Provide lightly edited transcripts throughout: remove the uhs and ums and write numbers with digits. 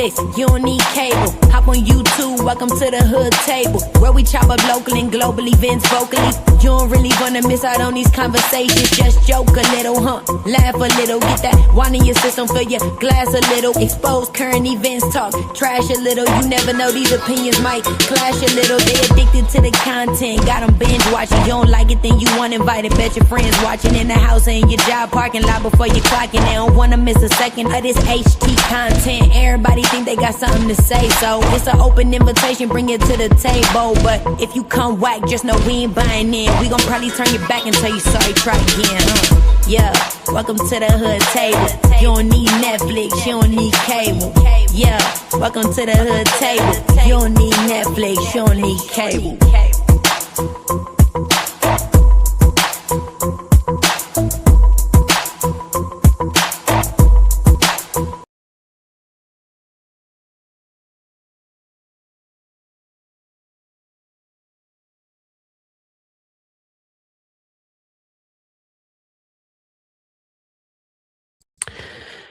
Netflix, you don't need cable. Hop on YouTube, welcome to the hood table, where we chop up local and global events vocally. You don't really wanna miss out on these conversations. Just joke a little, laugh a little, get that wine in your system, fill your glass a little. Expose current events, talk trash a little. You never know, these opinions might clash a little. They addicted to the content, got them binge watching. You don't like it, then you want invited. Bet your friends watching in the house or in your job parking lot before you clocking. They don't wanna miss a second of this HT content. Everybody think they got something to say, so it's an open invitation, bring it to the table. But if you come whack, just know we ain't buying in. We gon' probably turn your back and tell you sorry, try again, Yeah, welcome to the hood table. You don't need Netflix, you don't need cable. Yeah, welcome to the hood table. You don't need Netflix, you don't need cable.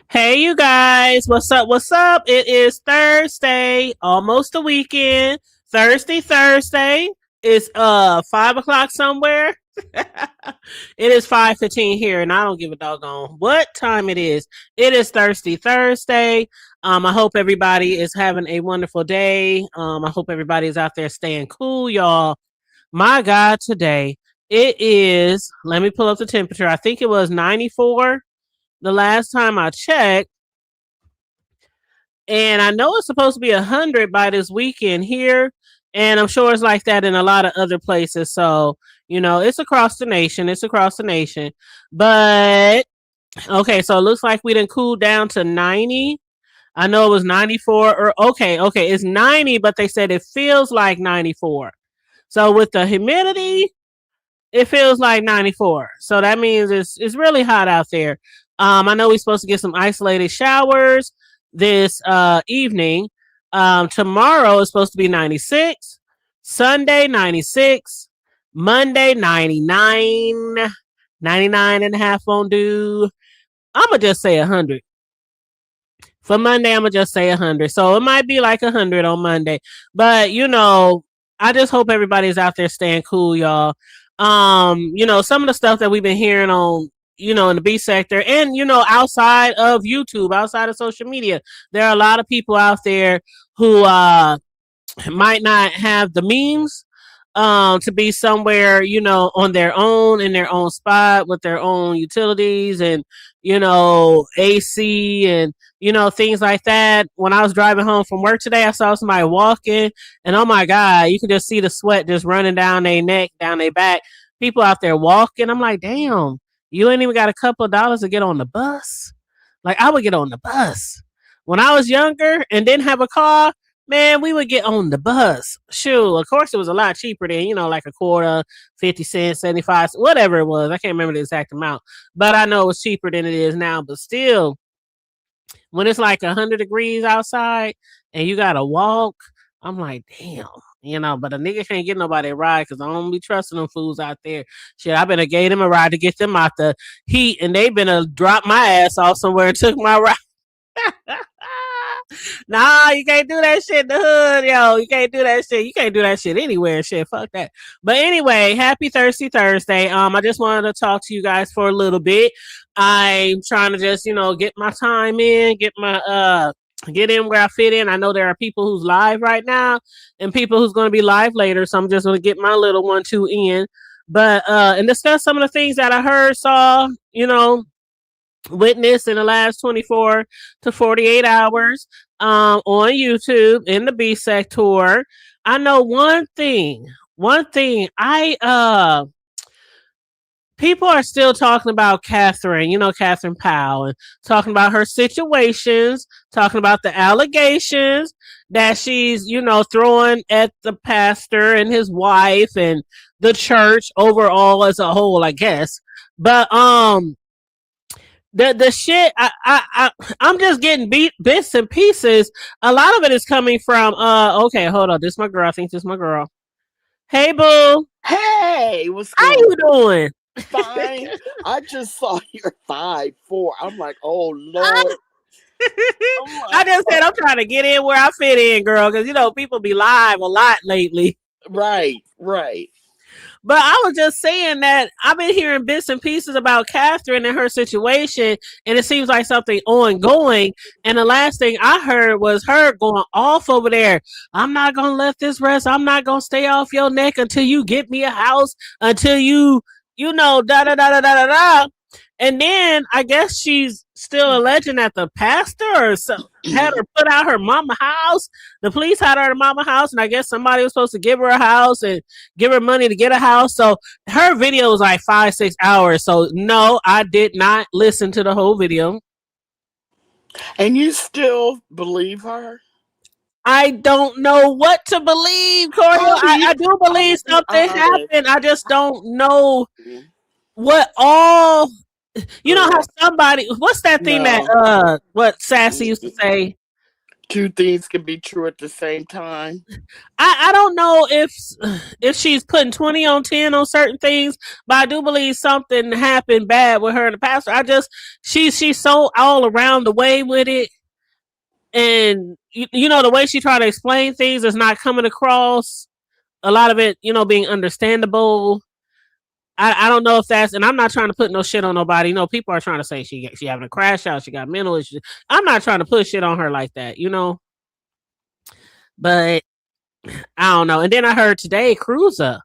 Hey, you guys, what's up? What's up? It is Thursday, almost the weekend. Thursday. It's 5:00 somewhere. It is 5:15 here, and I don't give a doggone what time it is. It is Thursday. I hope everybody is having a wonderful day. I hope everybody is out there staying cool, y'all. My God, today it is. Let me pull up the temperature. I think it was 94. The last time I checked, and I know it's supposed to be 100 by this weekend here, and I'm sure it's like that in a lot of other places. So, it's across the nation. But, okay, so it looks like we didn't cool down to 90. I know it was 94, or okay, it's 90, but they said it feels like 94. So with the humidity, it feels like 94. So that means it's really hot out there. I know we're supposed to get some isolated showers this evening. Tomorrow is supposed to be 96. Sunday, 96. Monday, 99. 99 and a half won't do. I'm going to just say 100. For Monday, I'm going to just say 100. So it might be like 100 on Monday. But, I just hope everybody's out there staying cool, y'all. Some of the stuff that we've been hearing on, in the B sector and, outside of YouTube, outside of social media, there are a lot of people out there who might not have the means to be somewhere, on their own, in their own spot with their own utilities and, AC and, things like that. When I was driving home from work today, I saw somebody walking and oh my God, you can just see the sweat just running down their neck, down their back. People out there walking. I'm like, damn, you ain't even got a couple of dollars to get on the bus. Like I would get on the bus. When I was younger and didn't have a car, man, we would get on the bus. Shoot, of course it was a lot cheaper than, like a quarter, 50 cents, 75 cents, whatever it was. I can't remember the exact amount. But I know it was cheaper than it is now. But still, when it's like 100 degrees outside and you got to walk, I'm like, damn. But a nigga can't get nobody a ride because I don't be trusting them fools out there. Shit, I been gave them a ride to get them out the heat, and they been drop my ass off somewhere and took my ride. Nah, you can't do that shit in the hood, yo. You can't do that shit. You can't do that shit anywhere. Shit, fuck that. But anyway, happy Thursday. I just wanted to talk to you guys for a little bit. I'm trying to just, get my time in, get in where I fit in. I know there are people who's live right now and people who's going to be live later. So I'm just going to get my little 1-2 in. But, and discuss some of the things that I heard, saw, witnessed in the last 24 to 48 hours on YouTube in the B sector. I know one thing people are still talking about Catherine, Catherine Powell, and talking about her situations, talking about the allegations that she's, throwing at the pastor and his wife and the church overall as a whole, I guess. But the shit I'm just getting bits and pieces. A lot of it is coming from okay, hold on. This is my girl. I think this is my girl. Hey boo. Hey, what's going on? How you doing? Fine. I just saw you're 5'4". I'm like, oh Lord. I just said I'm trying to get in where I fit in, girl, because people be live a lot lately. Right. But I was just saying that I've been hearing bits and pieces about Catherine and her situation, and it seems like something ongoing. And the last thing I heard was her going off over there. I'm not going to let this rest. I'm not going to stay off your neck until you get me a house, until da da da da da da da. And then I guess she's still alleging that the pastor or had her put out her mama house. The police had her at her mama house, and I guess somebody was supposed to give her a house and give her money to get a house. So her video was like 5-6 hours. So no, I did not listen to the whole video. And you still believe her? I don't know what to believe, Corey. I do believe something happened. I just don't know what all. You know how somebody, what's that thing that what Sassy used to say? Two things can be true at the same time. I don't know if she's putting 20 on 10 on certain things, but I do believe something happened bad with her and the pastor. She's so all around the way with it. And the way she tried to explain things is not coming across. A lot of it, being understandable. I don't know if that's, and I'm not trying to put no shit on nobody. People are trying to say she having a crash out, she got mental issues. I'm not trying to put shit on her like that, But I don't know. And then I heard today, Cruiser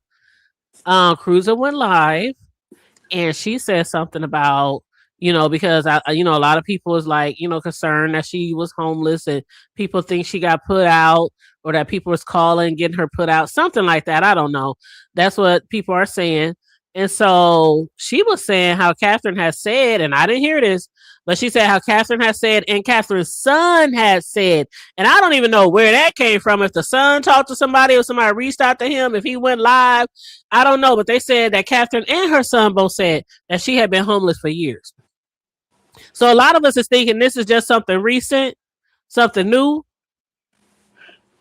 went live, and she said something about, because a lot of people is like, concerned that she was homeless, and people think she got put out, or that people was calling, getting her put out, something like that. I don't know. That's what people are saying. And so she was saying how Catherine has said, and I didn't hear this, but she said how Catherine has said, and Catherine's son had said, and I don't even know where that came from. If the son talked to somebody or somebody reached out to him, if he went live, I don't know. But they said that Catherine and her son both said that she had been homeless for years. So a lot of us is thinking this is just something recent, something new.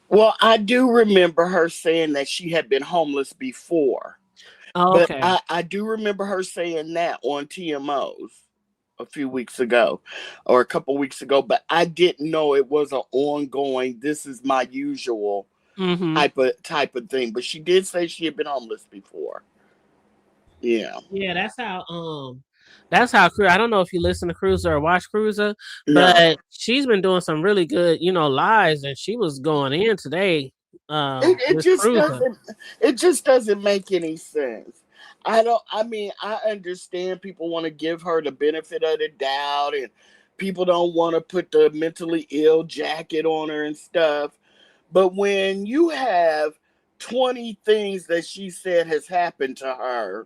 Well, I do remember her saying that she had been homeless before. Oh, okay. But I do remember her saying that on TMOs a few weeks ago or a couple weeks ago, but I didn't know it was an ongoing, this is my usual type of thing. But she did say she had been homeless before. Yeah. Yeah, that's how I don't know if you listen to Cruiser or watch Cruiser, but she's been doing some really good, lives, and she was going in today. It just doesn't make any sense. I understand people want to give her the benefit of the doubt, and people don't want to put the mentally ill jacket on her and stuff. But when you have 20 things that she said has happened to her,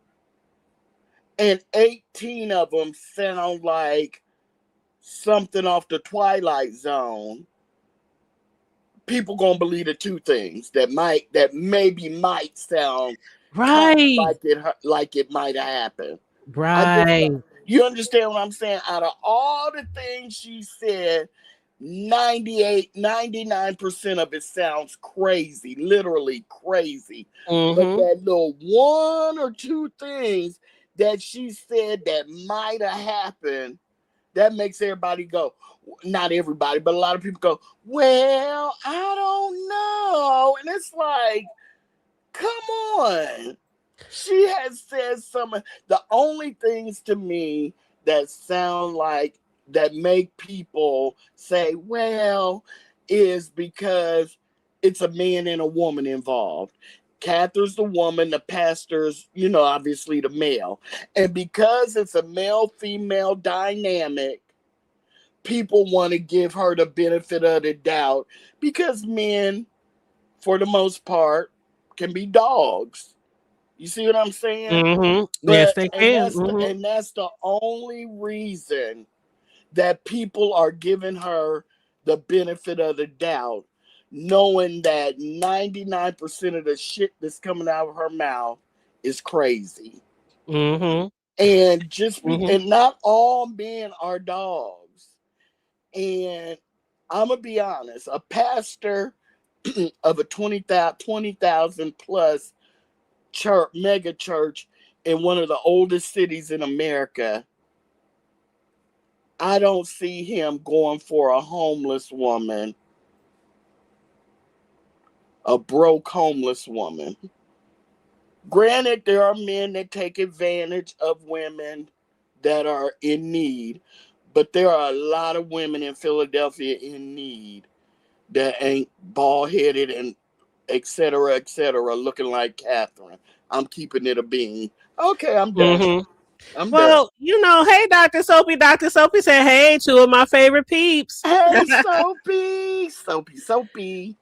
and 18 of them sound like something off the Twilight Zone, people gonna believe the two things that maybe might sound right, like it might have happened. Right. You understand what I'm saying? Out of all the things she said, 99% of it sounds crazy, literally crazy. But that little one or two things that she said that might have happened, that makes everybody go, not everybody, but a lot of people go, well, I don't know. And it's like, come on. She has said some of the only things to me that sound like, that make people say, well, is because it's a man and a woman involved. Catherine's the woman, the pastor's, obviously the male. And because it's a male-female dynamic, people want to give her the benefit of the doubt because men, for the most part, can be dogs. You see what I'm saying? Yes, they can. And that's the only reason that people are giving her the benefit of the doubt, knowing that 99% of the shit that's coming out of her mouth is crazy. And and not all men are dogs. And I'm gonna be honest, a pastor of a 20,000 plus church, mega church in one of the oldest cities in America, I don't see him going for a homeless woman, a broke homeless woman. Granted, there are men that take advantage of women that are in need, but there are a lot of women in Philadelphia in need that ain't bald headed and et cetera, looking like Catherine. I'm keeping it a bean. Okay, I'm done. Mm-hmm. I'm done. Well, hey, Dr. Soapy. Dr. Soapy said, hey, two of my favorite peeps. Hey, Soapy.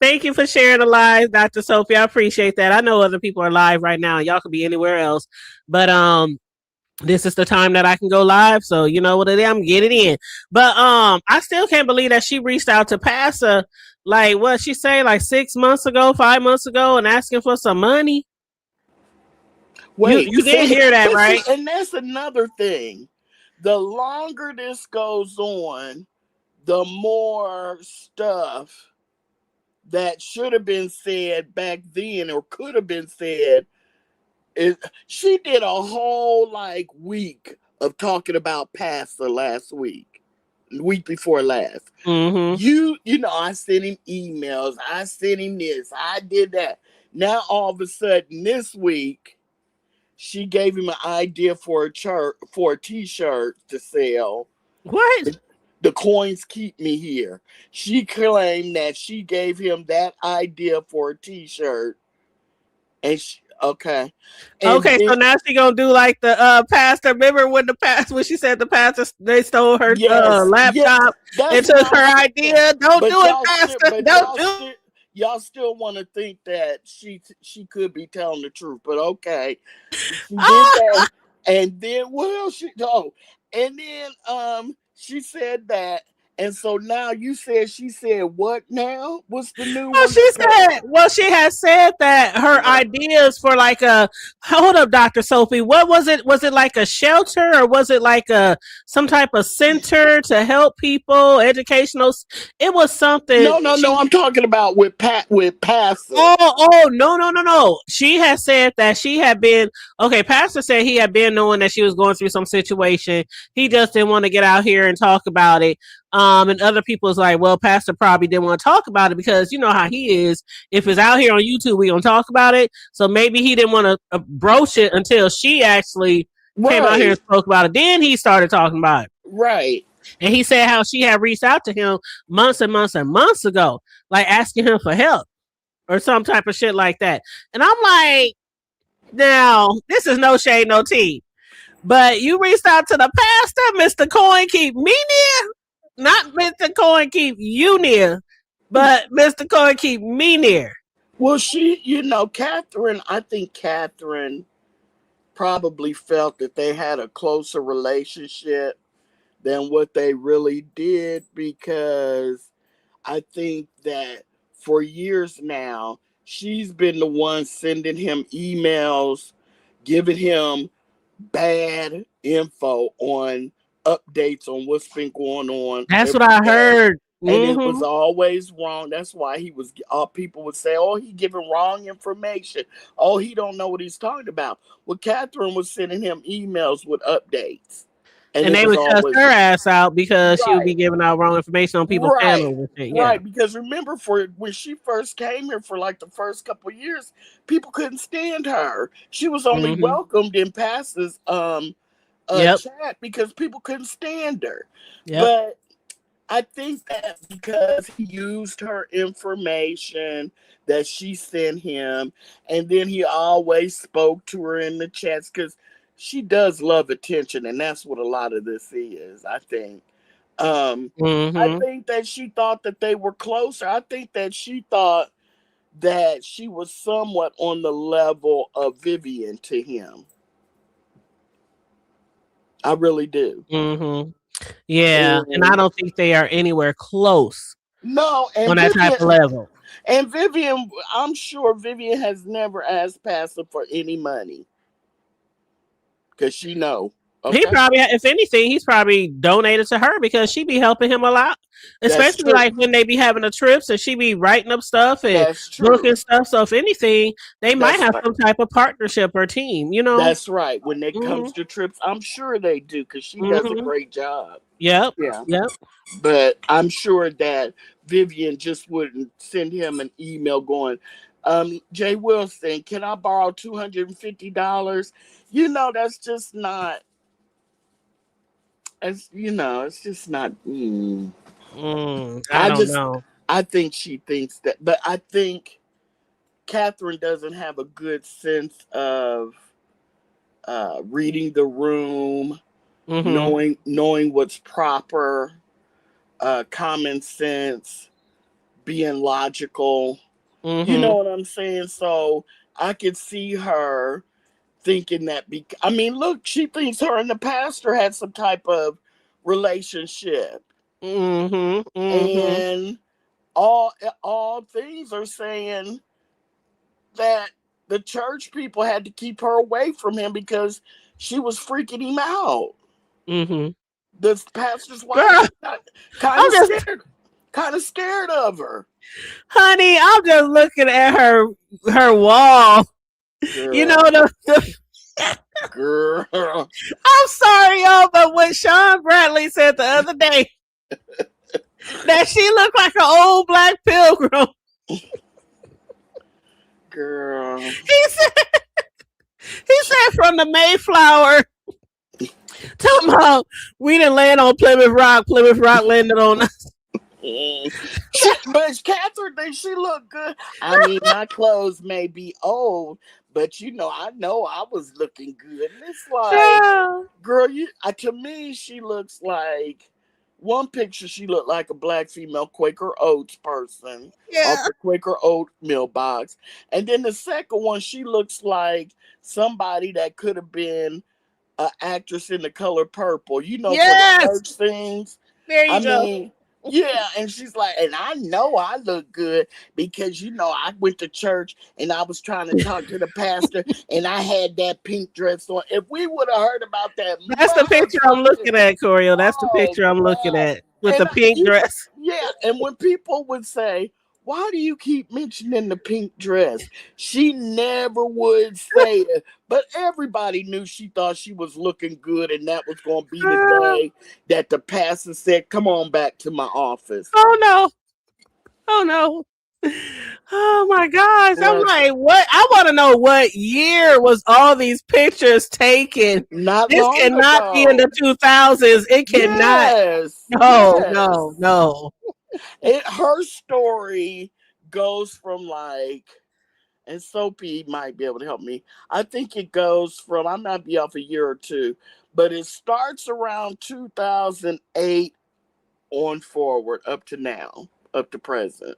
Thank you for sharing the live, Dr. Sophie. I appreciate that. I know other people are live right now. Y'all could be anywhere else, but this is the time that I can go live. So you know what it is. I'm getting in. But I still can't believe that she reached out to Pastor. Like what she say, like 6 months ago, 5 months ago, and asking for some money. Wait, you did hear that, right? And that's another thing. The longer this goes on, the more stuff that should have been said back then or could have been said. She did a whole week of talking about Pastor last week, week before last. Mm-hmm. You know, I sent him emails. I sent him this. I did that. Now all of a sudden this week, she gave him an idea for a T-shirt to sell. What? The coins keep me here. She claimed that she gave him that idea for a T-shirt, and okay. And okay, so now she gonna do like the pastor. Remember when she said the pastor they stole her laptop and took her idea? Don't do it, Pastor. Don't do it. Y'all still want to think that she could be telling the truth, but okay. She did that. And then what else and then she said that. And so now you said she said what now? What's the new one? She has said that her ideas for hold up, Dr. Sophie. What was it? Was it like a shelter or was it like some type of center to help people, educational? It was something. No. I'm talking about with Pastor. Oh, no. She has said that she had been, Pastor said he had been knowing that she was going through some situation. He just didn't want to get out here and talk about it. And other people's like, well, Pastor probably didn't want to talk about it because you know how he is. If it's out here on YouTube, we gonna talk about it. So maybe he didn't want to broach it until she actually came out here and spoke about it. Then he started talking about it. Right. And he said how she had reached out to him months and months and months ago, like asking him for help or some type of shit like that. And I'm like, now, this is no shade, no tea. But you reached out to the pastor, Mr. Coin, keep me near. Not Mr. Coin keep you near, but Mr. Coin keep me near. Well, Catherine, I think Catherine probably felt that they had a closer relationship than what they really did, because I think that for years now, she's been the one sending him emails, giving him bad info on updates on what's been going on. That's what I heard. And it was always wrong. That's why people would say, oh, he giving wrong information. Oh, he don't know what he's talking about. Well, Catherine was sending him emails with updates. And they would cuss her ass out because she would be giving out wrong information on people's channels and shit. Yeah. Right, because remember, when she first came here for the first couple of years, people couldn't stand her. She was only welcomed in Pastor's chat because people couldn't stand her. Yep. But I think that because he used her information that she sent him, and then he always spoke to her in the chats, because she does love attention, and that's what a lot of this is, I think. I think that she thought that they were closer. I think that she thought that she was somewhat on the level of Vivian to him. I really do. Yeah, and I don't think they are anywhere close. No, on that type of level. And Vivian, I'm sure Vivian has never asked Pastor for any money, because she know. He Okay. probably, if anything, he's probably donated to her because she be helping him a lot, That's especially true. like when they be having the trips and she be writing up stuff and That's booking true. stuff. So if anything, they might That's have right. some type of partnership or team, you know? That's right. When it Hmm. comes to trips, I'm sure they do because she does a Hmm. great job. Yep. Yeah. Yep. But I'm sure that Vivian just wouldn't send him an email going, Jay Wilson, can I borrow $250? You know, that's just not, as you know, it's just not. I I don't just, know. I think she thinks that, but I think Catherine doesn't have a good sense of reading the room, Hmm. knowing what's proper, common sense, being logical. You Hmm. know what I'm saying? So I could see her thinking that. I mean, look, she thinks her and the pastor had some type of relationship, Hmm. Hmm. and all things are saying that the church people had to keep her away from him because she was freaking him out. Hmm. The pastor's wife Girl, was kind I'm of just, scared, kind of scared of her. honey, I'm just looking at her wall. You know Girl, the girl. I'm sorry, y'all, but what Sean Bradley said the other day that she looked like an old black pilgrim. Girl. He said he said from the Mayflower. Talking about we didn't land on Plymouth Rock landed on us. But Catherine thinks she look good. I mean, my clothes may be old, but I know I was looking good. And it's like, Girl. girl, to me, she looks like one picture. She looked like a black female Quaker Oats person off Yeah. the Quaker oatmeal box, and then the second one, she looks like somebody that could have been an actress in The Color Purple. For the Yes. church things. There I you go. mean, yeah, and she's like, and I know I look good because I went to church and I was trying to talk to the pastor and I had that pink dress on. If we would have heard about that That's the picture I'm motherfucking, looking at, Corio. That's the oh picture I'm looking God, at with and the pink dress. yeah, and when people would say, why do you keep mentioning the pink dress? She never would say it, but everybody knew she thought she was looking good, and that was going to be the Girl. day that the pastor said, "Come on back to my office." Oh no. Oh no. Oh my gosh. I'm Bless her. like, what? I want to know what year was all these pictures taken. Not This long cannot be in ago. the 2000s. It cannot. Yes, No, yes. no, no. Her story goes from like, and Soapy might be able to help me. I think it goes from, I might be off a year or two, but it starts around 2008 on forward up to now, up to present.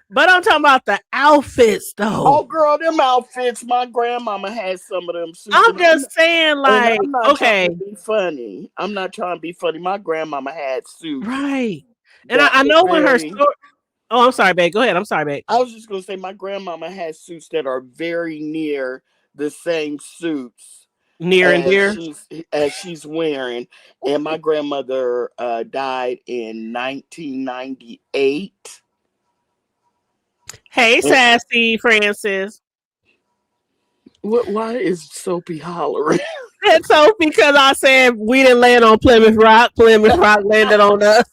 But I'm talking about the outfits, Oh, though. girl, them outfits. My grandmama had some of them suits, I'm just saying, and like, I'm not trying okay, to be funny. I'm not trying to be funny. My grandmama had suits right. And that I were know when her very. story. Oh, I'm sorry, babe. Go ahead. I'm sorry, babe. I was just gonna say my grandmama had suits that are very near the same suits Near and as dear. she's wearing, and my grandmother died in 1998. Hey, sassy Francis. Why is Soapy hollering? And so because I said we didn't land on Plymouth Rock landed on us.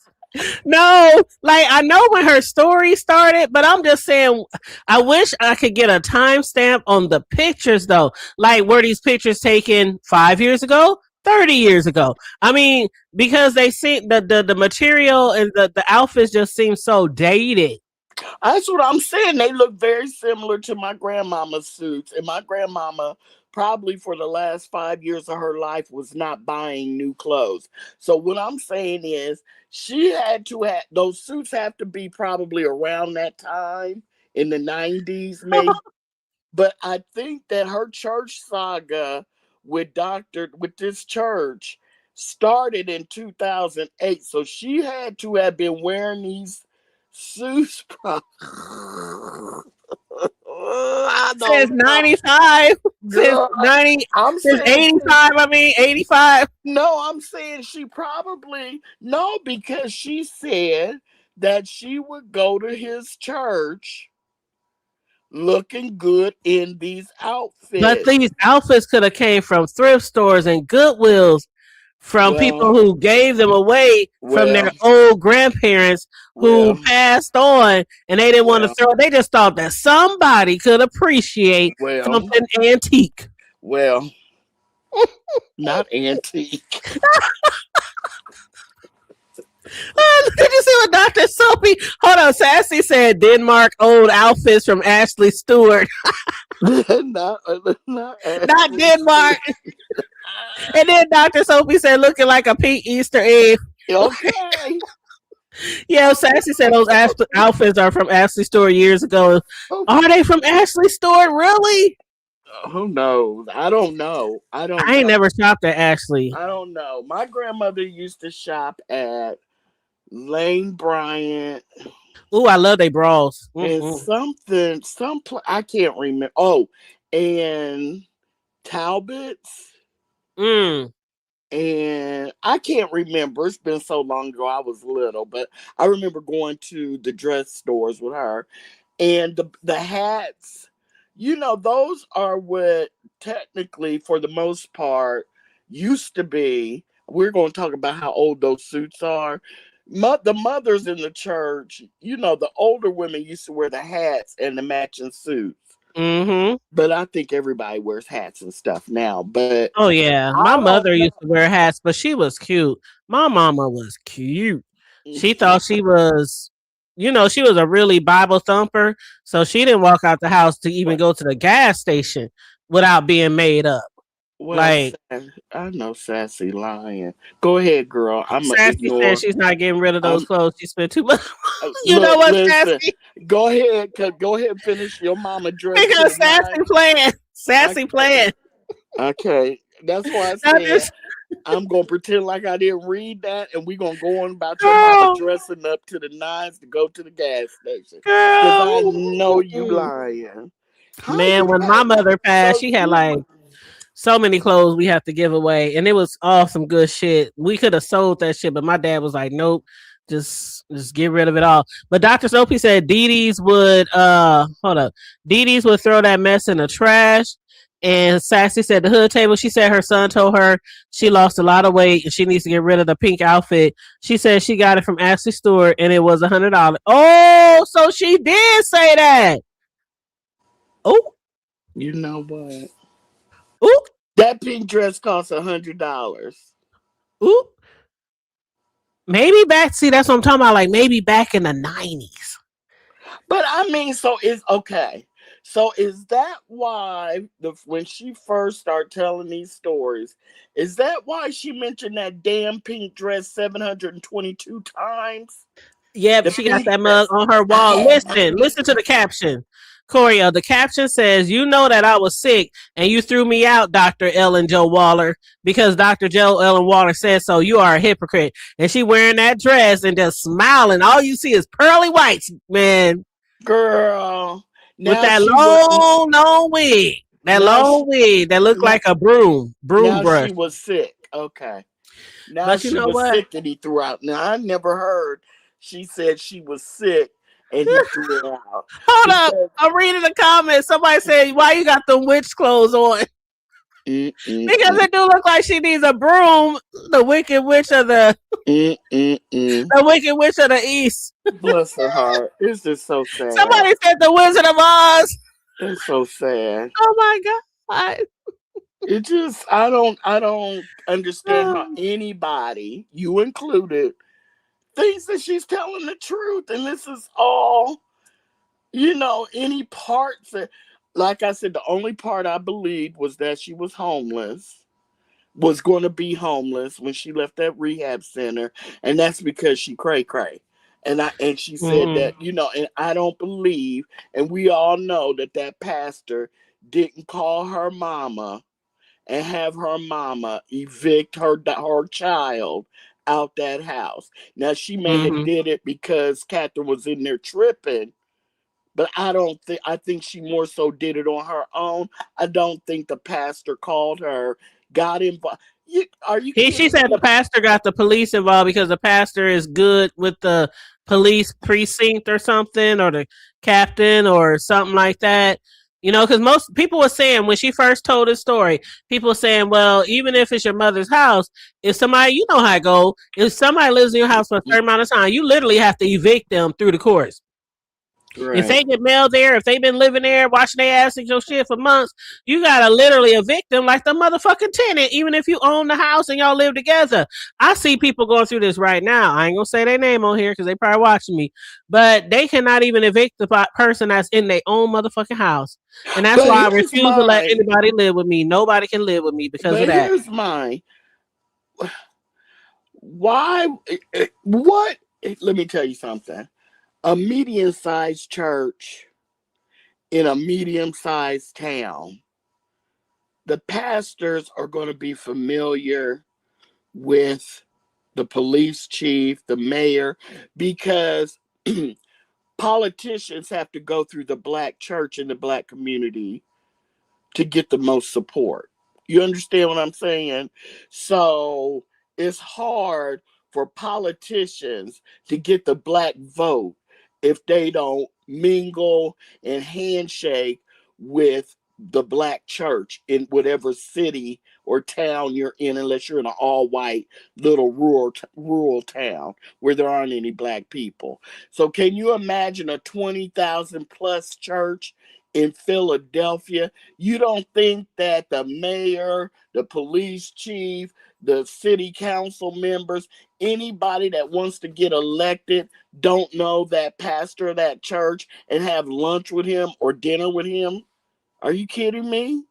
No, like I know when her story started, but I'm just saying I wish I could get a timestamp on the pictures though. Like were these pictures taken 5 years ago? 30 years ago. I mean, because they seem the material and the outfits just seem so dated. That's what I'm saying. They look very similar to my grandmama's suits, and my grandmama probably for the last 5 years of her life was not buying new clothes. So what I'm saying is she had to have those suits have to be probably around that time in the 90s, maybe. But I think that her church saga with this church started in 2008. So she had to have been wearing these suits. Since 95. Girl, Since 90. I'm Since saying 85. I mean 85. no, I'm saying she probably no, because she said that she would go to his church looking good in these But outfits. these outfits could have came from thrift stores and Goodwills, from people Well, who gave them away from well, their old grandparents who well, passed on, and they didn't want to well, throw it. They just thought that somebody could appreciate well, something antique. well, not antique. Did you see what Dr. Sophie? Hold on, Sassy said Denmark old outfits from Ashley Stewart. not Not Denmark. And then Dr. Sophie said looking like a pink Easter egg. Okay. Yeah, Sassy said those outfits are from Ashley Stewart years ago. Okay. Are they from Ashley Stewart? Really? Who knows? I don't know. I ain't never shopped at Ashley. I don't know. My grandmother used to shop at Lane Bryant. Ooh, I love they bras. And I can't remember. Oh, and Talbot's. Mm. And I can't remember. It's been so long ago. I was little, but I remember going to the dress stores with her. And the hats, those are what technically, for the most part, used to be. We're going to talk about how old those suits are. The mothers in the church, the older women used to wear the hats and the matching suits. Mm-hmm. But I think everybody wears hats and stuff now. But oh yeah, my mother used to wear hats, but she was cute. My mama was cute. She thought she was, she was a really Bible thumper, so she didn't walk out the house to even go to the gas station without being made up. Well, like I know Sassy lying. Go ahead, girl. I'm gonna Sassy ignore. said she's not getting rid of those clothes. She spent too much. Look, know what, listen, Sassy? Go ahead and finish your mama dress. Because Sassy playing. Sassy playing. Okay, that's why I said I'm gonna pretend like I didn't read that, and we're gonna go on about your mama dressing up to the nines to go to the gas station. Because I know you lying. Man, when my mother passed, she had like so many clothes we have to give away, and it was all some good shit. We could have sold that shit, but my dad was like, nope, just get rid of it all. But Dr. Sophie said Dee Dee's would Dee Dee's would throw that mess in the trash. And Sassy said the hood table. She said her son told her she lost a lot of weight and she needs to get rid of the pink outfit. She said she got it from Ashley Stewart and it was $100. Oh, so she did say that. Oh, you know what? Ooh, that pink dress costs $100. Ooh, maybe back. See, that's what I'm talking about. Like maybe back in the 90s. But I mean, so it's okay. So is that why when she first started telling these stories, is that why she mentioned that damn pink dress 722 times? Yeah, she got that mug on her wall. Listen to the caption. Corio, the caption says, you know that I was sick and you threw me out, Dr. Ellen Joe Waller, because Dr. Joe Ellen Waller said so. You are a hypocrite. And she wearing that dress and just smiling. All you see is pearly whites, man. Girl. With that long wig. That long wig that looked like a broom brush. She was sick. Okay. Now but she was sick and he threw out. Now I never heard she said she was sick and he threw it out. Hold up. I'm reading the comments. Somebody said, why you got them witch clothes on? Because it do look like she needs a broom. The Wicked Witch of the the Wicked Witch of the East. Bless her heart. It's just so sad. Somebody said the Wizard of Oz. It's so sad. Oh my God. It just I don't understand how anybody, you included, thinks that she's telling the truth. And this is all, any parts that, like I said, the only part I believed was that she was was going to be homeless when she left that rehab center. And that's because she cray. And she said that, and I don't believe, and we all know that pastor didn't call her mama and have her mama evict her child out that house. Now, she may have did it because Catherine was in there tripping, But I think she more so did it on her own. I don't think the pastor called her, got involved. Are you She kidding said the me? pastor got the police involved because the pastor is good with the police precinct or something, or the captain or something like that. You know, because most people were saying when she first told the story, people were saying, well, even if it's your mother's house, if somebody, you know how it go, if somebody lives in your house for a certain amount of time, you literally have to evict them through the courts. If Right. they get mail there, if they've been living there, washing their ass and your shit for months, you gotta literally evict them like the motherfucking tenant, even if you own the house and y'all live together. I see people going through this right now. I ain't gonna say their name on here because they probably watching me, but they cannot even evict the person that's in their own motherfucking house, and that's But why I here's refuse to let mine. anybody live with me. Nobody can live with me because of But that. here's mine. Why? What? Let me tell you something. A medium-sized church in a medium-sized town, the pastors are going to be familiar with the police chief, the mayor, because politicians have to go through the black church and the black community to get the most support. You understand what I'm saying? So it's hard for politicians to get the black vote if they don't mingle and handshake with the black church in whatever city or town you're in, unless you're in an all-white little rural town where there aren't any black people. So can you imagine a 20,000 plus church in Philadelphia? You don't think that the mayor, the police chief, the city council members, anybody that wants to get elected don't know that pastor of that church and have lunch with him or dinner with him? Are you kidding me?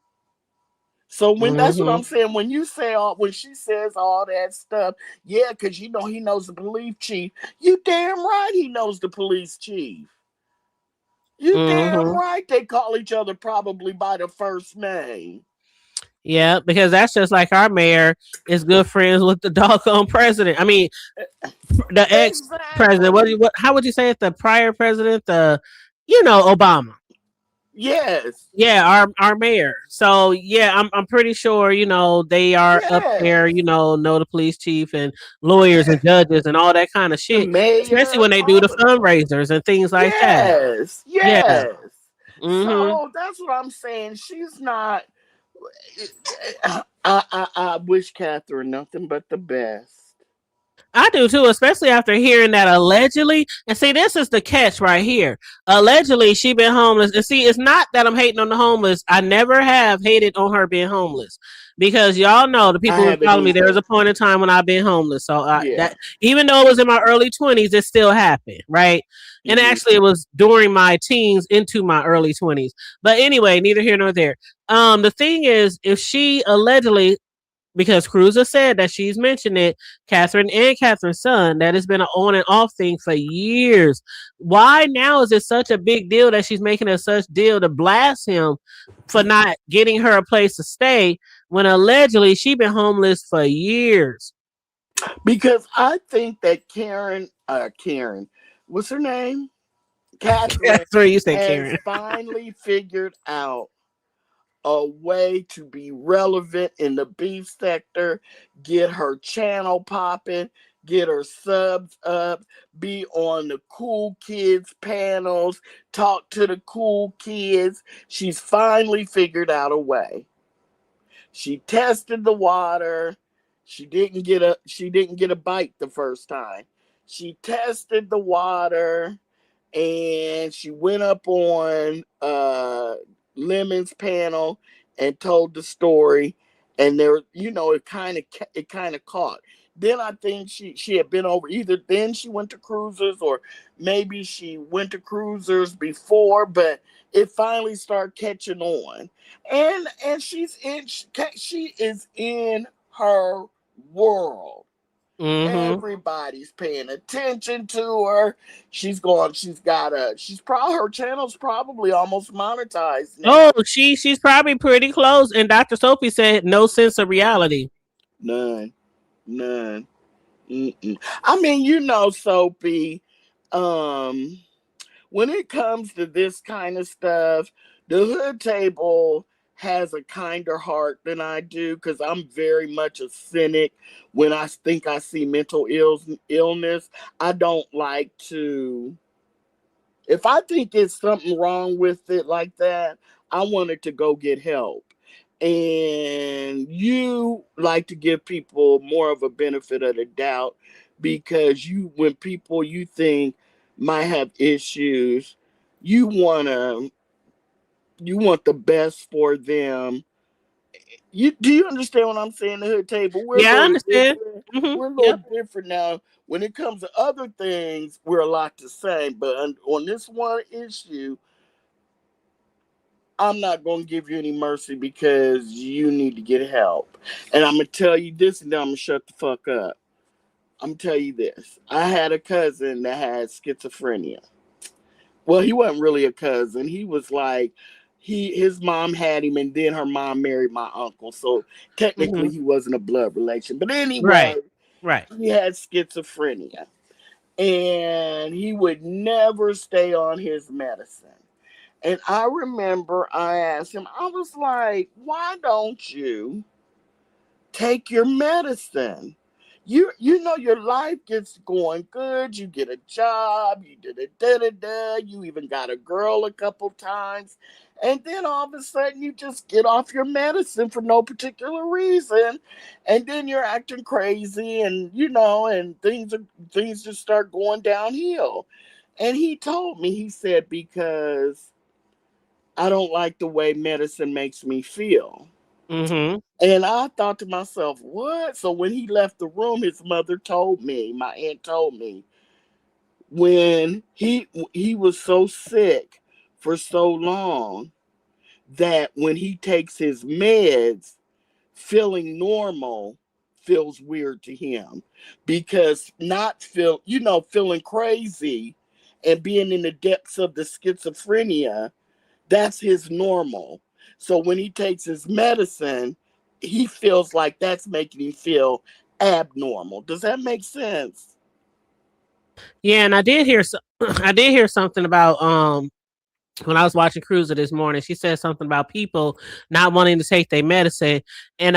So when that's what Mm-hmm. I'm saying, when you say when she says all that stuff, yeah, because you know he knows the police chief. You damn right he knows the police chief. You damn Mm-hmm. right they call each other probably by the first name. Yeah, because that's just like our mayor is good friends with the doggone president. I mean, the ex president. Exactly. How would you say it? The prior president, Obama. Yes. Yeah, our mayor. So yeah, I'm pretty sure they are up there. Yes. Know the police chief and lawyers and Yes. judges and all that kind of The shit. Especially mayor, when they do all the the fundraisers and things like that. yes, Yeah. yes. Mm-hmm. So that's what I'm saying. She's not. I wish Catherine nothing but the best. I do too, especially after hearing that allegedly. And see, this is the catch right here. Allegedly, she been homeless. And see, it's not that I'm hating on the homeless. I never have hated on her being homeless because y'all know the I people who haven't follow me. There was either. a point in time when I've been homeless. So Yeah. that even though it was in my early 20s, it still happened, right? And Mm-hmm. actually, it was during my teens into my early 20s. But anyway, neither here nor there. The thing is, if she allegedly, because Cruiser said that she's mentioned it, Catherine and Catherine's son, that has been an on and off thing for years. Why now is it such a big deal that she's making a such deal to blast him for not getting her a place to stay when allegedly she's been homeless for years? Because I think that Karen, what's her name? Catherine Catherine, you said has Karen. finally figured out a way to be relevant in the beef sector, get her channel popping, get her subs up, be on the cool kids panels, talk to the cool kids. She's finally figured out a way. She tested the water. She didn't get a bite the first time. She tested the water and she went up on Lemon's panel and told the story, and there, it kind of caught. Then I think she had been over, either then she went to cruisers or maybe she went to cruisers before, but it finally started catching on, and she is in her world. Mm-hmm. Everybody's paying attention to her. She's probably, her channel's probably almost monetized now. Oh, she's probably pretty close. And Dr. Sophie said no sense of reality. None. Mm-mm. I mean, Soapy, um, when it comes to this kind of stuff, the Hood Table has a kinder heart than I do, because I'm very much a cynic. When I think I see mental illness, I don't like to. If I think it's something wrong with it like that, I want it to go get help. And you like to give people more of a benefit of the doubt, because when people you think might have issues, you want the best for them. Do you understand what I'm saying? The Hood Table, we're a Yeah, I little understand. different. Mm-hmm. We're a little Yep. different now. When it comes to other things, we're a lot the same. But on this one issue, I'm not going to give you any mercy, because you need to get help. And I'm going to tell you this, and then I'm going to shut the fuck up. I'm going to tell you this. I had a cousin that had schizophrenia. Well, he wasn't really a cousin. He was like, his mom had him, and then her mom married my uncle. So technically, Mm-hmm. he wasn't a blood relation. But anyway, Right. Right. he had schizophrenia. And he would never stay on his medicine. And I remember I asked him, I was like, why don't you take your medicine? You know your life gets going good. You get a job. You did it, da da da. You even got a girl a couple times, and then all of a sudden you just get off your medicine for no particular reason, and then you're acting crazy, and and things just start going downhill. And he told me, he said, because I don't like the way medicine makes me feel. Mm-hmm. And I thought to myself, what? So when he left the room, his mother told me, my aunt told me, when he was so sick for so long that when he takes his meds, feeling normal feels weird to him, because not feeling crazy and being in the depths of the schizophrenia, that's his normal. So when he takes his medicine, he feels like that's making him feel abnormal. Does that make sense? Yeah, and I did hear I did hear something about when I was watching Cruiser this morning. She said something about people not wanting to take their medicine, and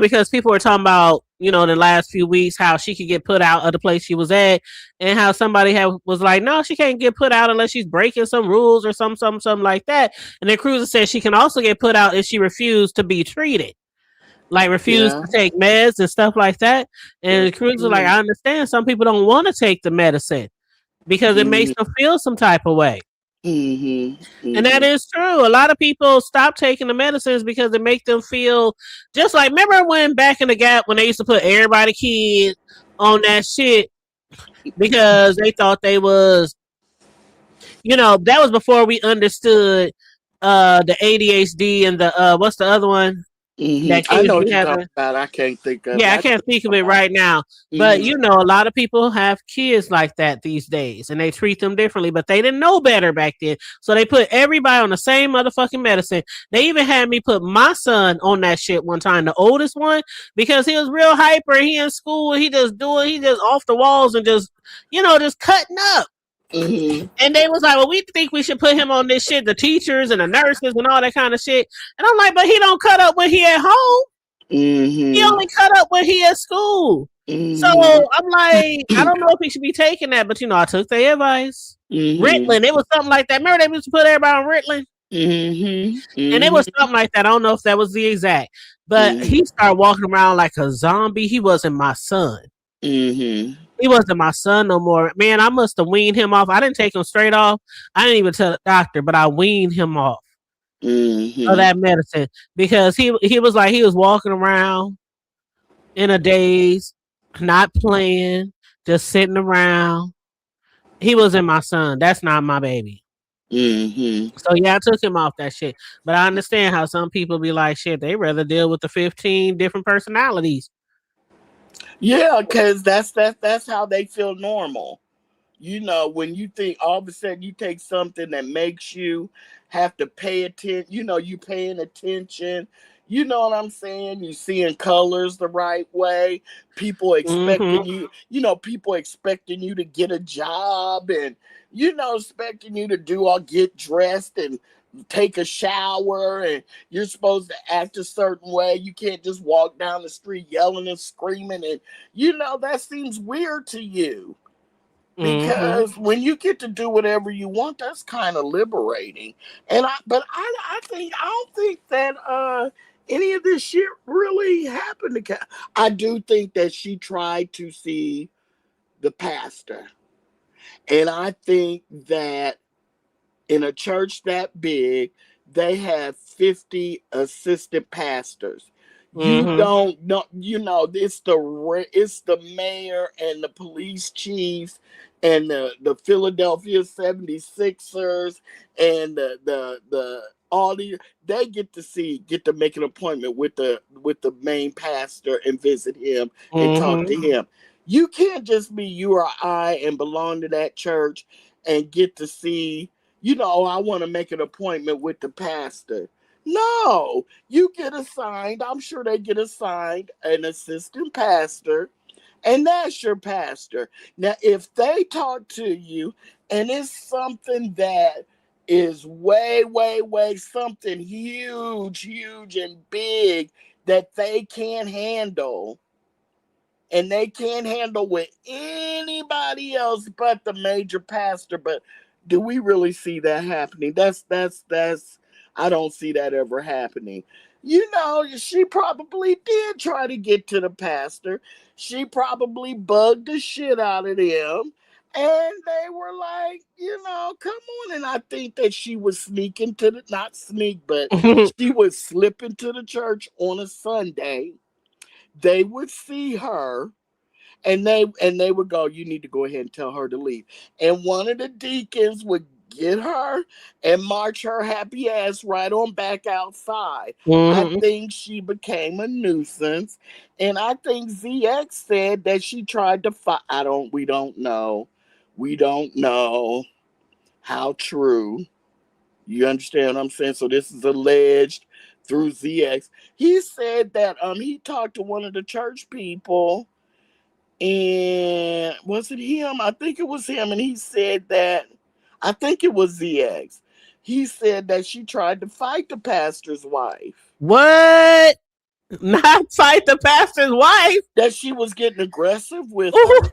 because people were talking about the last few weeks how she could get put out of the place she was at, and how somebody was like, no, she can't get put out unless she's breaking some rules or something like that. And then Cruiser said she can also get put out if she refused to be treated. Like refuse Yeah. to take meds and stuff like that. And Cruz was like, I understand some people don't want to take the medicine because it makes them feel some type of way. And that is true. A lot of people stop taking the medicines because it makes them feel just like, remember when back in the Gap when they used to put everybody kid on that shit because they thought they was, that was before we understood the ADHD and the what's the other one? That I kids know what be you're having. talking about. I can't think of Yeah, I it. can't think of it right now. But a lot of people have kids like that these days and they treat them differently, but they didn't know better back then. So they put everybody on the same motherfucking medicine. They even had me put my son on that shit one time, the oldest one, because he was real hyper. He in school and he just off the walls and just cutting up. And they was like, well, we think we should put him on this shit, the teachers and the nurses and all that kind of shit. And I'm like, but he don't cut up when he at home. He only cut up when he at school. So I'm like, I don't know if he should be taking that, but I took their advice. Ritalin, it was something like that. Remember they used to put everybody on Ritalin? And it was something like that. I don't know if that was the exact, but he started walking around like a zombie. He wasn't my son. He wasn't my son no more. Man, I must have weaned him off. I didn't take him straight off. I didn't even tell the doctor, but I weaned him off. Of that medicine because he was like he was walking around in a daze, not playing, just sitting around. He wasn't my son. That's not my baby. So yeah, I took him off that shit. But I understand how some people be like, shit, they rather deal with the 15 different personalities. Yeah, because that's how they feel normal. When you think all of a sudden you take something that makes you have to pay attention, you paying attention, You know what I'm saying? You seeing colors the right way. People expecting Mm-hmm. you, people expecting you to get a job and, expecting you to do all get dressed and take a shower and you're supposed to act a certain way. You can't just walk down the street yelling and screaming. And, that seems weird to you. Mm-hmm. Because when you get to do whatever you want, that's kind of liberating. I don't think that any of this shit really happened to I do think that she tried to see the pastor. And I think that in a church that big, they have 50 assistant pastors. You Mm-hmm. don't know, it's the mayor and the police chiefs and the Philadelphia 76ers and the all these, they get to make an appointment with the main pastor and visit him and talk to Mm-hmm. him. You can't just be you or I and belong to that church and get to see, I want to make an appointment with the pastor. No, you get assigned. I'm sure they get assigned an assistant pastor, and that's your pastor. Now, if they talk to you and it's something that is way, way, way something huge, huge, and big that they can't handle, and they can't handle with anybody else but the major pastor. But do we really see that happening? That's I don't see that ever happening. She probably did try to get to the pastor. She probably bugged the shit out of them. And they were like, come on. And I think that she was sneaking to the, not sneak, but she was slipping to the church on a Sunday. They would see her and they would go, you need to go ahead and tell her to leave. And one of the deacons would get her and march her happy ass right on back outside. I Mm-hmm. think she became a nuisance. And I think ZX said that she tried to fight. We don't know. We don't know how true. You understand what I'm saying? So this is alleged through ZX. He said that he talked to one of the church people, and was it him? I think it was him. And he said that, I think it was ZX. He said that she tried to fight the pastor's wife. What? Not fight the pastor's wife? That she was getting aggressive with Ooh. her.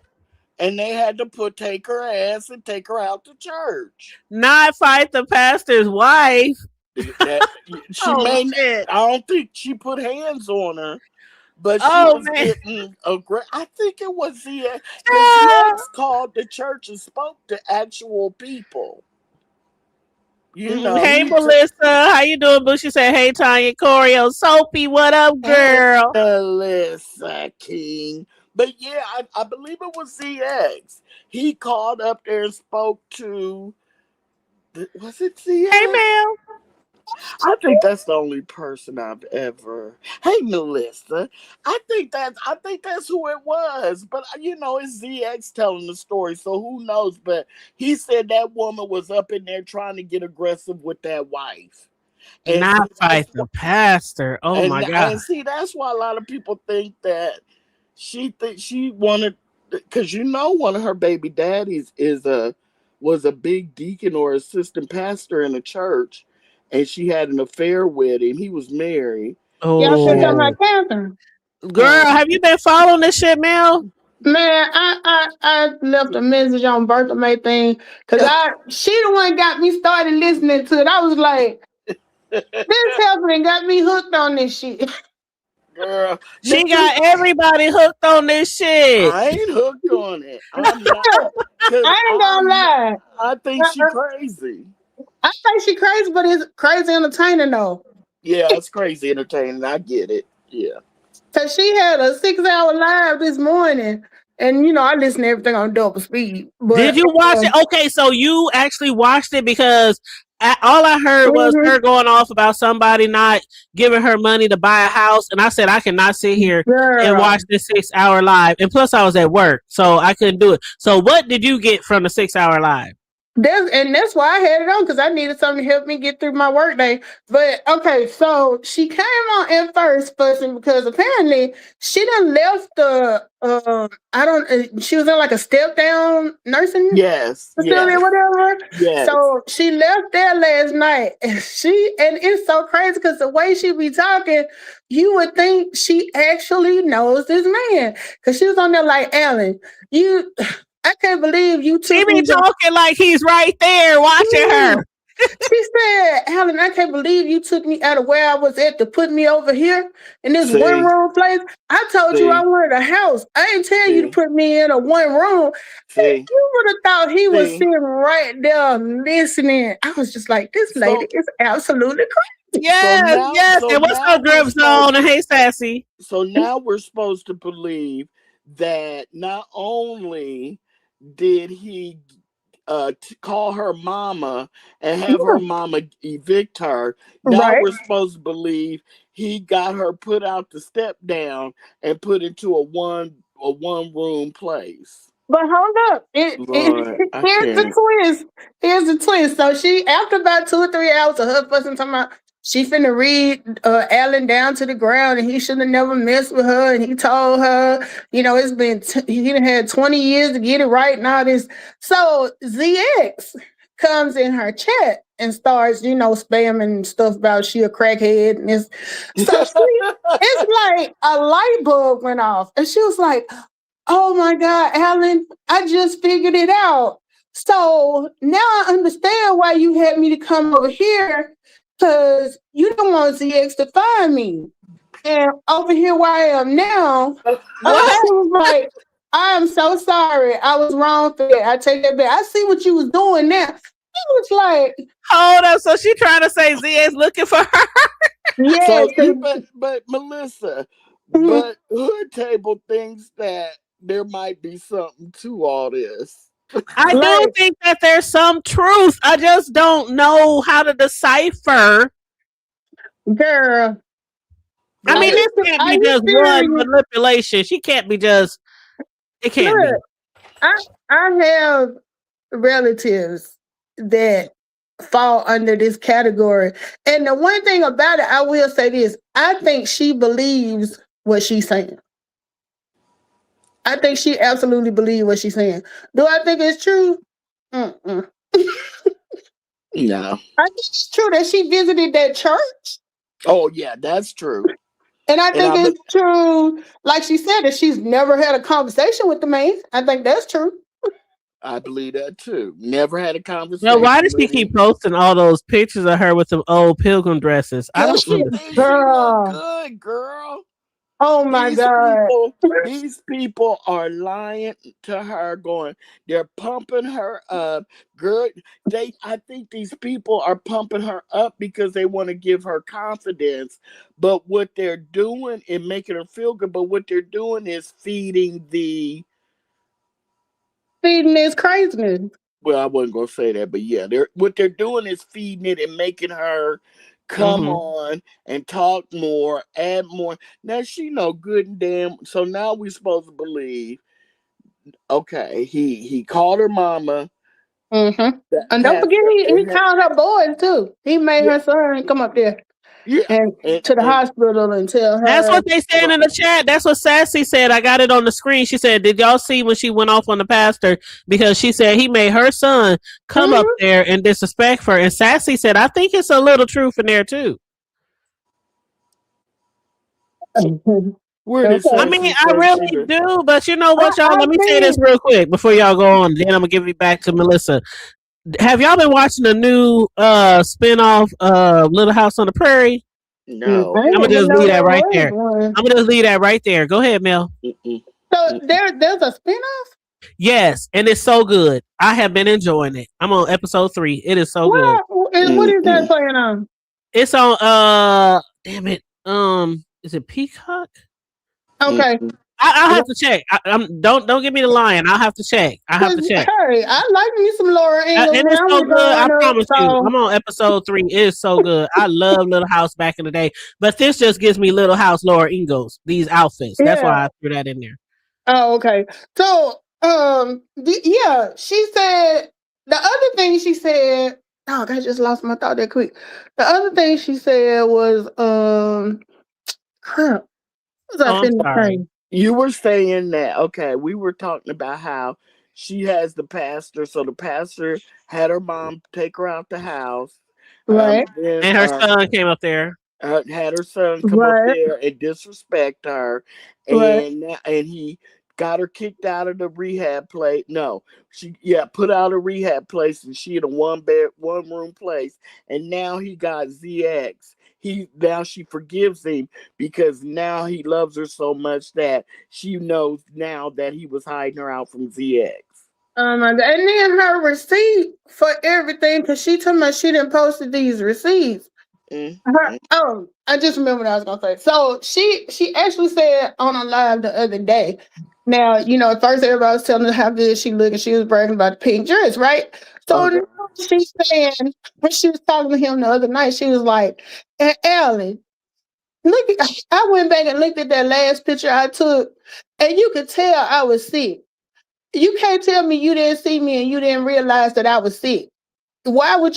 And they had to take her ass and take her out to church. Not fight the pastor's wife? That, Shit. I don't think she put hands on her. But she was getting aggressive. I think it was ZX. ZX called the church and spoke to actual people. Hey, Melissa. How you doing, Boo? She said, hey, Tanya, Choreo, Soapy, what up, girl? Hey, Melissa King. But yeah, I believe it was ZX. He called up there and spoke to, was it ZX? Hey, ma'am. I think that's the only person I've ever. Hey, Melissa. I think that's who it was. But it's ZX telling the story, so who knows? But he said that woman was up in there trying to get aggressive with that wife. And not fight the pastor. Oh my God. And see, that's why a lot of people think that she wanted, because one of her baby daddies was a big deacon or assistant pastor in a church. And she had an affair with him. He was married. Y'all said something like Catherine. Girl, have you been following this shit, Mel? Man, I left a message on Bertha May thing because she the one got me started listening to it. I was like, this happening got me hooked on this shit. Girl, she got everybody hooked on this shit. I ain't hooked on it. I'm not, I ain't gonna lie. I think she crazy. I think she crazy, but it's crazy entertaining though. Yeah, it's crazy entertaining. I get it. Yeah. Cause she had a 6-hour live this morning, and I listened to everything on double speed. But, did you watch it? Okay, so you actually watched it because all I heard was her going off about somebody not giving her money to buy a house, and I said I cannot sit here and watch this 6-hour live. And plus, I was at work, so I couldn't do it. So, what did you get from the 6-hour live? That's why I had it on, because I needed something to help me get through my workday. But okay, so she came on at first fussing because apparently she done left the I don't she was in like a step down nursing facility or whatever. Yes. So she left there last night, and it's so crazy because the way she be talking, you would think she actually knows this man, because she was on there like, Alan, I can't believe you took She me. be talking like he's right there watching her. She said, Alan, I can't believe you took me out of where I was at to put me over here in this one room place. I told you I wanted a house. I didn't tell you to put me in a one room. You would have thought he was sitting right there listening. I was just like, this lady is absolutely crazy. Yes. And what's up, Grip Zone? And hey, Sassy. So now we're supposed to believe that not only did he call her mama and have her mama evict her, now we're supposed to believe he got her put out the step down and put into a one room place. But hold up, here's the twist. Here's the twist. So she, after about 2 or 3 hours of her fussing, talking about she finna read Alan down to the ground, and he should have never messed with her. And he told her, it's been he had 20 years to get it right and all this. So ZX comes in her chat and starts, spamming stuff about she a crackhead, and it's like a light bulb went off, and she was like, oh my God, Alan, I just figured it out. So now I understand why you had me to come over here, because you don't want ZX to find me. And over here where I am now, I was like, I'm so sorry. I was wrong for that. I take that back. I see what you was doing now. It was like, hold up. So she trying to say ZX looking for her? Yeah. So but Melissa, but Hood Table thinks that there might be something to all this. I do think that there's some truth. I just don't know how to decipher. Girl. I mean, this can't be just one manipulation. She can't be just, it can't be. I have relatives that fall under this category. And the one thing about it, I will say this, I think she believes what she's saying. I think she absolutely believes what she's saying. Do I think it's true? No. I think it's true that she visited that church. Oh, yeah, that's true. And I think it's true, like she said, that she's never had a conversation with the man. I think that's true. I believe that too. Never had a conversation. Now, why does she keep posting all those pictures of her with the old pilgrim dresses? I don't understand. Girl. Good, girl. Oh my God. These people are lying to her, they're pumping her up. Girl, I think these people are pumping her up because they want to give her confidence. But what they're doing is making her feel good. But what they're doing is feeding this craziness. Well, I wasn't gonna say that, but yeah, what they're doing is feeding it and making her come on and talk more, add more. Now she know good and damn. So now we're supposed to believe. Okay, he called her mama. And don't forget, he called her boys too. He made her son come up there. And to the hospital and tell her. That's what they said in the chat. That's what Sassy said. I got it on the screen. She said, did y'all see when she went off on the pastor? Because she said he made her son come up there and disrespect her. And Sassy said, I think it's a little truth in there too. I mean, I really do, but you know what, y'all? Let me say this real quick before y'all go on. Then I'm gonna give it back to Melissa. Have y'all been watching the new spinoff of Little House on the Prairie? No. I'm gonna just leave that right there. I'm gonna just leave that right there. Go ahead, Mel. So there's a spinoff? Yes, and it's so good. I have been enjoying it. I'm on episode 3. It is so good. What is that playing on? It's on damn it. Is it Peacock? Okay. I'll have to check. Don't give me the line. I'll have to check. Hey, I like me some Laura Ingalls. And it's so good. I promise you. I'm on episode 3. It is so good. I love Little House back in the day, but this just gives me Little House Laura Ingalls. These outfits. That's why I threw that in there. Oh, okay. So, she said the other thing she said, oh, I just lost my thought that quick. The other thing she said was, crap. What was I Oh, I'm finna sorry. say? You were saying that, okay, we were talking about how she has the pastor, so the pastor had her mom take her out the house. Right, Then And her son came up there. had her son come up right, there and disrespect her, right. and he got her kicked out of the rehab place. No, she put out a rehab place, and she in a one room place, and now he got ZX. She forgives him because now he loves her so much that she knows now that he was hiding her out from ZX. Oh my God. And then her receipt for everything, because she told me she didn't post these receipts. I just remember what I was gonna say. So she actually said on a live the other day. Now, at first everybody was telling her how good she looked and she was bragging about the pink dress, right? So Okay. now she's saying when she was talking to him the other night, she was like, "And Alan, I went back and looked at that last picture I took, and you could tell I was sick. You can't tell me you didn't see me and you didn't realize that I was sick. Why would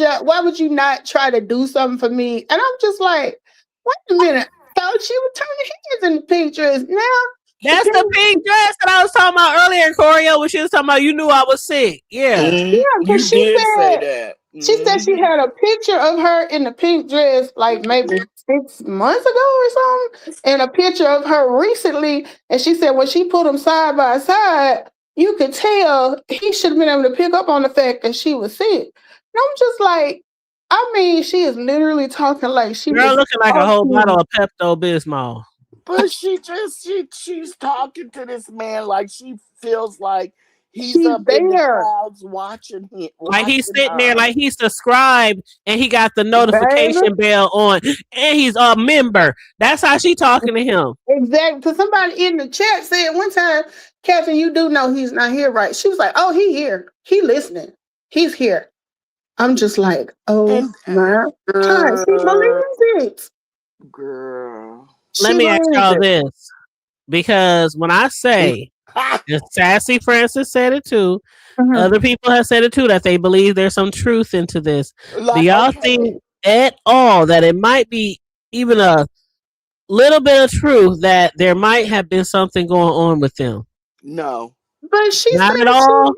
you not try to do something for me?" And I'm just like, wait a minute. I thought she was turning heads in the pink dress. Now That's the pink dress that I was talking about earlier, Corio, when she was talking about you knew I was sick. Yeah. yeah, You because did say that. she said she had a picture of her in the pink dress like maybe 6 months ago or something, and a picture of her recently. And she said when she put them side by side, you could tell he should have been able to pick up on the fact that she was sick. And I'm just like, I mean, she is literally talking like she Girl was looking like a whole talking. bottle of Pepto Bismol. But she's talking to this man like she feels like he's She's up in the there, clouds watching him, Like he's watching sitting there, her. like he's subscribed and he got the baby. notification bell on and he's a member. That's how she talking to him. Exactly. Because somebody in the chat said one time, Catherine, you do know he's not here, right? She was like, oh, he here. He listening. He's here. I'm just like, oh And my God. She believes it. girl. Let She me ask believes y'all it. this. Because when I say, and Sassy Francis said it too, other people have said it too, that they believe there's some truth into this. Do y'all think at all that it might be even a little bit of truth that there might have been something going on with them? No. But she Not said at all.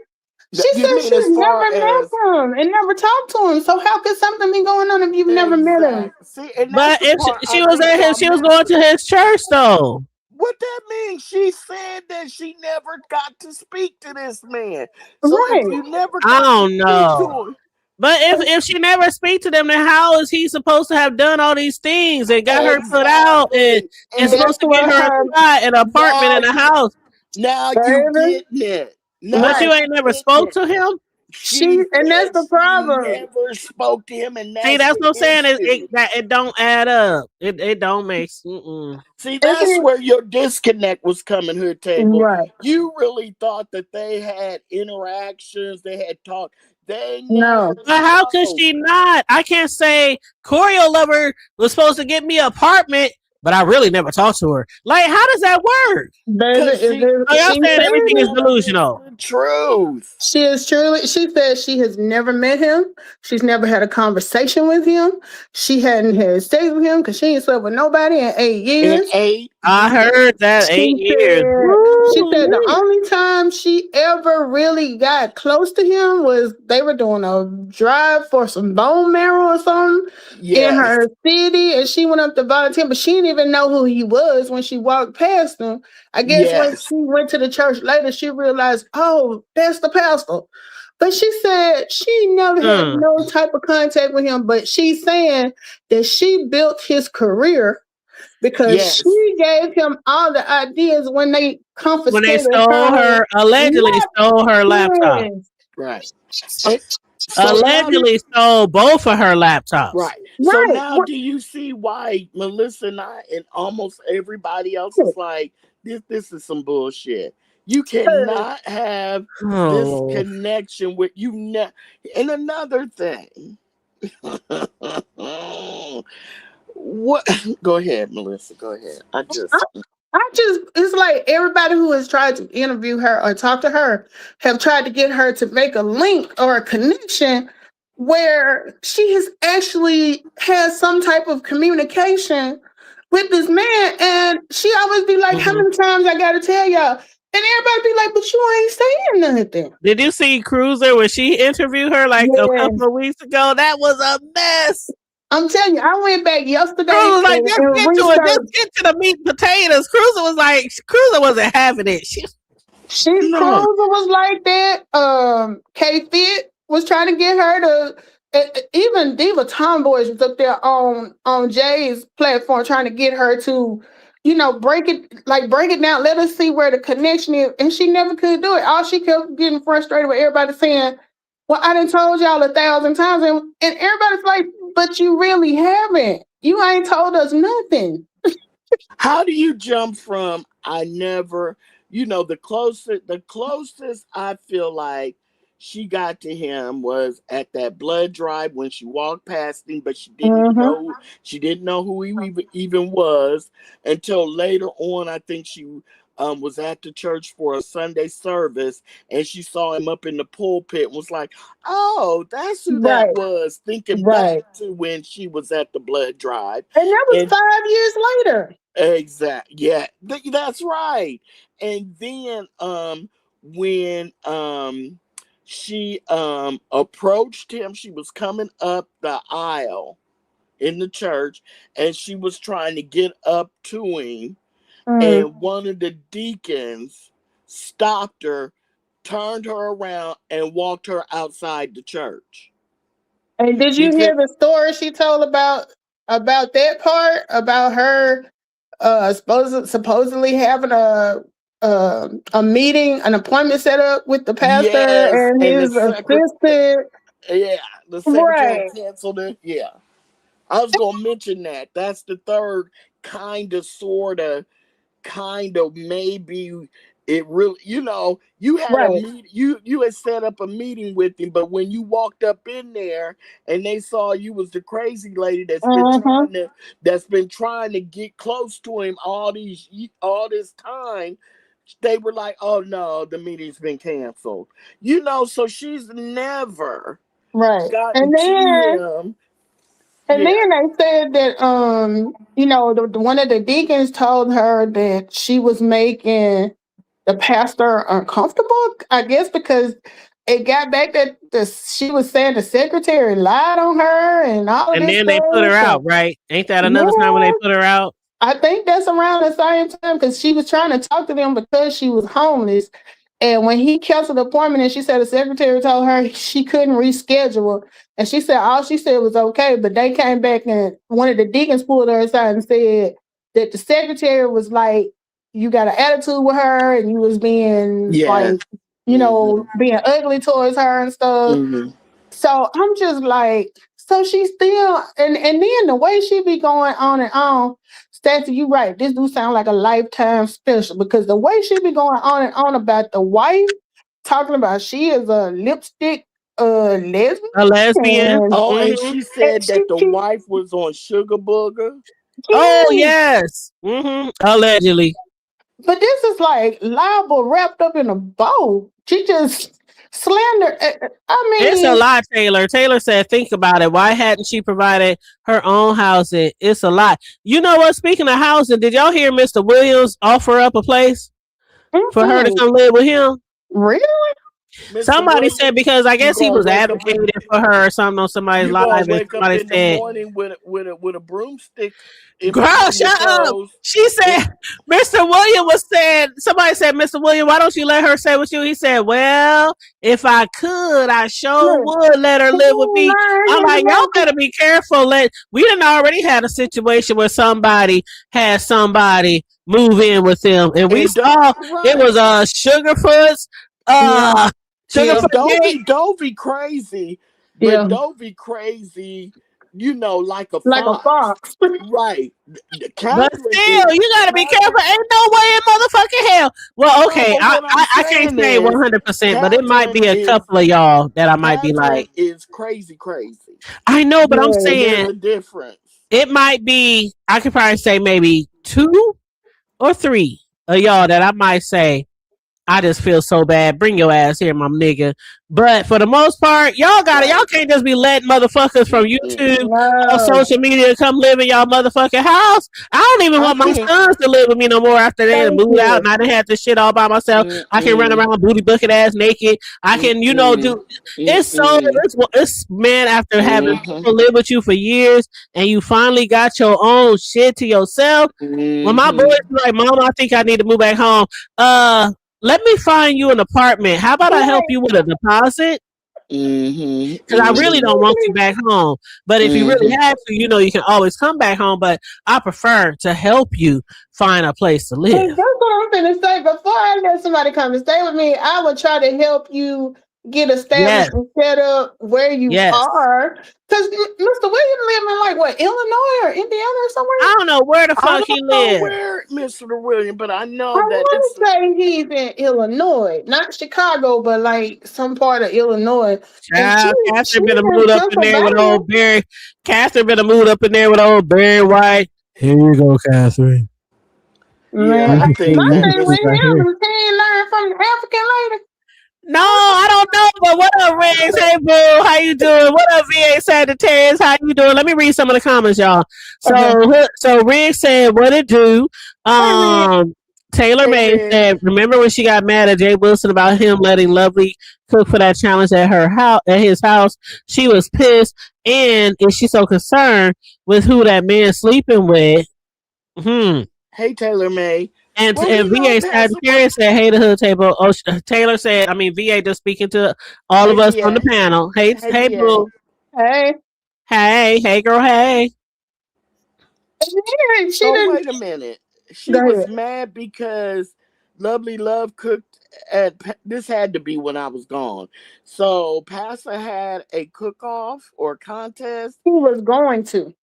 she You said mean she's as far never met as him and never talked to him. So how could something be going on if you've never met him? See, and that's But the if part she I was think at y'all his, she was going to missing. his church though. What that means? She said that she never got to speak to this man. So if Right. you never I got to don't speak know. to him, But if she never speak to them, then how is he supposed to have done all these things and got her put out and And supposed to get That's her a what spot, an apartment, now in a house? now you baby. getting it. Now But Right. you you ain't never getting spoke it. to him. She And that's said the she problem. never spoke to him, and See, that's that's the what I'm saying. issue. That it don't add up. It don't make. Mm-mm. See, And that's see, where your disconnect was coming, Hood Table. right. You really thought that they had interactions, they had talk. They No. never But how could spoke. she not? I can't say Choreo Lover was supposed to get me an apartment, but I really never talked to her. Like, how does that work? Baby, Because she, Oh, y'all she saying she everything is said telling us delusional. the truth. she is truly, she says she has never met him. She's never had a conversation with him. She hadn't had sex with him because she ain't slept with nobody in 8 In years. 8 I years. heard that 8 years. She said the Woo-wee. only time she ever really got close to him was they were doing a drive for some bone marrow or something in Yes. her city, and she went up to volunteer, but she didn't even know who he was when she walked past him. I guess when Yes. she went to the church later, she realized, oh, that's the pastor. But she said she never had no type of contact with him, but she's saying that she built his career because Yes. she gave him all the ideas when they confiscated When they stole her, allegedly stole her laptop. Right. And so now, Allegedly stole both of her laptops. right. So Right. now do you see why Melissa and I and almost everybody else is like, this is some bullshit. You cannot have Oh. this connection with you. And another thing. What? Go ahead, Melissa. Go ahead. It's like everybody who has tried to interview her or talk to her have tried to get her to make a link or a connection where she has actually had some type of communication with this man. And she always be like, how many times I got to tell y'all? And everybody be like, but you ain't saying nothing. Did you see Cruiser when she interviewed her like a couple of weeks ago? That was a mess. I'm telling you, I went back yesterday. Cruiser was like, just get to the meat and potatoes. Cruiser was like, Cruiser wasn't having it. Cruiser was like that. K-Fit was trying to get her to, even Diva Tomboys was up there on Jay's platform trying to get her to, break it down. Let us see where the connection is. And she never could do it. All she kept getting frustrated with everybody saying, well, I done told y'all 1,000 times. And everybody's like, but you really haven't. You ain't told us nothing. How do you jump from I never, the closest I feel like she got to him was at that blood drive when she walked past him, but she didn't know who he even was until later on. I think she was at the church for a Sunday service and she saw him up in the pulpit and was like, oh, that's who that was, thinking back to when she was at the blood drive. And that was 5 years later. Exactly. Yeah, that's right. And then when she approached him, she was coming up the aisle in the church and she was trying to get up to him. And one of the deacons stopped her, turned her around, and walked her outside the church. And did you hear the story she told about that part? About her supposedly having a meeting, an appointment set up with the pastor and his assistant. Yeah, the secretary canceled it. Yeah. I was going to mention that. That's the third kind of, maybe it really, you had you had set up a meeting with him, but when you walked up in there and they saw you was the crazy lady that's been trying to get close to him all this time, they were like, oh no, the meeting's been canceled. So she's never gotten to him. And then they said that, one of the deacons told her that she was making the pastor uncomfortable, I guess, because it got back that she was saying the secretary lied on her and all and this. And then they put her out, right? Ain't that another time when they put her out? I think that's around the same time because she was trying to talk to them because she was homeless. And when he canceled the appointment and she said the secretary told her she couldn't reschedule. And she said all she said was okay, but they came back and one of the deacons pulled her aside and said that the secretary was like, you got an attitude with her and you was being being ugly towards her and stuff. So I'm just like, so she's still, and then the way she be going on and on, Stacey, you right. This do sound like a Lifetime special because the way she be going on and on about the wife, talking about she is a lipstick lesbian. A lesbian. And she said that the wife was on Sugar Booger. Oh, yes. Allegedly. But this is like libel wrapped up in a bow. She just slander. I mean, it's a lot, Taylor. Taylor said, think about it. Why hadn't she provided her own housing? It's a lot. You know what? Speaking of housing, did y'all hear Mr. Williams offer up a place for her to come live with him? Really? Somebody said because I guess he was advocating for her or something on somebody's live. And somebody said, in the morning with a broomstick. Girl, shut up. She said, Mr. William was saying, somebody said, Mr. William, why don't you let her stay with you? He said, well, if I could, I sure would let her live with me. I'm like, y'all better be careful. We done already had a situation where somebody had somebody move in with them. And we saw it was Sugarfoot's. Dovey crazy. But Dovey crazy. Like a fox. Right. But still, you gotta be careful. Ain't no way in motherfucking hell. Well, okay, I can't say 100%, but it might be a couple of y'all that I might be like, it's crazy. I know, but I'm saying the difference. It might be, I could probably say maybe 2 or 3 of y'all that I might say, I just feel so bad. Bring your ass here, my nigga. But for the most part, y'all got it. Y'all can't just be letting motherfuckers from YouTube or No. social media come live in y'all motherfucking house. I don't even want my sons to live with me no more after they Thank moved out you. and I done had this shit all by myself. I can run around booty bucket ass naked. I can, do. It's man, after having people live with you for years and you finally got your own shit to yourself. When my boys be like, Mama, I think I need to move back home. Let me find you an apartment. How about I help you with a deposit? Because I really don't want you back home. But if you really have to, you can always come back home. But I prefer to help you find a place to live. That's what I'm going to say. Before I let somebody come and stay with me, I would try to help you get established and set up where you are. Because Mr. William live in like what, Illinois or Indiana or somewhere? I don't know where the fuck he lives. Where Mr. William, but I know I that want to say he's in Illinois, not Chicago, but like some part of Illinois. Catherine better move up in there with old Barry. Catherine better move up in there with old Barry White. Here you go, Catherine. Man, my thing with him is he ain't learn from the African lady. No, I don't know, but what up, Riggs? Hey, boo, how you doing? What up, VA Sagittarius? How you doing? Let me read some of the comments, y'all. So Riggs said, what it do? Taylor May said, remember when she got mad at Jay Wilson about him letting Lovely cook for that challenge at her house, at his house? She was pissed, and is she so concerned with who that man sleeping with? Hey, Taylor May. And VA Sagittarius said, hey, the hood table. Oh, Taylor said, VA just speaking to all of us on the panel. Hey, boo. Hey, girl, hey. Wait a minute. She was mad because Lovely Love cooked this had to be when I was gone. So Pastor had a cook-off or contest. He was going to.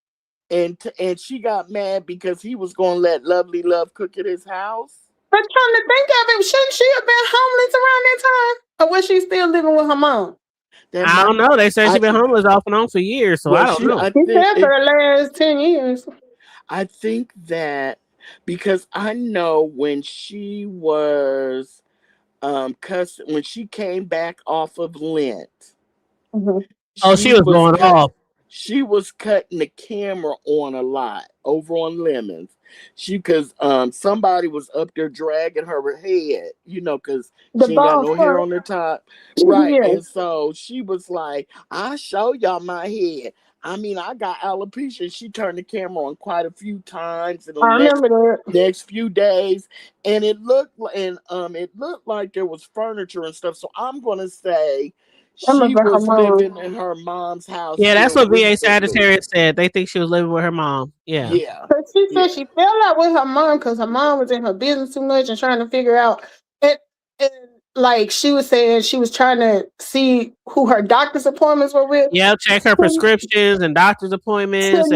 And she got mad because he was going to let Lovely Love cook at his house. But trying to think of it, shouldn't she have been homeless around that time? Or was she still living with her mom? I don't know. They said she's been homeless off and on for years, so I don't know. She said for the last 10 years. I think that because I know when she was when she came back off of Lent. She was going off. She was cutting the camera on a lot over on Lemons. Because somebody was up there dragging her head, because she ain't got no hair on her top. Right. Yeah. And so she was like, I'll show y'all my head. I got alopecia. She turned the camera on quite a few times in the next few days. And it looked like there was furniture and stuff. So I'm gonna say she was living in her mom's house. Yeah, that's what VA Sagittarius said. They think she was living with her mom. Yeah. But she said she fell out with her mom because her mom was in her business too much and trying to figure out. And like she was saying, she was trying to see who her doctor's appointments were with. Yeah, check her prescriptions and doctor's appointments.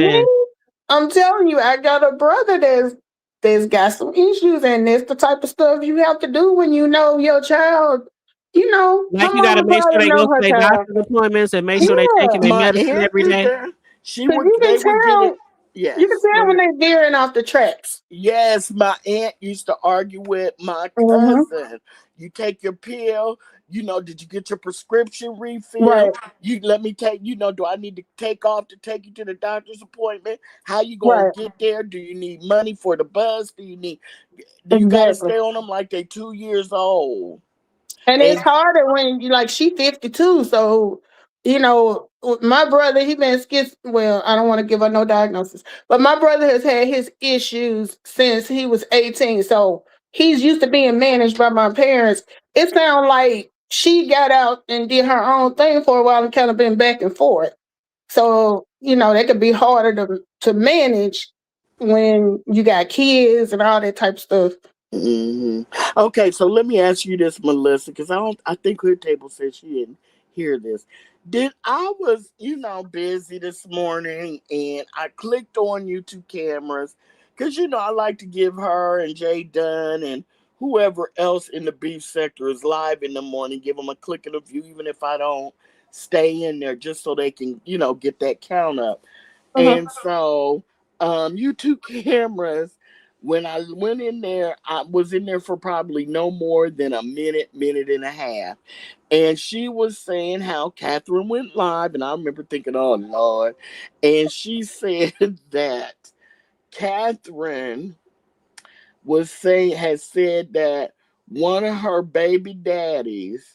I'm telling you, I got a brother that's got some issues, and that's the type of stuff you have to do when you know your child. Like you gotta make sure they go to their doctor's appointments and make sure they taking their medicine every day. You can tell when they're veering off the tracks. Yes, my aunt used to argue with my cousin. You take your pill. Did you get your prescription refill? Right. You let me take. Do I need to take off to take you to the doctor's appointment? How you gonna get there? Do you need money for the bus? Do you gotta stay on them like they 2 years old? And it's harder when she 52, so my brother, he been well, I don't want to give her no diagnosis, but my brother has had his issues since he was 18, so he's used to being managed by my parents. It sounds like she got out and did her own thing for a while and kind of been back and forth. So, that could be harder to manage when you got kids and all that type of stuff. Okay, so let me ask you this, Melissa, because I think her table said she didn't hear this. I was busy this morning and I clicked on YouTube cameras because I like to give her and Jay Dunn and whoever else in the beef sector is live in the morning, give them a click of the view, even if I don't stay in there, just so they can get that count up. And so YouTube cameras When I went in there, I was in there for probably no more than a minute, minute and a half. And she was saying how Catherine went live. And I remember thinking, oh, Lord. And she said that Catherine had said that one of her baby daddies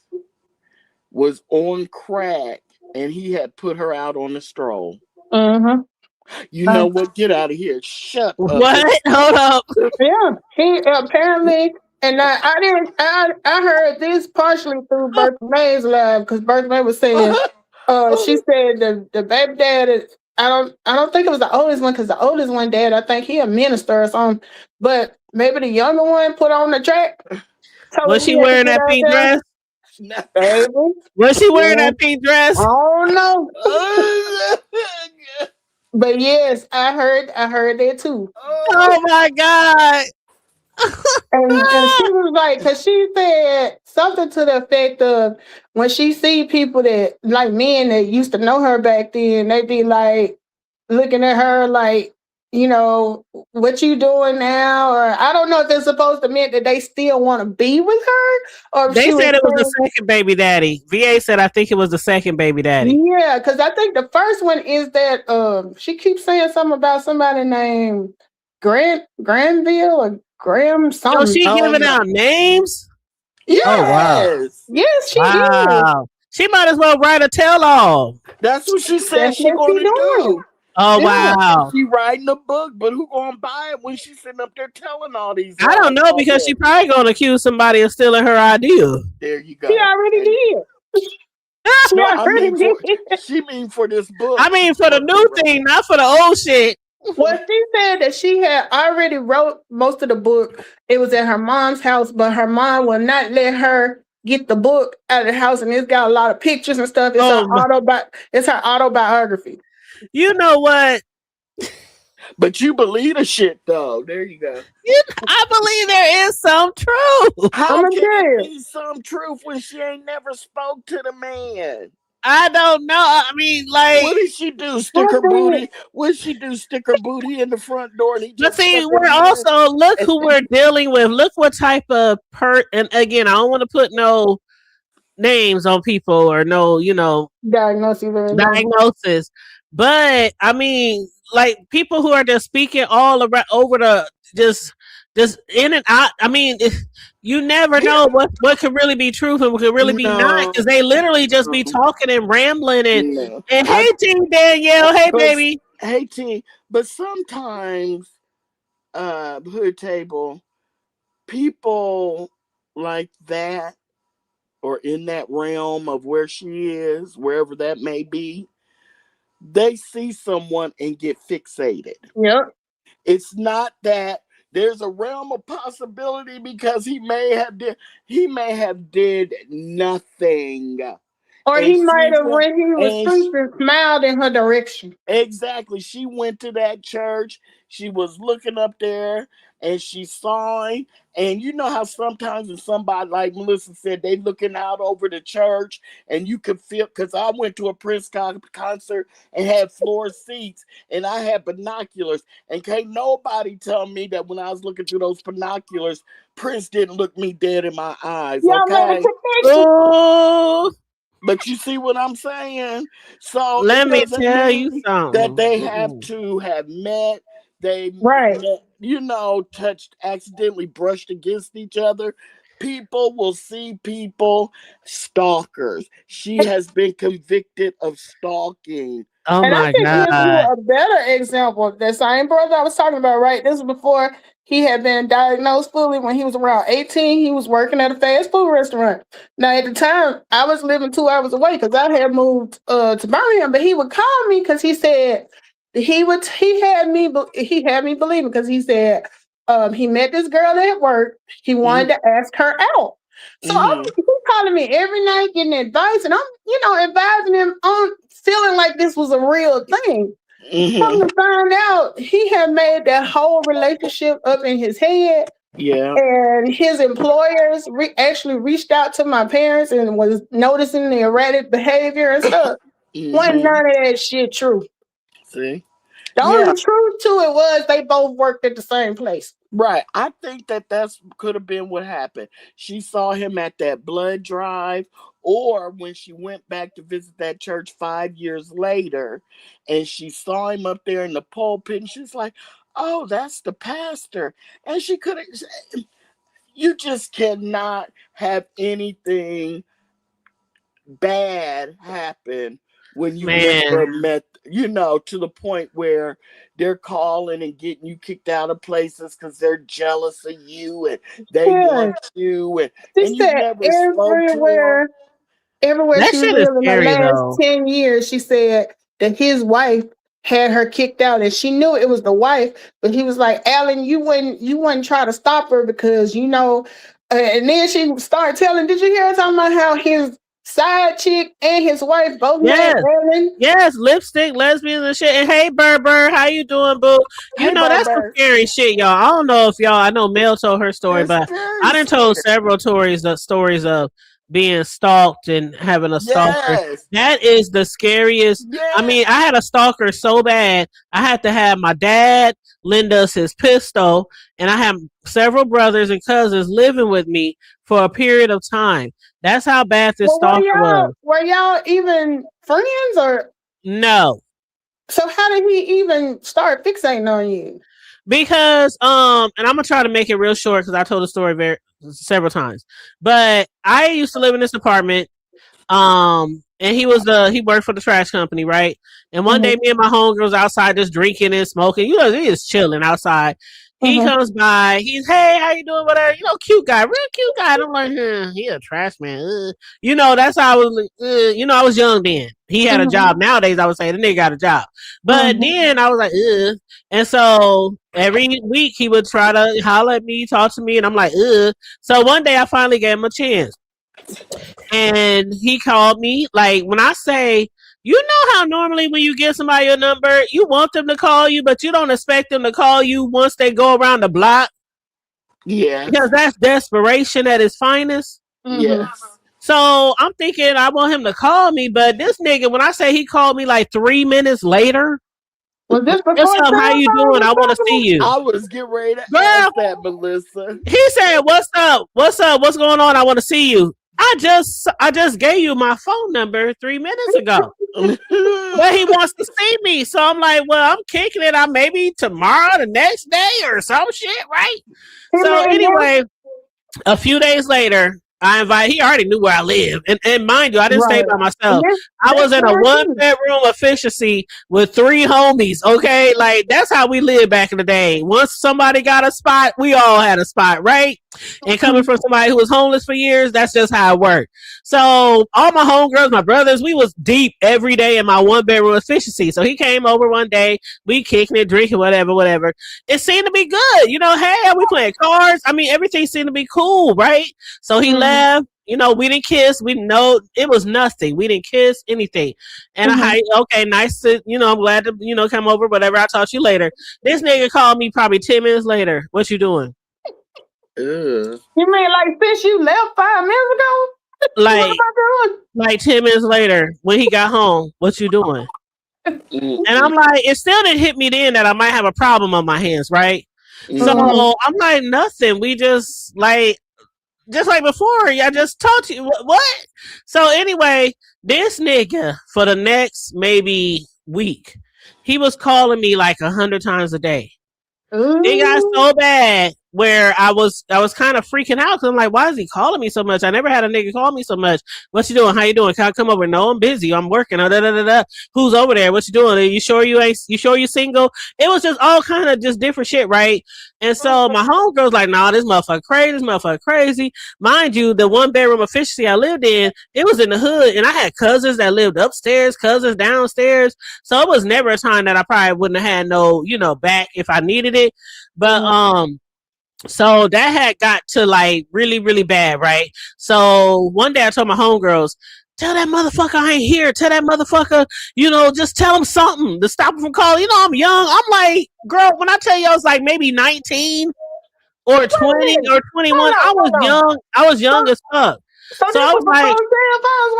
was on crack and he had put her out on the stroll. Mm-hmm. You know what? Get out of here. Shut up. What? Hold up. Yeah, he apparently, and I heard this partially through Bertha May's live because Bertha May was saying, she said the baby dad is. I don't think it was the oldest one because the oldest one dad, I think he a minister or something, but maybe the younger one put on the track. Was she wearing that pink dress? Baby. Was she wearing that pink dress? Oh no. But yes, I heard that too. Oh my God. And she was like, because she said something to the effect of when she see people that like men that used to know her back then, they be like looking at her like, you know, what you doing now? Or I don't know if it's supposed to mean that they still want to be with her, or they said it was the second baby daddy. VA said I think it was the second baby daddy. Yeah, because I think the first one is that she keeps saying something about somebody named Granville or Graham something. So she giving out names? Yes. Oh wow. Yes, she is. She might as well write a tell-all. That's what she said she's going to do. Oh wow. She writing a book, but who gonna buy it when she's sitting up there telling all these? I don't know because she probably gonna accuse somebody of stealing her idea. There you go. She already did. She mean for this book. I mean for the new thing, not for the old shit. Well, she said that she had already wrote most of the book. It was at her mom's house, but her mom will not let her get the book out of the house, and it's got a lot of pictures and stuff. It's her autobiography. You know what? But you believe the shit, though. There you go. I believe there is some truth. How can there be some truth when she ain't never spoke to the man? I don't know. I mean, like, what did she do? Stick her booty? What did she do? Stick her booty in the front door? And but see, we're also look who we're dealing with. Look what type of and again, I don't want to put no names on people or no, diagnosis. But I mean, like people who are just speaking all around over the just in and out. I mean, you never know what could really be truth and what could really be not, because they literally just be talking and rambling and hey Team Danielle, hey baby, hey Team. But sometimes, Hood Table, people like that or in that realm of where she is, wherever that may be, they see someone and get fixated. Yep. It's not that there's a realm of possibility because he may have did nothing. Or he might have, when he was sleeping, smiled in her direction. Exactly. She went to that church. She was looking up there and she saw him. And you know how sometimes when somebody, like Melissa said, they looking out over the church and you could feel, because I went to a Prince concert and had floor seats and I had binoculars. And can't nobody tell me that when I was looking through those binoculars, Prince didn't look me dead in my eyes. Okay. Oh. But you see what I'm saying? So let me tell you something. That they have to have met. They touched, accidentally brushed against each other. People will see people, stalkers. She has been convicted of stalking. Oh and my God. A better example, the same brother I was talking about, right? This was before he had been diagnosed fully. When he was around 18, he was working at a fast food restaurant. Now, at the time, I was living 2 hours away because I had moved to Birmingham, but he would call me because he said he had me believing, because he said he met this girl at work. He wanted to ask her out. So he's calling me every night, getting advice, and I'm, advising him on feeling like this was a real thing. Come to find out, he had made that whole relationship up in his head. Yeah. And his employers actually reached out to my parents and was noticing the erratic behavior and stuff. Wasn't none of that shit true. See? The only truth to it was they both worked at the same place. Right. I think that that's could have been what happened. She saw him at that blood drive, or when she went back to visit that church 5 years later, and she saw him up there in the pulpit, and she's like, "Oh, that's the pastor." And she could have. You just cannot have anything bad happen when you never met, to the point where they're calling and getting you kicked out of places because they're jealous of you and they want you, and you never spoke to them. Everywhere That she shit lived is in the scary, last though. 10 years, she said that his wife had her kicked out, and she knew it was the wife, but he was like, "Alan, you wouldn't try to stop her because and then she started telling, did you hear her talking about how his side chick and his wife both met Alan? Yes, lipstick, lesbians and shit. And hey, Burr, how you doing, boo? Hey, That's some scary shit, y'all. I don't know if I know Mel told her story, but I done told several stories of being stalked and having a stalker. That is the scariest. I mean, I had a stalker so bad, I had to have my dad lend us his pistol, and I have several brothers and cousins living with me for a period of time. That's how bad this stalker was. Were y'all even friends or no? So how did he even start fixating on you? Because and I'm gonna try to make it real short because I told the story several times. But I used to live in this apartment, and he worked for the trash company, right? And one day, me and my homegirls outside just drinking and smoking. He is chilling outside. He comes by. He's, hey, how you doing? Whatever. Cute guy, real cute guy. And I'm like, he a trash man. That's how I was. I was young then. He had a job. Nowadays, I would say the nigga got a job. But then I was like, And so every week he would try to holler at me, talk to me, and I'm like, So one day I finally gave him a chance. And he called me. Like, when I say, how normally when you give somebody your number, you want them to call you, but you don't expect them to call you once they go around the block? Yeah. Because that's desperation at its finest. Yes. So I'm thinking I want him to call me, but this nigga, when I say he called me like 3 minutes later, was this what's up? How you doing? I want to see you. I was getting ready to ask that, Melissa. He said, "What's up? What's up? What's going on? I want to see you." I just gave you my phone number 3 minutes ago. But he wants to see me. So I'm like, well, I'm kicking it out maybe tomorrow, the next day or some shit, right? So anyway, a few days later, he already knew where I live. And mind you, I didn't stay by myself. I was in a 1-bedroom efficiency with 3 homies, okay? Like, that's how we lived back in the day. Once somebody got a spot, we all had a spot, right? And coming from somebody who was homeless for years, that's just how it worked. So all my homegirls, my brothers, we was deep every day in my 1-bedroom efficiency. So he came over one day, we kicking it, drinking, whatever. It seemed to be good. Hey, we playing cards. I mean, everything seemed to be cool, right? So he left. We didn't kiss. It was nothing. We didn't kiss anything. And okay, nice to, I'm glad to, come over, whatever. I'll talk to you later. This nigga called me probably 10 minutes later. What you doing? You mean like since you left 5 minutes ago? Like 10 minutes later when he got home, what you doing? And I'm like, it still didn't hit me then that I might have a problem on my hands, right? So I'm like, nothing. We just like before, I just talked to you. What? So anyway, this nigga for the next maybe week, he was calling me like 100 times a day. It got so bad where I was kind of freaking out because I'm like, why is he calling me so much? I never had a nigga call me so much. What you doing? How you doing? Can I come over? No, I'm busy. I'm working. Who's over there? What you doing? Are you sure you single? It was just all kind of just different shit, right? And so my homegirl's like, nah, this motherfucker crazy. Mind you, the 1-bedroom efficiency I lived in, it was in the hood, and I had cousins that lived upstairs, cousins downstairs. So it was never a time that I probably wouldn't have had no, back if I needed it. But so that had got to like really, really bad, right? So one day I told my homegirls, tell that motherfucker I ain't here. Tell that motherfucker, just tell him something to stop him from calling. I'm young. I'm like, girl, when I tell you I was like maybe 19 or 20 or 21, I was young. I was young as fuck. So I was like, when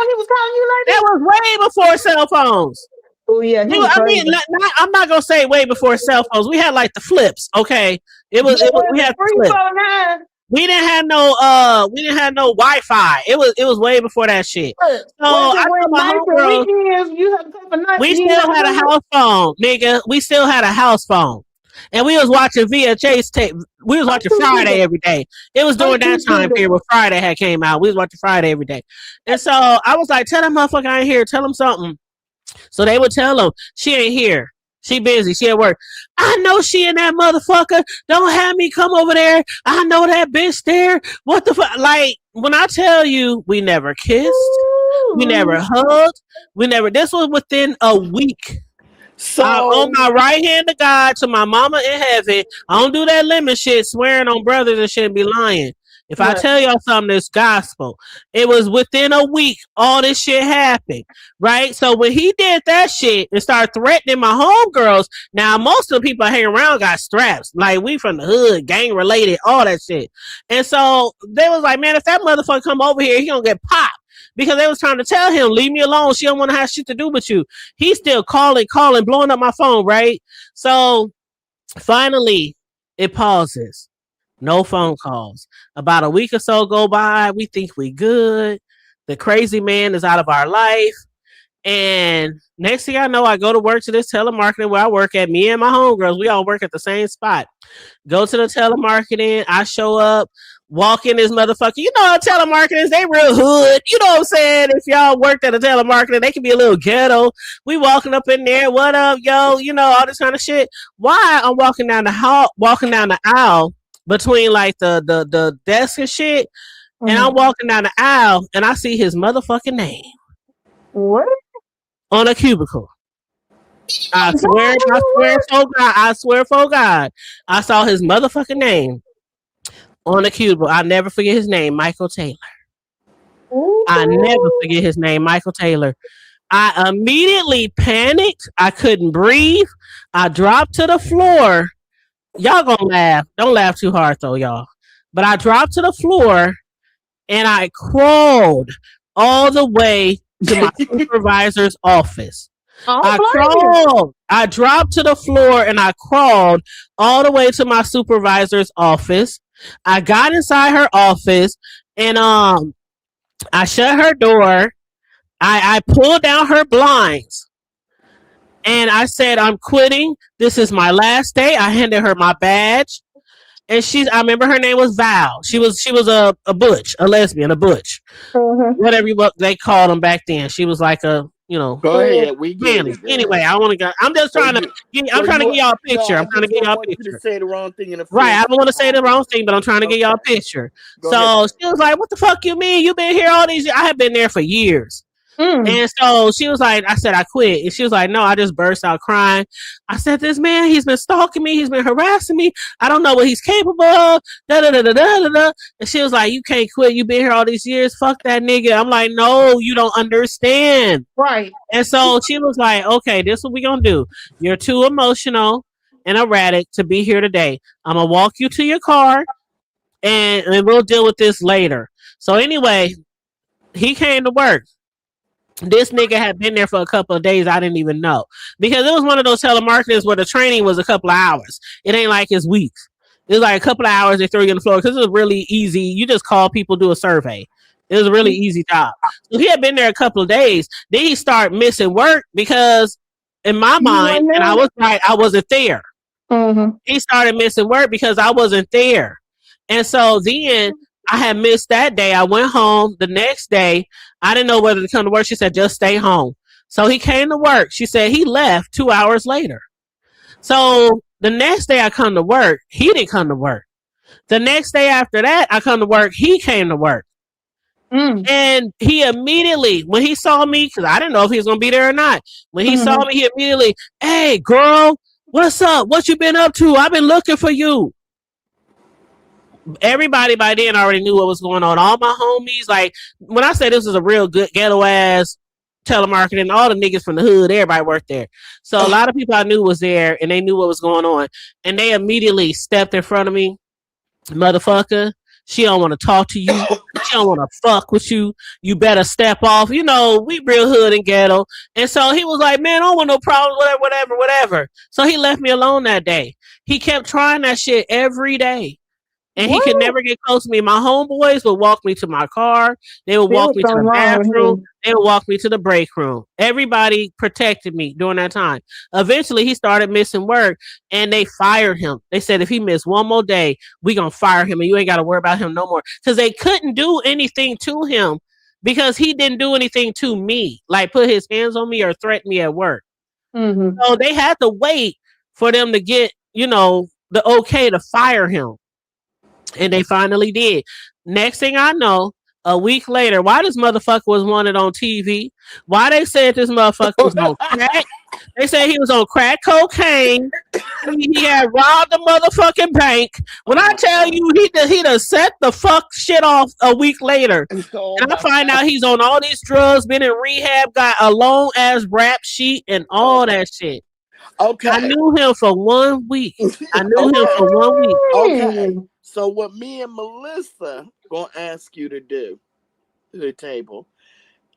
he was calling you like that was way before cell phones. Oh yeah, I'm not gonna say way before cell phones. We had like the flips. Okay, we had the flips. We didn't have no Wi-Fi. It was way before that shit. So I told my homegirl, we still had a house phone, nigga. We still had a house phone. And we was watching VHS tape. We was watching Friday every day. It was during that time period where Friday had came out. We was watching Friday every day. And so I was like, tell that motherfucker I ain't here. Tell him something. So they would tell him, she ain't here. She busy. She at work. I know she and that motherfucker. Don't have me come over there. I know that bitch there. What the fuck? Like, when I tell you, we never kissed. We never hugged. This was within a week. So on my right hand to God, to my mama in heaven, I don't do that lemon shit, swearing on brothers and shit and be lying. If I tell y'all something that's gospel, it was within a week all this shit happened, right? So when he did that shit and started threatening my homegirls, now most of the people I hang around got straps. Like, we from the hood, gang related, all that shit. And so they was like, man, if that motherfucker come over here, he gonna get popped. Because they was trying to tell him, leave me alone. She don't want to have shit to do with you. He's still calling, blowing up my phone, right? So finally, it pauses. No phone calls. About a week or so go by. We think we good. The crazy man is out of our life. And next thing I know, I go to work to this telemarketing where I work at. Me and my homegirls, we all work at the same spot. Go to the telemarketing. I show up. Walk in this motherfucker. You know how telemarketers, they real hood. You know what I'm saying? If y'all worked at a telemarketer, they can be a little ghetto. We walking up in there. What up, yo? You know, all this kind of shit. Why I'm walking down the aisle between like the desk and shit. Mm-hmm. And I'm walking down the aisle and I see his motherfucking name. What? On a cubicle. I swear for God, I saw his motherfucking name on a cubicle. I'll never forget his name, Michael Taylor. Ooh. I never forget his name, Michael Taylor. I immediately panicked. I couldn't breathe. I dropped to the floor. Y'all gonna laugh. Don't laugh too hard though, y'all. But I dropped to the floor and I crawled all the way to my supervisor's office. I dropped to the floor and I crawled all the way to my supervisor's office. I got inside her office and I shut her door. I pulled down her blinds and I said, I'm quitting. This is my last day. I handed her my badge. And I remember her name was Val. She was a butch, a lesbian, a butch. Mm-hmm. Whatever they called them back then. She was like a, you know. Go ahead. We get it. Anyway, I'm just trying to get y'all a picture. I'm trying to get y'all a picture. To say the wrong thing in the right. I don't want to say the wrong thing, but I'm trying to get y'all a picture. Go ahead. She was like, what the fuck you mean? You've been here all these years. I have been there for years. And so she was like, I said, I quit. And she was like, no, I just burst out crying. I said, this man, he's been stalking me. He's been harassing me. I don't know what he's capable of. And she was like, you can't quit. You've been here all these years. Fuck that nigga. I'm like, no, you don't understand. Right. And so she was like, okay, this is what we gonna do. You're too emotional and erratic to be here today. I'm gonna walk you to your car and we'll deal with this later. So anyway, he came to work. This nigga had been there for a couple of days. I didn't even know because it was one of those telemarketers where the training was a couple of hours. It ain't like it's weeks. It was like a couple of hours. They throw you on the floor because it was really easy. You just call people, do a survey. It was a really easy job. So he had been there a couple of days. Then he started missing work because in my mind, and I was right, I wasn't there. Mm-hmm. He started missing work because I wasn't there. And so then I had missed that day. I went home the next day. I didn't know whether to come to work. She said, just stay home. So he came to work. She said he left 2 hours later. So the next day I come to work, he didn't come to work. The next day after that, I come to work, he came to work. And he immediately, when he saw me, because I didn't know if he was going to be there or not. When he saw me, he immediately, hey, girl, what's up? What you been up to? I've been looking for you. Everybody by then already knew what was going on. All my homies, like when I say this is a real good ghetto ass telemarketing, all the niggas from the hood, everybody worked there. So a lot of people I knew was there and they knew what was going on. And they immediately stepped in front of me. Motherfucker, She don't want to talk to you. She don't want to fuck with you. You better step off. You know, we real hood and ghetto. And so he was like, man, I don't want no problem, whatever. So he left me alone that day. He kept trying that shit every day. And he could never get close to me. My homeboys would walk me to my car. They would walk me to the bathroom. They would walk me to the break room. Everybody protected me during that time. Eventually, he started missing work, and they fired him. They said, if he missed one more day, we going to fire him, and you ain't got to worry about him no more. Because they couldn't do anything to him because he didn't do anything to me, like put his hands on me or threaten me at work. Mm-hmm. So they had to wait for them to get, the okay to fire him. And they finally did. Next thing I know, a week later, why this motherfucker was wanted on TV? Why they said this motherfucker was on crack? They said he was on crack cocaine. He had robbed the motherfucking bank. When I tell you he done set the fuck shit off a week later. And I find out he's on all these drugs, been in rehab, got a long ass rap sheet and all that shit. Okay. I knew him for 1 week. Okay. So what me and Melissa gonna ask you to do to the table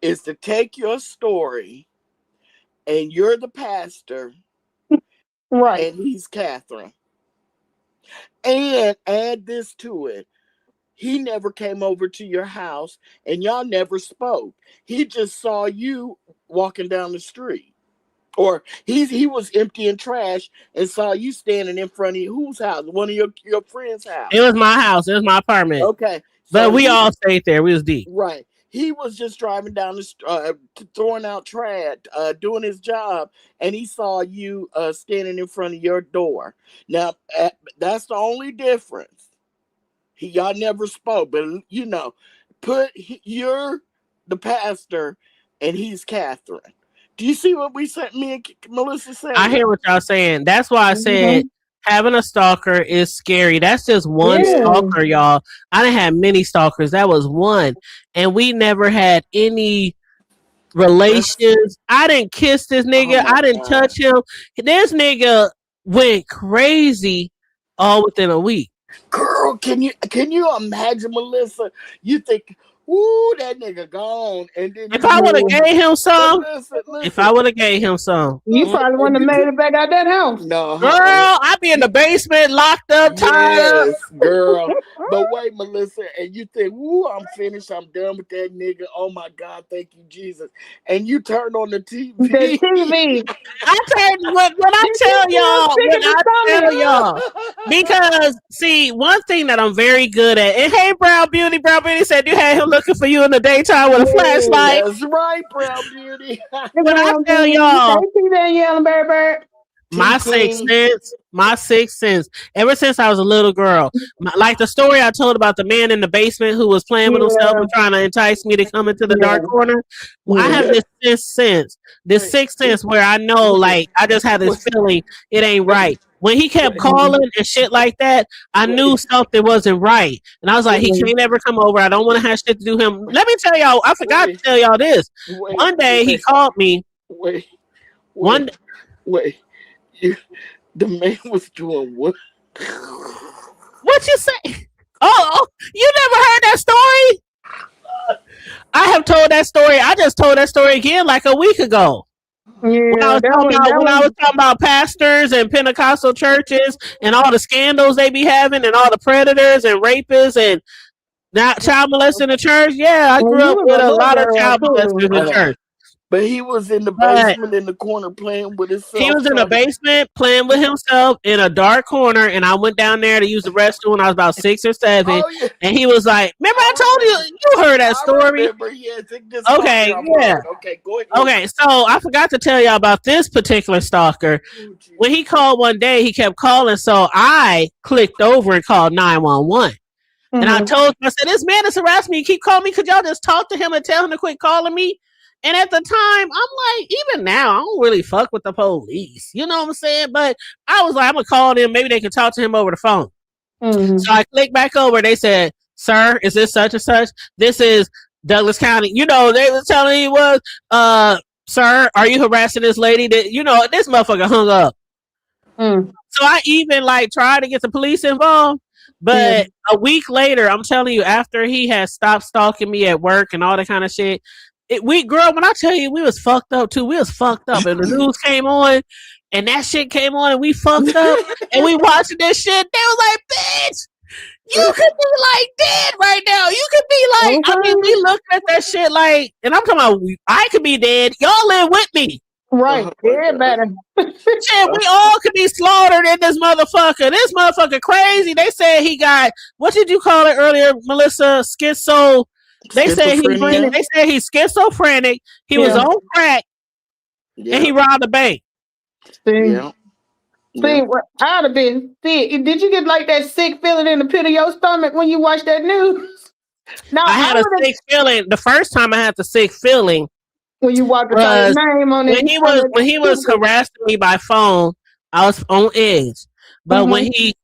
is to take your story and you're the pastor, right? And he's Catherine, and add this to it. He never came over to your house and y'all never spoke. He just saw you walking down the street. Or he was emptying trash and saw you standing in front of whose house? One of your friend's house. It was my house. It was my apartment. Okay. But we all stayed there. We was deep. Right. He was just driving down the street, throwing out trash, doing his job, and he saw you standing in front of your door. Now, that's the only difference. Y'all never spoke, but you're the pastor and he's Catherine. Do you see what we said? Me and Melissa said. I hear what y'all saying. That's why I said having a stalker is scary. That's just one stalker, y'all. I didn't have many stalkers. That was one, and we never had any relations. I didn't kiss this nigga. I didn't touch him. This nigga went crazy all within a week. Girl, can you imagine, Melissa? You think, ooh, that nigga gone. And then if I would have gave him some, you probably wouldn't have made it back out that house. No, girl, I'd be in the basement, locked up, tired up. Girl. But wait, Melissa, and you think, ooh, I'm finished. I'm done with that nigga. Oh my God, thank you, Jesus. And you turn on the TV. The TV. When I tell y'all, because see, one thing that I'm very good at, and hey, Brown Beauty said you had him looking for you in the daytime with a flashlight. That's right, Brown Beauty. When I tell y'all, my sixth sense, ever since I was a little girl, like the story I told about the man in the basement who was playing with himself and trying to entice me to come into the dark corner. I have this sixth sense where I know, like, I just have this feeling it ain't right. When he kept calling and shit like that, I knew something wasn't right. And I was like, he can't ever come over. I don't want to have shit to do him. Let me tell y'all, I forgot to tell y'all this. One day he called me. The man was doing what? What you say? Oh, you never heard that story? I have told that story. I just told that story again like a week ago. Yeah, when I was talking about pastors and Pentecostal churches and all the scandals they be having and all the predators and rapists and child molesting in the church. Yeah, I grew up with a lot of child molesters in the church. But he was in the basement in the corner playing with himself. He was in the basement playing with himself in a dark corner, and I went down there to use the restroom when I was about 6 or 7. Oh, yeah. And he was like, "Remember I told you heard that story?" Yes, okay, yeah. Okay, go ahead. Okay, so I forgot to tell y'all about this particular stalker. When he called one day, he kept calling, so I clicked over and called 911. And I told him, I said, "This man is harassing me. He keep calling me. Could y'all just talk to him and tell him to quit calling me?" And at the time, I'm like, even now, I don't really fuck with the police. You know what I'm saying? But I was like, I'm going to call them. Maybe they can talk to him over the phone. So I clicked back over. They said, "Sir, is this such and such? This is Douglas County." You know, they were telling me "Sir, are you harassing this lady?" That, this motherfucker hung up. So I even tried to get the police involved. But a week later, I'm telling you, after he had stopped stalking me at work and all that kind of shit, girl, when I tell you we was fucked up too, we was fucked up. And the news came on and that shit came on and we fucked up and we watching this shit. They was like, bitch, you could be like dead right now. You could be like, I mean, we looked at that shit like, and I'm talking about, I could be dead. Y'all live with me. Right. Everybody. Shit, we all could be slaughtered in this motherfucker. This motherfucker crazy. They said he got, what did you call it earlier, Melissa? Schizo. They said he's schizophrenic. He was on crack and he robbed a bank. See, I'd have been sick. Did you get like that sick feeling in the pit of your stomach when you watched that news? No, I had a sick feeling. The first time I had the sick feeling when you walked his name on it. When he was harassing me by phone, I was on edge. But when he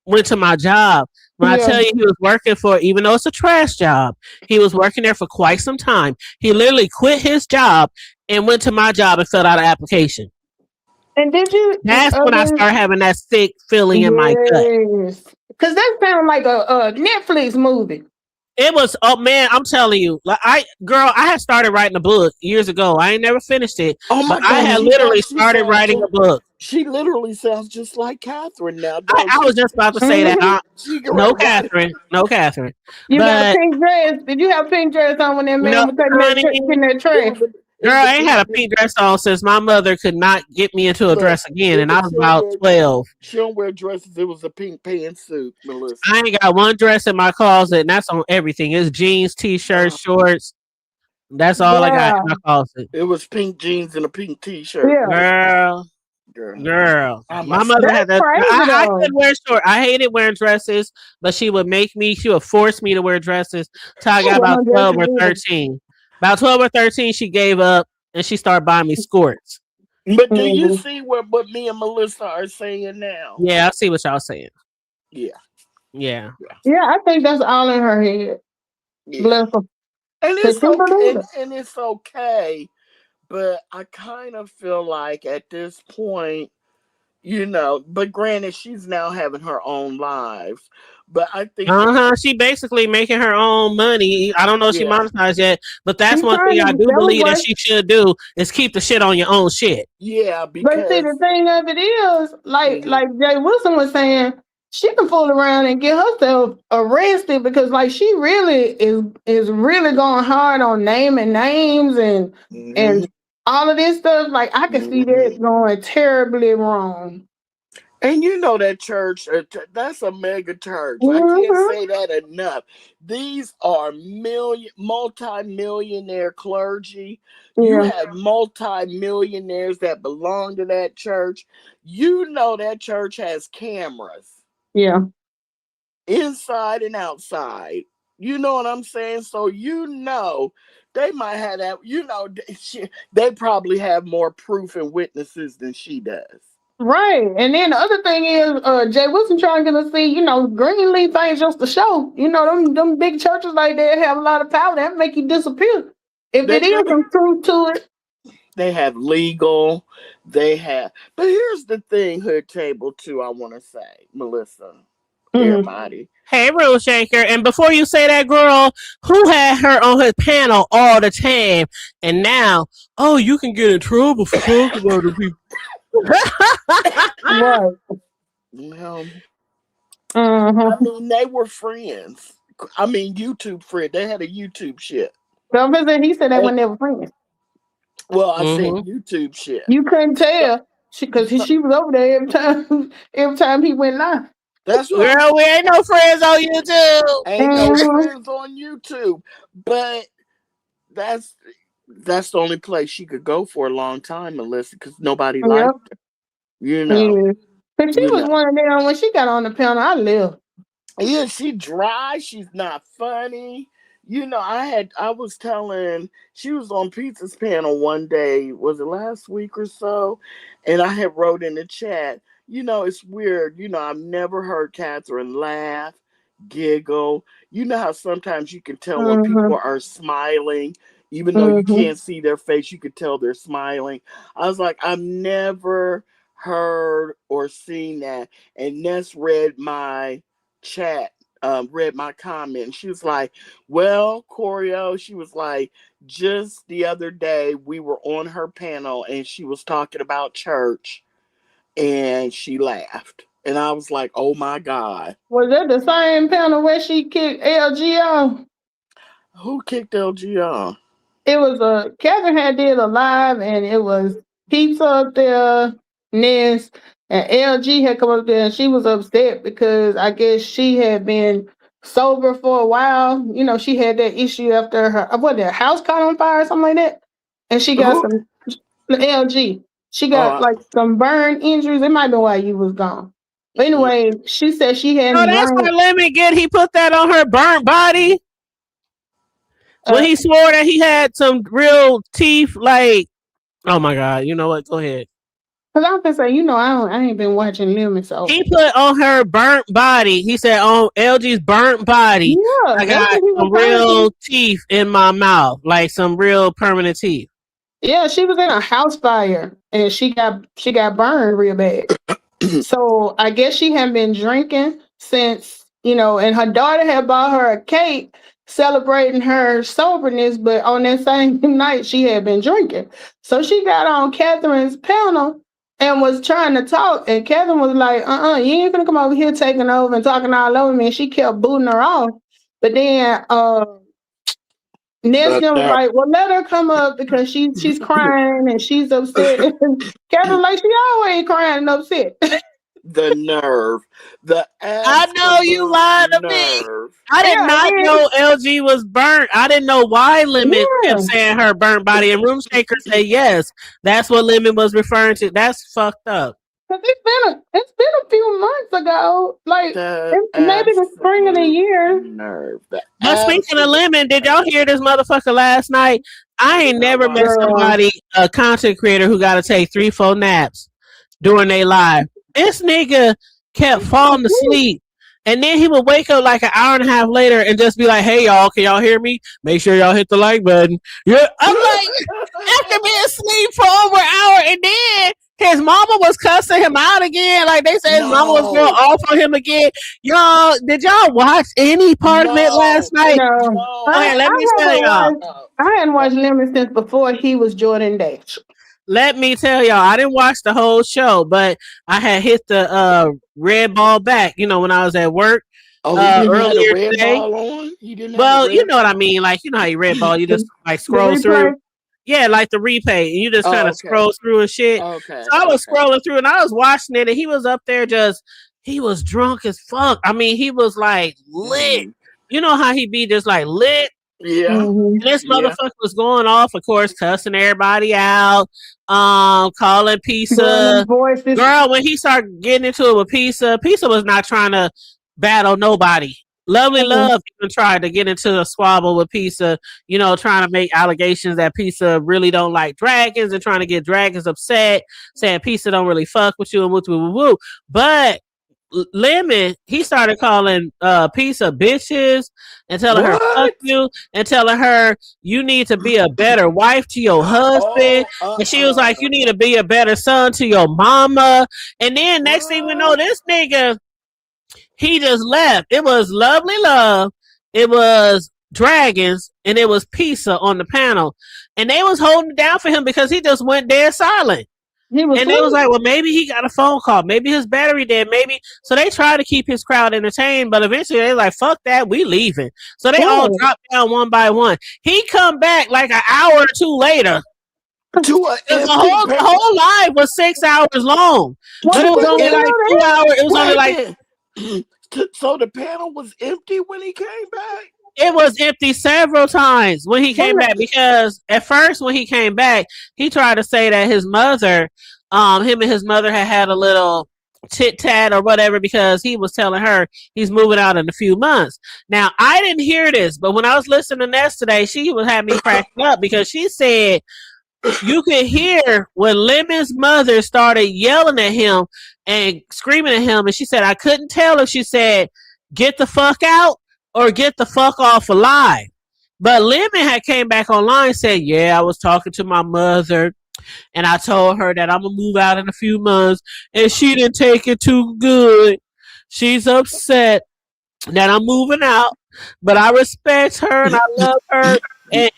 went to my job, when I tell you he was working for, even though it's a trash job, he was working there for quite some time. He literally quit his job and went to my job and filled out an application. And did you? That's when I started having that sick feeling in my gut. Because that sounded like a Netflix movie. It was, oh man, I'm telling you, like I had started writing a book years ago. I ain't never finished it. Oh my God, I had literally started writing a book. She literally sounds just like Catherine now. I was just about to say that. No, Catherine. You got a pink dress? Did you have a pink dress on when that man was taking that trash? Girl, I ain't had a pink dress on since my mother could not get me into a dress again, and I was about 12. She don't wear dresses. It was a pink pantsuit, Melissa. I ain't got one dress in my closet, and that's on everything. It's jeans, t-shirts, shorts. That's all I got in my closet. It was pink jeans and a pink t-shirt. Yeah. Girl. My mother had that. I couldn't wear shorts. I hated wearing dresses, but she would force me to wear dresses till I got about 12 or 13. About 12 or 13, she gave up and she started buying me skirts. But do you see what me and Melissa are saying now? Yeah, I see what y'all saying. Yeah. I think that's all in her head. Yeah. Bless her. And it's okay. And it's okay. But I kind of feel like at this point, but granted, she's now having her own lives. But I think she basically making her own money. I don't know if she monetized yet, but that's one thing I do believe that she should do is keep the shit on your own shit. Yeah, because but see, the thing of it is, like Jay Wilson was saying, she can fool around and get herself arrested because, like, she really is really going hard on naming names and all of this stuff. Like, I can see that going terribly wrong. And that church, that's a mega church. I can't say that enough. These are multi-millionaire clergy. You have multi-millionaires that belong to that church. That church has cameras. Yeah. Inside and outside. You know what I'm saying? So, they might have that, they probably have more proof and witnesses than she does. Right. And then the other thing is, Jay Wilson trying to see, Greenleaf ain't just a show. Them big churches like that have a lot of power that make you disappear. If it is some truth to it. They have legal, but here's the thing, Hood Table too, I want to say, Melissa, everybody. Hey, Rule Shaker, and before you say that, girl, who had her on his panel all the time, and now, you can get in trouble for talking about the people. Right. I mean, they were friends. I mean, YouTube friends. They had a YouTube shit. He said that when they were friends. Well, I said YouTube shit. You couldn't tell because she was over there every time he went live. That's right. Girl, we ain't no friends on YouTube. Ain't no friends on YouTube. But that's the only place she could go for a long time, Melissa, because nobody liked her. But she was one of them when she got on the panel. I lived. Yeah, she dry. She's not funny. I was telling, she was on Pizza's panel one day, was it last week or so? And I had wrote in the chat, it's weird. I've never heard Catherine laugh, giggle. You know how sometimes you can tell when people are smiling, even though you can't see their face, you can tell they're smiling. I was like, I've never heard or seen that. And Ness read my chat read my comment, and she was like, well, Choreo, she was like, just the other day we were on her panel and she was talking about church and she laughed. And I was like, oh my God. Was that the same panel where she kicked LG off? Who kicked LG off? It was Catherine had did a live, and it was Pizza up there, Ness, and LG had come up there, and she was upset because I guess she had been sober for a while. You know, she had that issue after her house caught on fire or something like that, and she got some LG. She got like some burn injuries. It might be why you was gone. But anyway, she said she hadn't. Oh, that's what Lemon get. He put that on her burnt body. When he swore that he had some real teeth, like, oh my God, you know what? Go ahead. Because I'm gonna say, you know, I ain't been watching Lemon, so he put on her burnt body. He said on LG's burnt body, I got some real teeth in my mouth, like some real permanent teeth. Yeah, she was in a house fire and she got burned real bad. So I guess she hadn't been drinking since, you know, and her daughter had bought her a cake celebrating her soberness, but on that same night she had been drinking. So she got on Catherine's panel and was trying to talk, and Catherine was like, you ain't gonna come over here taking over and talking all over me. And she kept booting her off. But then Nestor was like, well, let her come up because she's crying and she's upset. Catherine like, she always crying and upset. The nerve. I know you lied to me. I did not know LG was burnt. I didn't know why Lemon kept saying her burnt body. And Room Shaker said yes. That's what Lemon was referring to. That's fucked up. It's been a few months ago. Like maybe the spring of the year. Nerve. But speaking of Lemon, did y'all hear this motherfucker last night? I ain't never met somebody, a content creator, who got to take 3-4 naps during their live. This nigga kept falling asleep, and then he would wake up like an hour and a half later and just be like, hey y'all, can y'all hear me? Make sure y'all hit the like button. Yeah, I'm like, after being asleep for over an hour, and then his mama was cussing him out again. Like they said his mama was going off on him again. Y'all, did y'all watch any part of it last night? No. Okay, let me tell y'all. I hadn't watched Lemon since before he was Jordan Day. Let me tell y'all, I didn't watch the whole show, but I had hit the red ball back, you know, when I was at work earlier today. Well, you know what I mean. Like, you know how you red ball, you just like scroll through. Yeah, like the replay. And you just kind of scroll through and shit. Okay. So I was scrolling through and I was watching it, and he was up there he was drunk as fuck. I mean, he was like lit. You know how he be just like lit? Yeah. And this motherfucker was going off, of course, cussing everybody out, calling Pizza. Girl, when he started getting into it with Pizza was not trying to battle nobody. Lovely Love even tried to get into a squabble with Pizza, you know, trying to make allegations that Pizza really don't like dragons and trying to get dragons upset, saying Pizza don't really fuck with you and woo. But Lemon, he started calling Pizza bitches and telling her fuck you and telling her you need to be a better wife to your husband. And she was like, you need to be a better son to your mama. And then next thing we know, this nigga, he just left. It was Lovely Love, it was Dragons, and it was Pizza on the panel. And they was holding it down for him because he just went dead silent. And they was like, well, maybe he got a phone call. Maybe his battery dead. Maybe. So they tried to keep his crowd entertained, but eventually they like, fuck that, we leaving. So they all dropped down one by one. He come back like an hour or two later. The whole live was 6 hours long. But it was only like 2 hours. It was only like... So the panel was empty when he came back? It was empty several times when he came back, because at first when he came back, he tried to say that his mother, him and his mother had a little tit-tat or whatever, because he was telling her he's moving out in a few months. Now, I didn't hear this, but when I was listening to Ness today, she was having me cracking up because she said you could hear when Lemon's mother started yelling at him and screaming at him, and she said, I couldn't tell if she said, get the fuck out or get the fuck off alive. But Lemon had came back online and said, yeah, I was talking to my mother and I told her that I'm going to move out in a few months, and she didn't take it too good. She's upset. that I'm moving out, but I respect her and I love her. And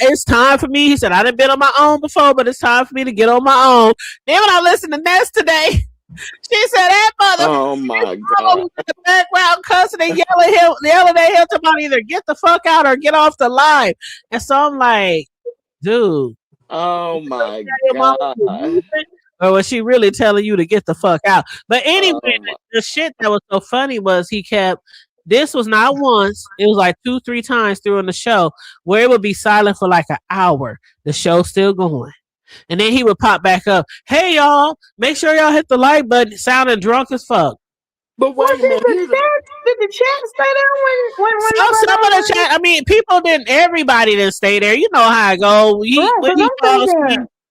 it's time for me. He said, I done been on my own before, but it's time for me to get on my own. Then when I listened to Ness today, she said that Oh my God. in the background cussing and yelling at him to either get the fuck out or get off the line. And so I'm like, dude. Oh my God. Or was she really telling you to get the fuck out? But anyway, the shit that was so funny was this was not once, it was like 2-3 times during the show where it would be silent for like an hour. The show's still going. And then he would pop back up. Hey y'all, make sure y'all hit the like button, sounding drunk as fuck. But wait a minute. Did the chat stay there when some of the chat, I mean, everybody didn't stay there. You know how it go.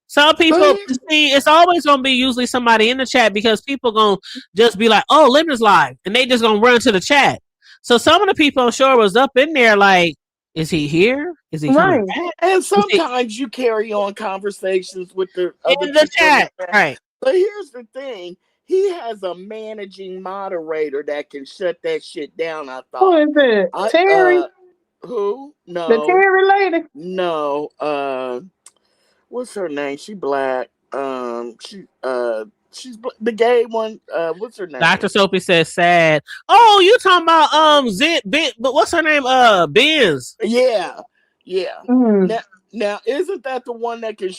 Some people, see, it's always going to be usually somebody in the chat because people going to just be like, oh, Lemon is live. And they just going to run to the chat. So some of the people, I'm sure, was up in there like, is he here? Is he coming back? And sometimes you carry on conversations with the other in the chat. Right. But here's the thing. He has a managing moderator that can shut that shit down, I thought. Who is it? Terry? Who? No. The Terry lady? No. What's her name? She black. She's the gay one. What's her name? Dr. Soapy says sad. Oh, you talking about but what's her name? Benz. Yeah. Mm. Now, isn't that the one that can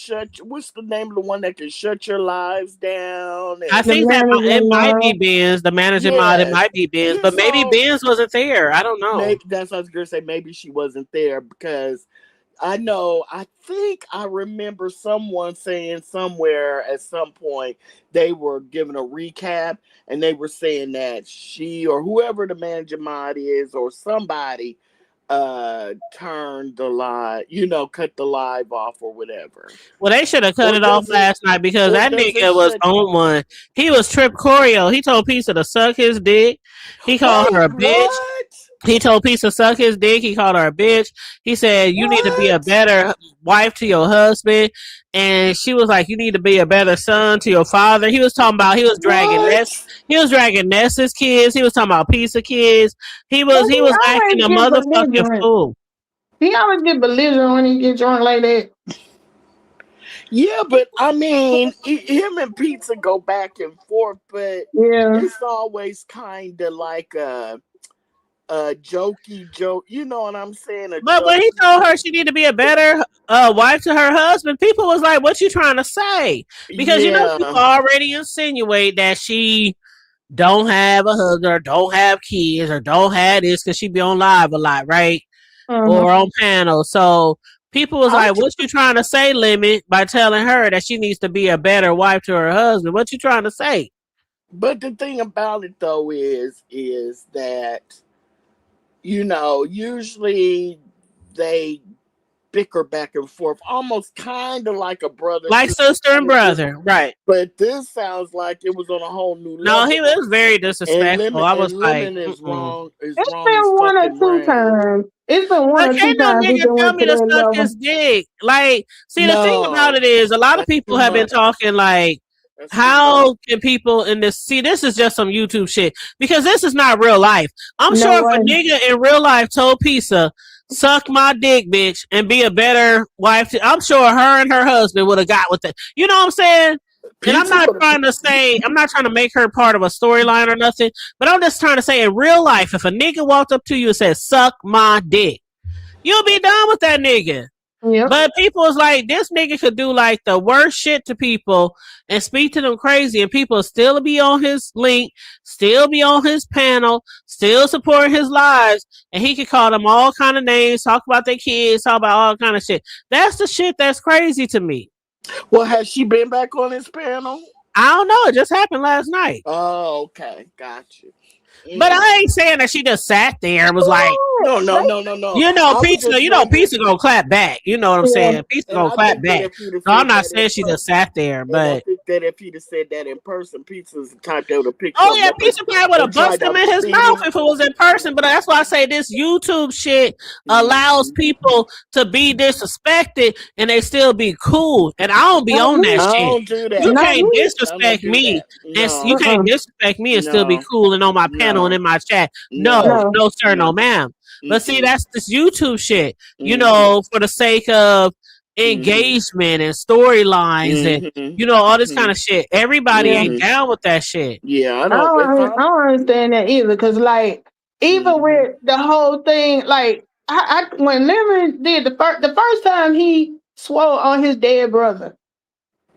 what's the name of the one that can shut your lives down? I think that it might be Benz, the manager mod, it might be Benz, but maybe Benz wasn't there. I don't know. Maybe that's what I was gonna say. Maybe she wasn't there because I think I remember someone saying somewhere at some point they were giving a recap and they were saying that she or whoever the manager mod is or somebody turned the live, cut the live off or whatever. Well, they should have cut it off last night because that nigga was on one. He was Trip Choreo. He told Pizza to suck his dick. He called her a bitch. He told Pizza to suck his dick. He called her a bitch. He said, you need to be a better wife to your husband. And she was like, you need to be a better son to your father. He was talking about, he was dragging Ness's kids. He was talking about Pizza kids. He was acting a motherfucking fool. He always get belligerent when he get drunk like that. Yeah, but I mean, him and Pizza go back and forth, but it's always kind of like a jokey joke, you know what I'm saying? But when he told her she need to be a better wife to her husband, people was like, what you trying to say? Because people already insinuate that she don't have a husband or don't have kids or don't have this because she be on live a lot, right? Or on panels. So people was like, what you trying to say, Lemon, by telling her that she needs to be a better wife to her husband? What you trying to say? But the thing about it though is that usually they bicker back and forth, almost kind of like a brother, like sister and brother, right? But this sounds like it was on a whole new level. No, he was very disrespectful. I was like, is wrong. It's been one or two times. It's been one or two times. Nigga tell me to suck his dick. Like, see, the thing about it is, a lot of people have been talking like, how can people in this see? This is just some YouTube shit because this is not real life. I'm sure if a nigga in real life told Pizza, suck my dick, bitch, and be a better wife, I'm sure her and her husband would have got with it. You know what I'm saying? And I'm not trying to make her part of a storyline or nothing, but I'm just trying to say in real life, if a nigga walked up to you and said, suck my dick, you'll be done with that nigga. Yep. But people was like, this nigga could do like the worst shit to people and speak to them crazy, and people still be on his link, still be on his panel, still supporting his lives, and he could call them all kind of names, talk about their kids, talk about all kind of shit. That's the shit that's crazy to me. Well, has she been back on his panel? I don't know. It just happened last night. Oh, okay. Got you. But I ain't saying that she just sat there and was like, no. Pizza gonna clap back. You know what I'm saying? Pizza gonna clap back. So I'm not saying she just sat there, but I think that if he'd have said that in person, Pizza's the type that would have picked. Oh yeah, Pizza probably would have busted him in his mouth if it was in person. But that's why I say this YouTube shit allows people to be disrespected and they still be cool. And I don't be on that shit. Don't do that. You can't disrespect me, and you can't disrespect me and still be cool and on my panel channel and in my chat. No, sir, no, ma'am. But see, that's this YouTube shit, you know, for the sake of engagement and storylines and, you know, all this kind of shit. Everybody ain't down with that shit. Yeah, I don't understand that either. Because, like, even with the whole thing, like, I when Lemon did the first time he swore on his dead brother,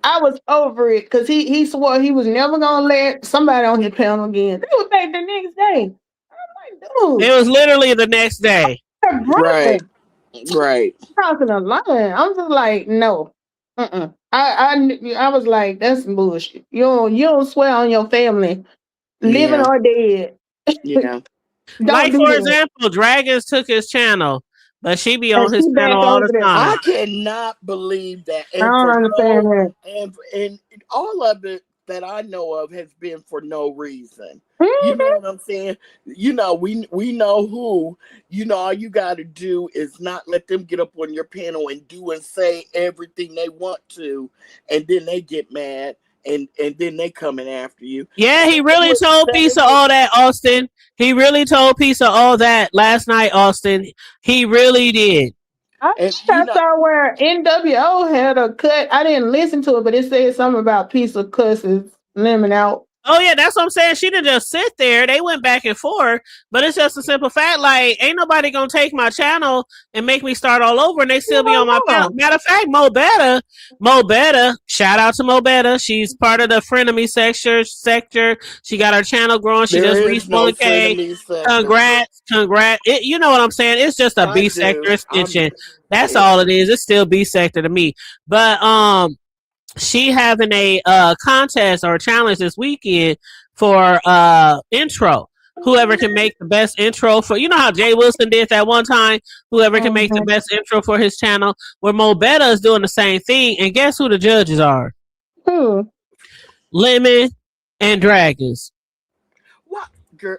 I was over it because he swore he was never gonna let somebody on his panel again. It was like the next day. I'm like, dude, it was literally the next day. Right. Talking a line. I'm just like, no. I was like, that's bullshit. You don't swear on your family, living or dead. Yeah. Like, for example, Dragons took his channel, but she be on his panel all the time. I cannot believe that. And I don't understand that. And all of it that I know of has been for no reason. You know what I'm saying? You know, we know who, you know, all you got to do is not let them get up on your panel and do and say everything they want to, and then they get mad. And then they coming after you. Yeah, he really told Piece of all that, Austin. He really told Piece of all that last night, Austin. He really did. I saw where NWO had a cut. I didn't listen to it, but it said something about Piece of cusses Lemon out. Oh yeah, that's what I'm saying. She didn't just sit there. They went back and forth, but it's just a simple fact. Like, ain't nobody gonna take my channel and make me start all over, and they still be on my panel. Matter of fact, Mo Better. Shout out to Mo Better. She's part of the Frenemy sector. She got her channel growing. She just reached 1K. Congrats. You know what I'm saying? It's just a B sector extension. That's all it is. It's still B sector to me. But she having a contest or a challenge this weekend for intro. Whoever can make the best intro for, you know how Jay Wilson did that one time? Whoever can make the best intro for his channel. Where Mo Better is doing the same thing. And guess who the judges are? Who? Lemon and Dragons. What? Girl,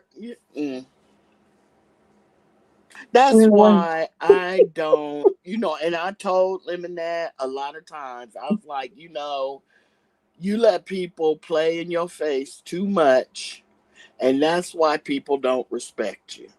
That's why I don't, you know, and I told Lemon that a lot of times. I was like, you know, you let people play in your face too much, and that's why people don't respect you.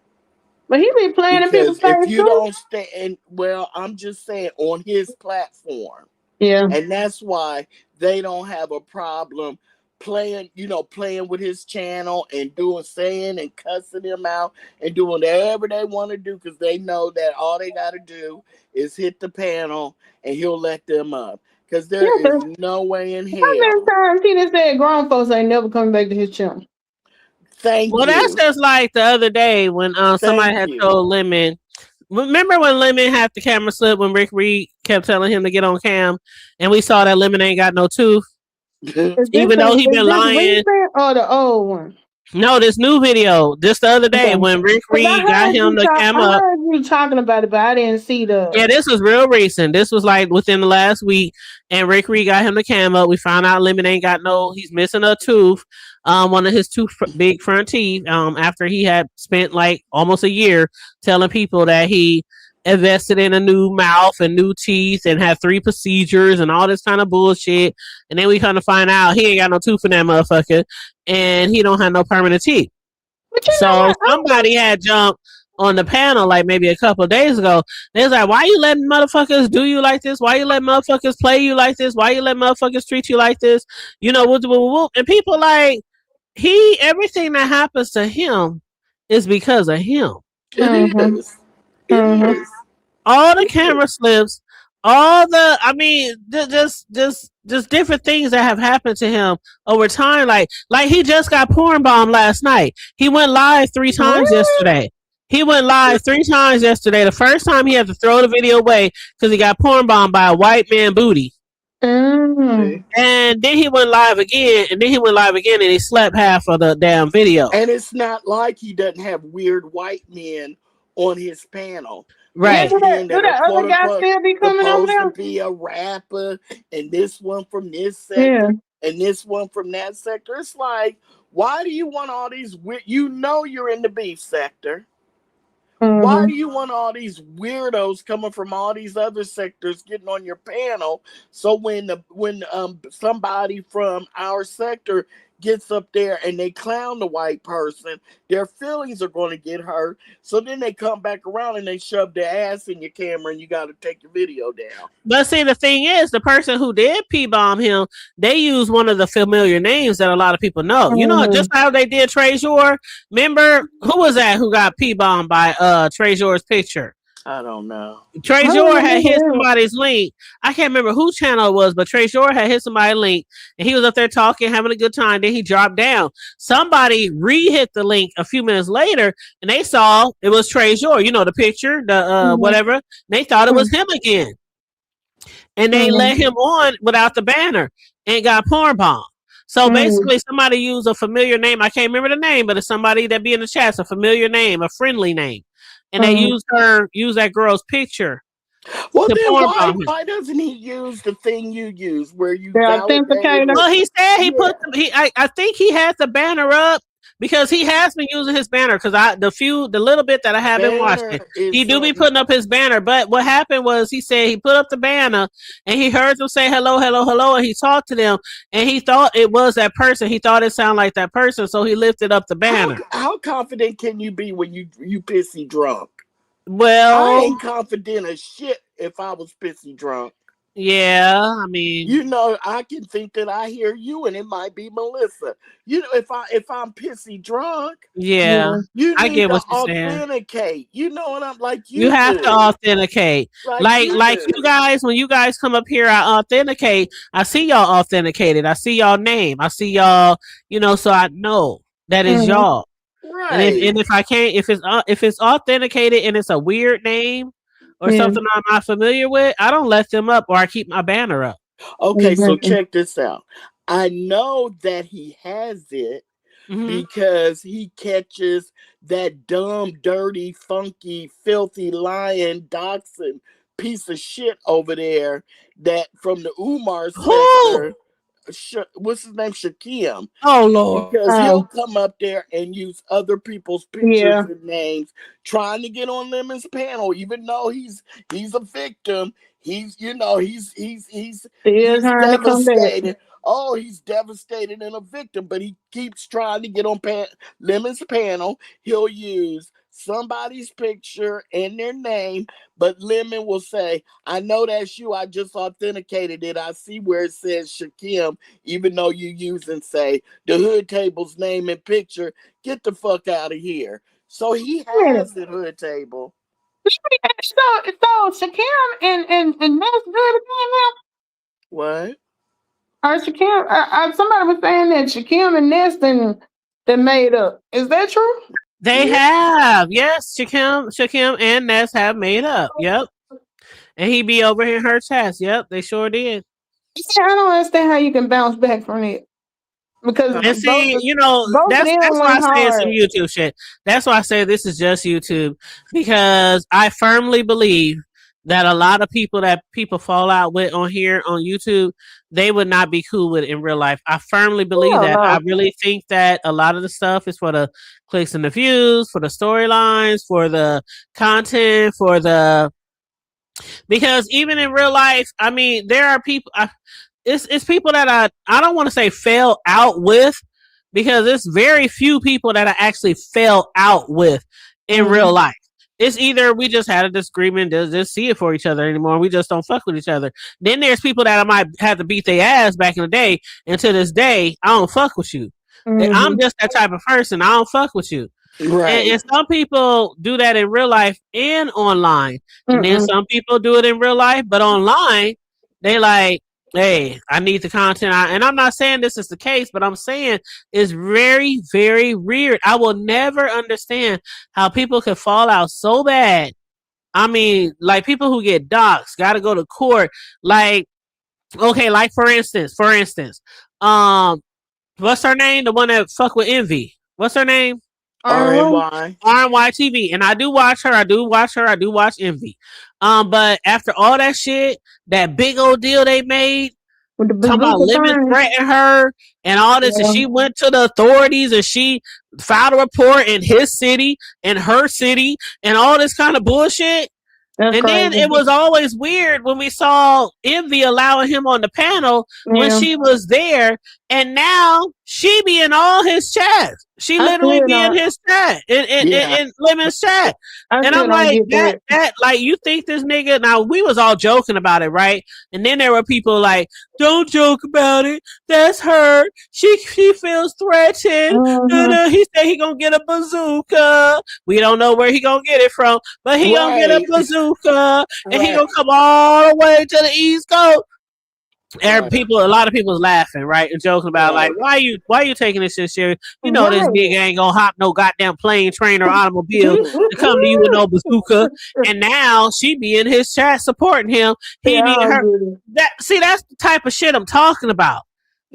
But he be playing in people's face if you don't stand, well, I'm just saying on his platform. Yeah. And that's why they don't have a problem playing with his channel and saying and cussing him out and doing whatever they want to do, because they know that all they got to do is hit the panel and he'll let them up. Because there is no way in hell. How many times he just said grown folks ain't never coming back to his channel? Thank you. Well, that's just like the other day when somebody had told Lemon. Remember when Lemon had the camera slip when Rick Reed kept telling him to get on cam, and we saw that Lemon ain't got no tooth? Even though he been lying. Or the old one? No, this new video, just the other day when Rick Reed got him the camera. I heard you talking about it, but I didn't see the. Yeah, this was real recent. This was like within the last week, and Rick Reed got him the camera. We found out Lemon ain't got he's missing a tooth, one of his two big front teeth. After he had spent like almost a year telling people that he invested in a new mouth and new teeth and had 3 procedures and all this kind of bullshit, and then we kind of find out he ain't got no tooth in that motherfucker and he don't have no permanent teeth. So somebody had jumped on the panel like maybe a couple of days ago. They was like, why you letting motherfuckers do you like this? Why you letting motherfuckers play you like this? Why you letting motherfuckers treat you like this? You know, whoop, whoop, whoop. And people like, everything that happens to him is because of him. All the camera slips, all the, I mean, just different things that have happened to him over time. Like he just got porn bombed last night. He went live 3 times yesterday. He went live 3 times yesterday. The first time he had to throw the video away because he got porn bombed by a white man booty. And then he went live again, and he slept half of the damn video. And it's not like he doesn't have weird white men on his panel. Right. Do the other guys still be coming over there? To be a rapper, and this one from this sector, and this one from that sector. It's like, why do you want all these weird? You know you're in the beef sector. Why do you want all these weirdos coming from all these other sectors getting on your panel? So when somebody from our sector gets up there and they clown the white person, their feelings are going to get hurt. So then they come back around and they shove their ass in your camera and you got to take your video down. But see, the thing is, the person who did P-bomb him, they used one of the familiar names that a lot of people know. You know, just how they did Trezor. Remember, who was that who got P-bombed by Trezor's picture? I don't know. Trezor had hit somebody's link. I can't remember whose channel it was, but Trezor had hit somebody's link and he was up there talking, having a good time. Then he dropped down. Somebody re-hit the link a few minutes later and they saw it was Trezor, you know, the picture, the whatever. And they thought it was him again. And they let him on without the banner and got porn bombed. So basically somebody used a familiar name. I can't remember the name, but it's somebody that be in the chat, a familiar name, a friendly name. And they use that girl's picture. Well, then why doesn't he use the thing you use where you authenticator? Well, he said he put I think he had the banner up because he has been using his banner because the little bit that I have been watching, he do be putting up his banner. But what happened was he said he put up the banner and he heard them say hello, hello, hello, and he talked to them and he thought it was that person. He thought it sounded like that person, so he lifted up the banner. How confident can you be when you pissy drunk? Well, I ain't confident as shit if I was pissy drunk. Yeah, I mean, you know, I can think that I hear you, and it might be Melissa. You know, if I'm pissy drunk, yeah, you I get what you're saying. Authenticate. You know what I'm like. You have to authenticate. Like you guys, when you guys come up here, I authenticate. I see y'all authenticated. I see y'all name. I see y'all. You know, so I know that is y'all. Right. And if I can't, if it's authenticated and it's a weird name. Or something I'm not familiar with, I don't let them up or I keep my banner up. Okay, so check this out. I know that he has it because he catches that dumb, dirty, funky, filthy, lying, dachshund piece of shit over there that from the Umar sector. What's his name? Shakim. Oh Lord! Because he'll come up there and use other people's pictures and names, trying to get on Lemon's panel, even though he's a victim. He's devastated. Oh, he's devastated and a victim, but he keeps trying to get on Lemon's panel. He'll use somebody's picture and their name, but Lemon will say, I know that's you. I just authenticated it. I see where it says Shakim, even though you use and say the Hood Table's name and picture. Get the fuck out of here. So he has the Hood Table. So Shakim and that's good again now. What? Shakim, somebody was saying that Shakim and Neston they made up. Is that true? They have, yes. Shakim and Ness have made up. Yep. And he be over here in her chest. Yep, they sure did. I don't understand how you can bounce back from it. Because and see, you know, that's why I say it's some YouTube shit. That's why I say this is just YouTube. Because I firmly believe that a lot of people that people fall out with on here on YouTube, they would not be cool with in real life. I firmly believe that. I really think that a lot of the stuff is for the clicks and the views, for the storylines, for the content, because even in real life, I mean, there are people, it's people that I don't want to say fell out with, because it's very few people that I actually fell out with in real life. It's either we just had a disagreement, just see it for each other anymore. We just don't fuck with each other. Then there's people that I might have to beat their ass back in the day. And to this day, I don't fuck with you. I'm just that type of person. I don't fuck with you. Right. And some people do that in real life and online. And then some people do it in real life, but online, they like, hey, I need the content. And I'm not saying this is the case, but I'm saying it's very, very weird. I will never understand how people can fall out so bad. I mean, like people who get doxxed, got to go to court. Like, okay, like for instance, what's her name? The one that fuck with Envy. What's her name? RNY TV. And I do watch her. I do watch Envy. But after all that shit, that big old deal they made, talking about Lemon threatening her and all this, and she went to the authorities and she filed a report in his city and her city and all this kind of bullshit. That's and crazy. Then it was always weird when we saw Envy allowing him on the panel when she was there, And now she be in all his chats. She literally be in his chat, in Lemon's chat. And I'm like, that, like, you think this nigga, now we was all joking about it, right? And then there were people like, don't joke about it. That's her. She feels threatened. He said he gonna get a bazooka. We don't know where he gonna get it from, but he gonna get a bazooka, and he gonna come all the way to the East Coast. A lot of people laughing, right, and joking about like, why you taking this shit serious? You know this nigga ain't gonna hop no goddamn plane, train, or automobile to come to you with no bazooka. And now she be in his chat supporting him. He be in her. That's the type of shit I'm talking about.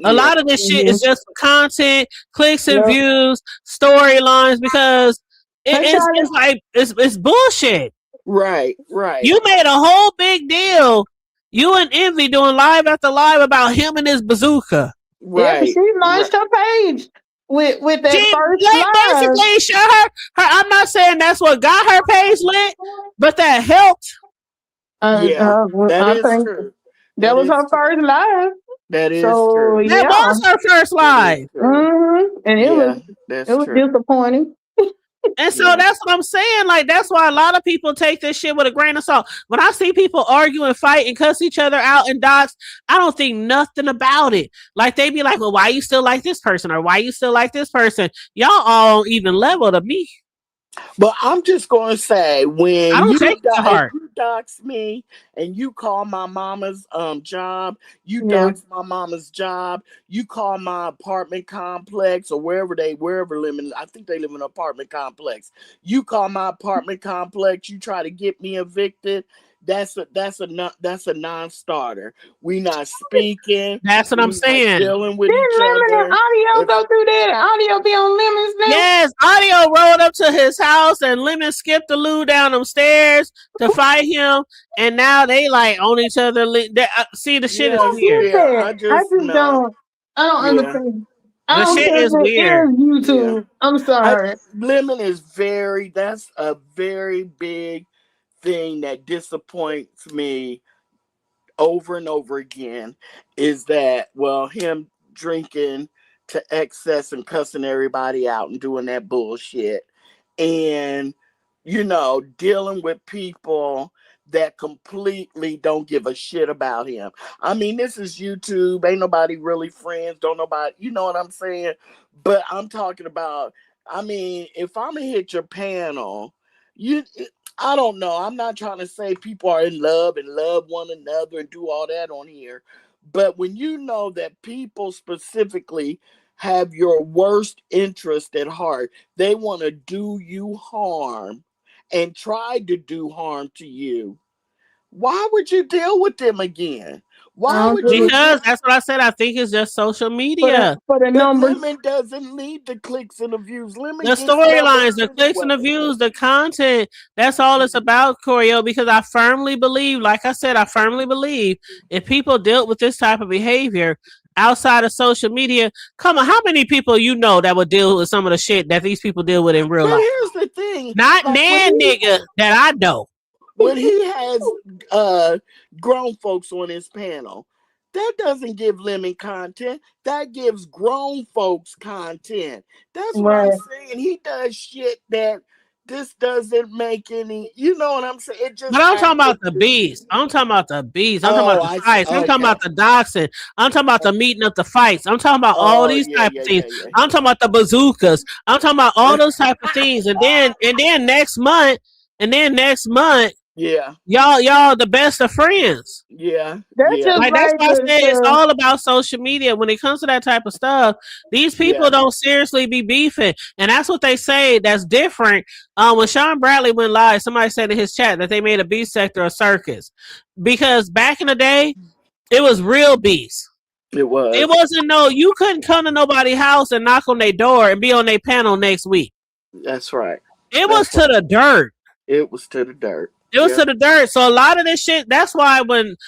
A lot of this shit is just content, clicks and views, storylines, because it's like it's bullshit. Right. You made a whole big deal. You and Envy doing live after live about him and his bazooka. Right. Yeah, she launched her page with that first live. Basically, show her. I'm not saying that's what got her page lit, but that helped. That is true. That was her first live. That is true. That was her first live. And it was disappointing. And so that's what I'm saying. Like, that's why a lot of people take this shit with a grain of salt. When I see people argue and fight and cuss each other out in docs, I don't think nothing about it. Like, they be like, well, why you still like this person? Or why you still like this person? Y'all all even level to me. But I'm just going to say, when you dox me and you call my mama's job, you dox my mama's job, you call my apartment complex or wherever Lemon, I think they live in an apartment complex. You call my apartment complex, you try to get me evicted. That's a non-starter. We not speaking. That's what I'm saying. Dealing with each other. Audio go through there. Audio be on Lemon's now. Yes, Audio rolled up to his house and Lemon skipped the loo down them stairs to fight him, and now they like on each other. See, the shit is weird. I just don't. I don't understand. The shit is weird. YouTube. I'm sorry. Lemon is that's a very big thing that disappoints me over and over again is that, well, him drinking to excess and cussing everybody out and doing that bullshit, and dealing with people that completely don't give a shit about him. I mean, this is YouTube, ain't nobody really friends, don't nobody, you know what I'm saying? But I'm talking about, I mean, if I'm gonna hit your panel, I don't know. I'm not trying to say people are in love and love one another and do all that on here. But when you know that people specifically have your worst interest at heart, they want to do you harm and try to do harm to you, why would you deal with them again? Because that's what I said. I think it's just social media. For the numbers. Lemon doesn't need the clicks and the views. The storylines, the clicks and the views, the content. That's all it's about, Corio. Because I firmly believe, like I said, if people dealt with this type of behavior outside of social media, come on, how many people that would deal with some of the shit that these people deal with in real life? Here's the thing. Not nigga that I know. When he has grown folks on his panel, that doesn't give Lemon content. That gives grown folks content. That's what I'm saying. He does shit that this doesn't make any. You know what I'm saying? But I'm talking about the bees. I'm talking about the fights. I'm talking about the doxing. I'm talking about the meeting up the fights. I'm talking about all these type of things. I'm talking about the bazookas. I'm talking about all those type of things. And then next month. Yeah, y'all the best of friends. Yeah, that's why I said it's all about social media. When it comes to that type of stuff, these people don't seriously be beefing, and that's what they say. That's different. When Sean Bradley went live, somebody said in his chat that they made a beef sector a circus, because back in the day, it was real beefs. It was. It wasn't you couldn't come to nobody's house and knock on their door and be on their panel next week. That's right. It was to the dirt. It was to the dirt. It was to the dirt. So a lot of this shit, that's why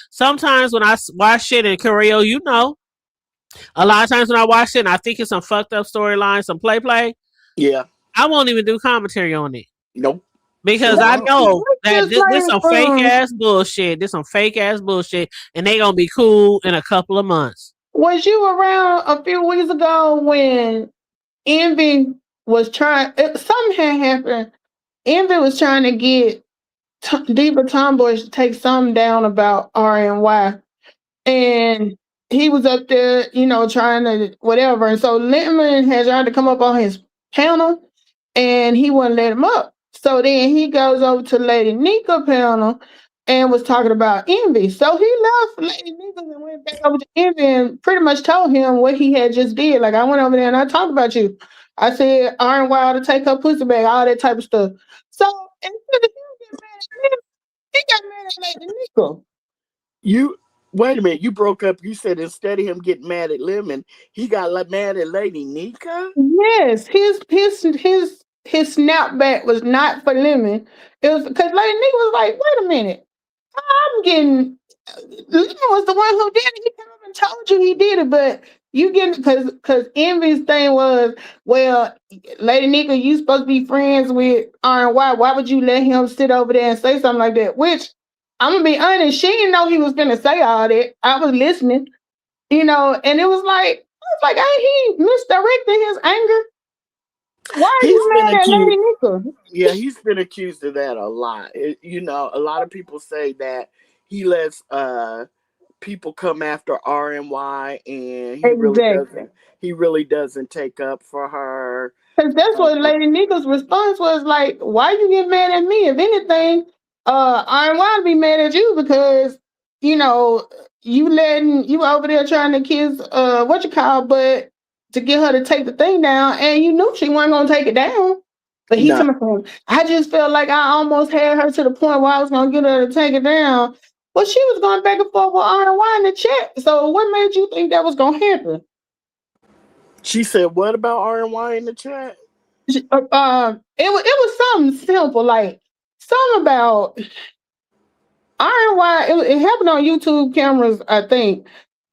sometimes when I watch shit in Corio, a lot of times when I watch it and I think it's some fucked up storyline, some play. Yeah. I won't even do commentary on it. Nope. Because I know that this some fake ass bullshit. This some fake ass bullshit. And they gonna be cool in a couple of months. Was you around a few weeks ago when Envy was trying? Something had happened. Envy was trying to get Diva Tomboy to take something down about RNY, and he was up there, trying to whatever. And so Lemon had tried to come up on his panel, and he wouldn't let him up. So then he goes over to Lady Nika panel and was talking about Envy. So he left Lady Nika and went back over to Envy and pretty much told him what he had just did. Like, I went over there and I talked about you. I said RNY to take her pussy back, all that type of stuff. So instead of him getting mad at him, he got mad at Lady Nika. You wait a minute. You broke up. You said instead of him getting mad at Lemon, he got mad at Lady Nika. Yes, his snapback was not for Lemon. It was because Lady Nika was like, "Wait a minute, I'm getting." Lemon was the one who did it. He came up and told you he did it, but you getting because Envy's thing was, well, Lady Nika, you supposed to be friends with RNY. Why would you let him sit over there and say something like that? Which I'm gonna be honest, she didn't know he was gonna say all that. I was listening, and it was like, ain't he misdirecting his anger? Why are you mad at Lady Nika? Yeah, he's been accused of that a lot. A lot of people say that he lets people come after RNY, and he really doesn't take up for her. Because that's what Lady Nika's response was like, why you get mad at me? If anything, RNY be mad at you because, you over there trying to kiss but to get her to take the thing down, and you knew she wasn't gonna take it down. But he told me, I just felt like I almost had her to the point where I was gonna get her to take it down. Well, she was going back and forth with RNY in the chat. So what made you think that was gonna happen? She said, "What about RNY in the chat?" It was something simple, like something about RNY. It happened on YouTube cameras, I think.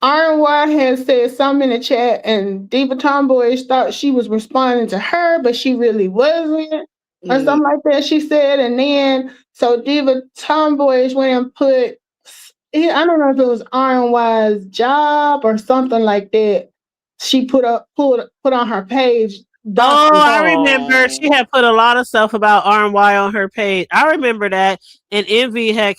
RNY had said something in the chat, and Diva Tomboy thought she was responding to her, but she really wasn't, or something like that. She said, and then so Diva Tomboy went and put. I don't know if it was RNY's job or something like that. She put on her page. I remember she had put a lot of stuff about RNY on her page. I remember that, and Envy had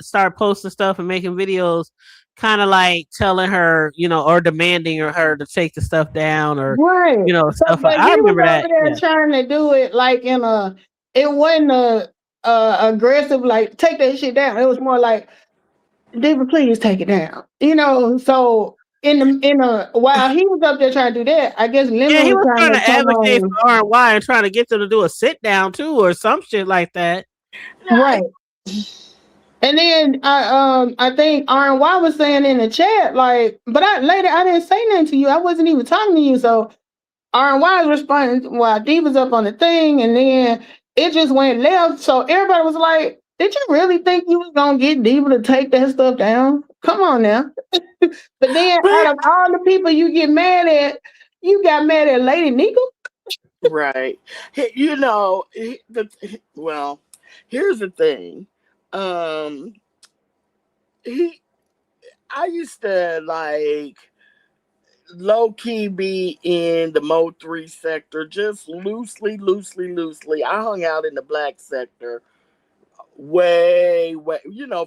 started posting stuff and making videos, kind of like telling her, or demanding her to take the stuff down, or stuff. I remember that. Trying to do it like it wasn't aggressive, like take that shit down. It was more like, Diva, please take it down. So while he was up there trying to do that, I guess Lemon he was trying to advocate for RNY and trying to get them to do a sit down too, or some shit like that. Right. And then I think RNY was saying in the chat, like, but I didn't say nothing to you. I wasn't even talking to you. So RNY was responding while Diva's up on the thing, and then it just went left. So everybody was like, did you really think you was gonna get Diva to take that stuff down? Come on now. But then out of all the people you get mad at, you got mad at Lady Nika? Right. Well, here's the thing. I used to like low key be in the Mode 3 sector, just loosely. I hung out in the black sector way,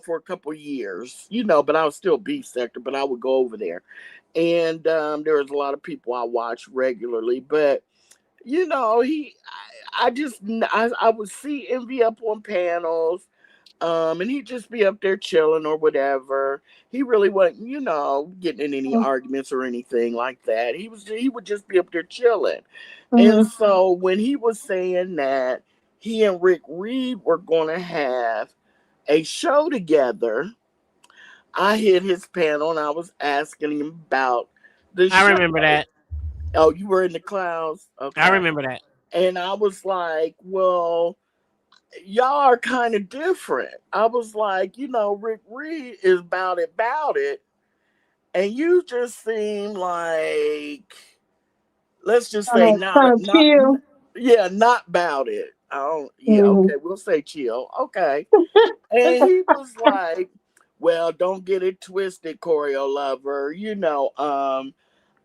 for a couple years, but I was still B sector, but I would go over there. And there was a lot of people I watched regularly, but I would see Envy up on panels, and he'd just be up there chilling or whatever. He really wasn't, getting in any arguments or anything like that. He would just be up there chilling. And so when he was saying that he and Rick Reed were going to have a show together, I hit his panel and I was asking him about the show. I remember that. Oh, you were in the clouds? Okay. I remember that. And I was like, well, y'all are kind of different. I was like, Rick Reed is about it. And you just seem like, let's just say not about it. Okay, we'll say chill. Okay. And he was like, Well, don't get it twisted, Choreo Lover.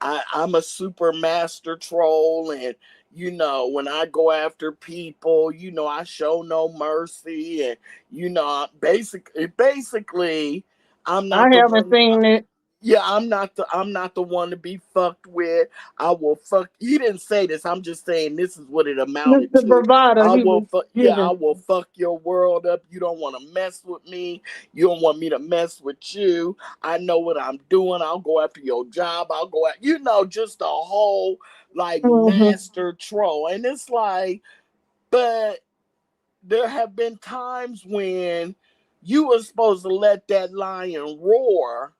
I'm a super master troll, and when I go after people, I show no mercy, and basically, I'm I not the haven't one. seen it. Yeah, I'm not the one to be fucked with. I will fuck. He didn't say this. I'm just saying this is what it amounted Mr. to. Bravado, I he will was fuck. Yeah, I giving. will fuck your world up. You don't want to mess with me. You don't want me to mess with you. I know what I'm doing. I'll go after your job. I'll go at just a whole like Mm-hmm. master troll. And it's like, but there have been times when you were supposed to let that lion roar,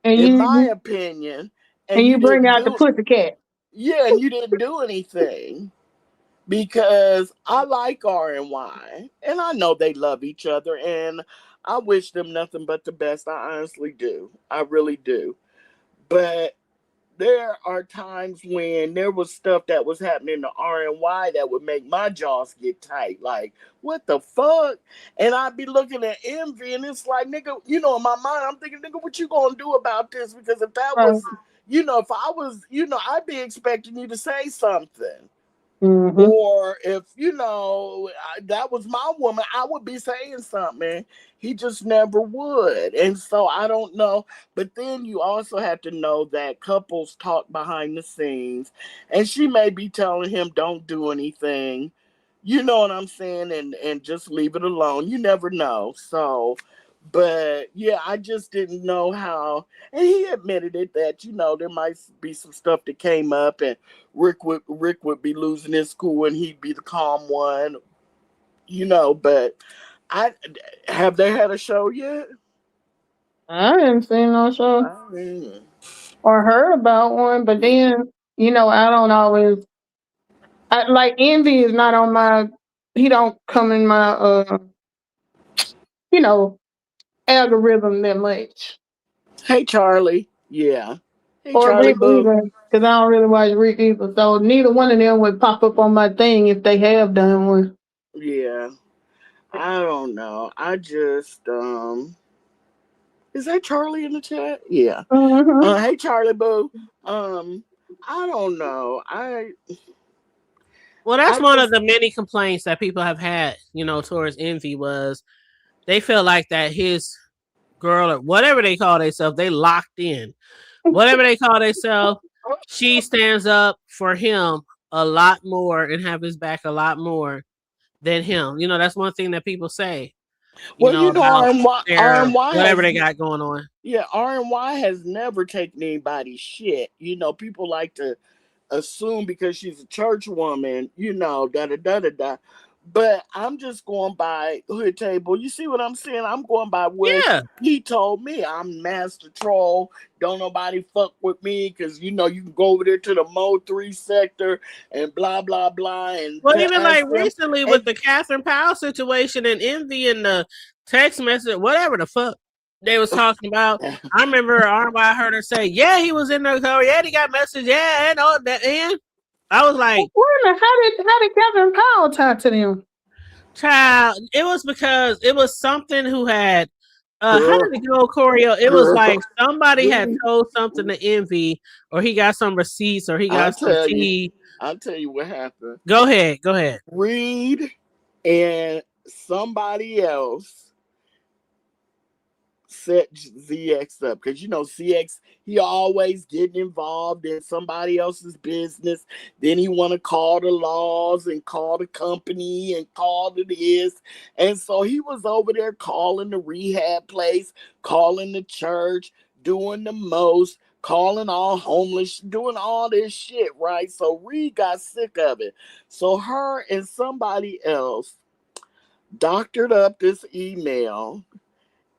And in my you opinion, and and you you bring didn't out the do. pussycat. Yeah, and you didn't do anything, because I like R and and I know they love each other, and I wish them nothing but the best. I honestly do. I really do. But there are times when there was stuff that was happening to R&Y that would make my jaws get tight. Like, what the fuck? And I'd be looking at Envy, and it's like, nigga, in my mind, I'm thinking, nigga, what you gonna do about this? Because if that Right. was, if I was, I'd be expecting you to say something. Mm-hmm. Or if that was my woman, I would be saying something. He just never would, and so I don't know. But then you also have to know that couples talk behind the scenes, and she may be telling him, "Don't do anything." You know what I'm saying, and just leave it alone. You never know. So, but yeah, I just didn't know how. And he admitted it that there might be some stuff that came up, and Rick would be losing his cool, and he'd be the calm one. But I have they had a show yet? I haven't seen no show I mean, or heard about one, but then I don't always. Like Envy is not on my. He don't come in my you know algorithm that much. hey Charlie, yeah, hey Or Charlie Rick Boo, either, because I don't really watch Rick either. So neither one of them would pop up on my thing if they have done one. yeah. I don't know. I just is that Charlie in the chat? Yeah. Mm-hmm. Hey Charlie Boo. Um, I don't know. I Well, that's I one of just the many complaints that people have had, towards Envy was they feel like that his girl or whatever they call themselves, they locked in. Whatever they call themselves, she stands up for him a lot more and have his back a lot more than him. That's one thing that people say, well, about their R&Y whatever has they got going on. yeah, R&Y has never taken anybody's shit. People like to assume because she's a church woman, da da da da da. But I'm just going by Hood Table. You see what I'm saying? I'm going by what Yeah. he told me. I'm master troll. Don't nobody fuck with me because you can go over there to the Mo 3 sector and blah blah blah and Well, even like ask them. recently with And the Catherine Powell situation and Envy and the text message, whatever the fuck they was talking about. I remember I heard her say, "Yeah, he was in the car. Yeah, he got message. Yeah, and all that." And I was like, Wait a minute, how did Kevin Powell talk to them? "Child, it was because it was something who had." How girl, did it go, Choreo? It was girl, like somebody had read, told something to Envy, or he got some receipts, or he I'll got some tell you. tea. I'll tell you what happened. Go ahead. Reed and somebody else set ZX up because CX, he always getting involved in somebody else's business. Then he want to call the laws and call the company and call the this, and so he was over there calling the rehab place, calling the church, doing the most, calling all homeless, doing all this shit, right? So Reed got sick of it, so her and somebody else doctored up this email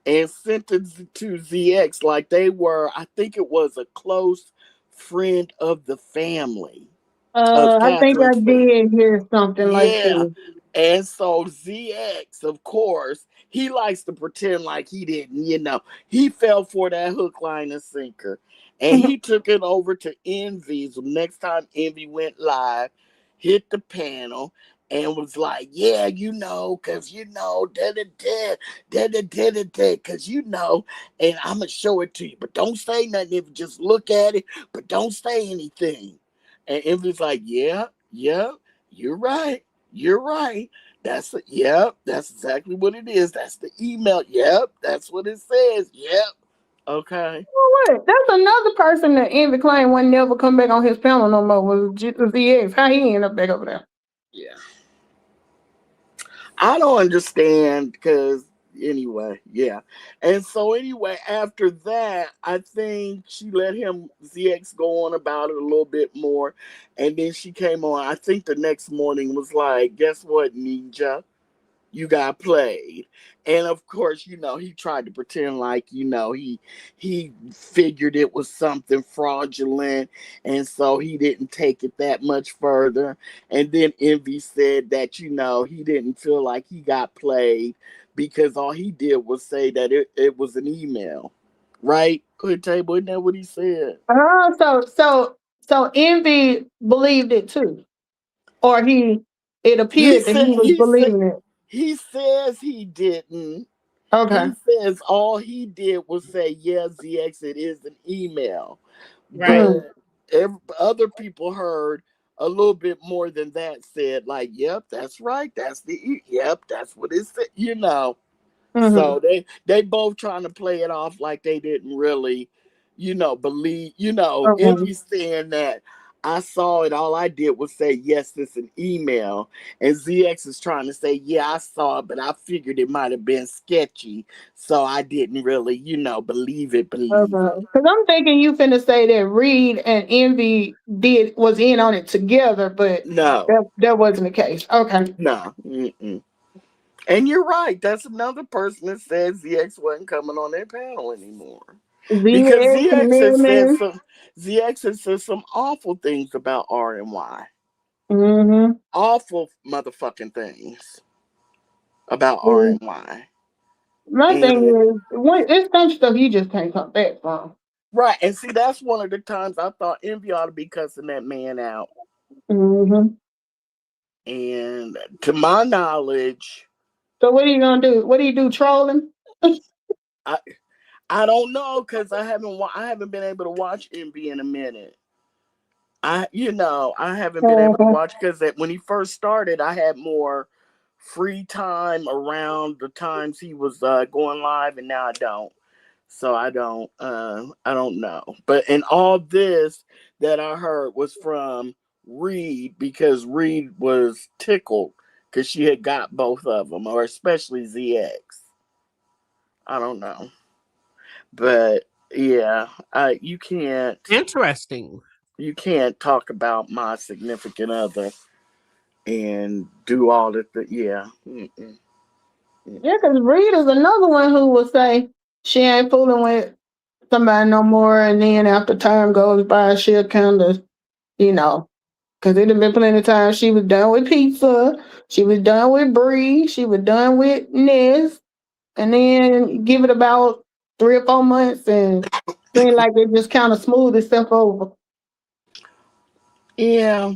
and sent it to ZX like they were, I think it was a close friend of the family, of I think I Catherine's family. did hear something like Yeah. that. And so ZX, of course, he likes to pretend like he didn't, he fell for that hook, line, and sinker. And he took it over to Envy's. Next time Envy went live, hit the panel, and was like, yeah, cause cause and I'm gonna show it to you, but don't say nothing. If you just look at it, but don't say anything. And Envy's like, yeah, you're right. You're right. That's exactly what it is. That's the email. Yep, that's what it says. Yep. Okay. Well, what? That's another person that Envy claimed would never come back on his panel no more was ZX. How he ended up back over there? Yeah. I don't understand because anyway, yeah. And so anyway, after that, I think she let him ZX go on about it a little bit more. And then she came on, I think the next morning was like, guess what, Ninja? You got played. And of course, he tried to pretend like, he figured it was something fraudulent, and so he didn't take it that much further. And then Envy said that, he didn't feel like he got played because all he did was say that it was an email. Right? Good table, isn't that what he said? So Envy believed it too. Or it He appeared that he said was believing it. he says he didn't. Okay. He says all he did was say, yeah, ZX, it is an email. Right. But other people heard a little bit more than that, said, like, yep, that's right. Yep, that's what it said. Mm-hmm. So they both trying to play it off like they didn't really, believe, Okay. Envy saying that I saw it. All I did was say, yes, it's an email. And ZX is trying to say, yeah, I saw it, but I figured it might have been sketchy. So I didn't really, believe it. Okay. Because I'm thinking you finna say that Reed and Envy was in on it together, but No, that wasn't the case. Okay. no. Mm-mm. And you're right. That's another person that says ZX wasn't coming on their panel anymore. Because ZX and the Mailman. ZX has said some awful things about RNY. Mm-hmm. Awful motherfucking things about Yeah. RNY. My thing And is, it's some stuff you just can't come back from. right, and see, that's one of the times I thought Envy ought to be cussing that man out. Mm-hmm. And to my knowledge, So what are you gonna do? What do you do? Trolling? I I don't know because I haven't been able to watch Envy in a minute. I haven't been able to Uh-huh. watch because when he first started, I had more free time around the times he was going live, and now I don't. So I don't know. But in all this that I heard was from Reed because Reed was tickled because she had got both of them, or especially ZX. I don't know, but yeah, Interesting. you can't talk about my significant other and do all that. Yeah. Mm-mm. Yeah, because Reed is another one who will say she ain't fooling with somebody no more, and then after time goes by, she'll kind of, you know, because it had been plenty of times she was done with pizza, she was done with Bree, she was done with Ness, and then give it about 3 or 4 months, and seem like it just kind of smooth itself over. Yeah,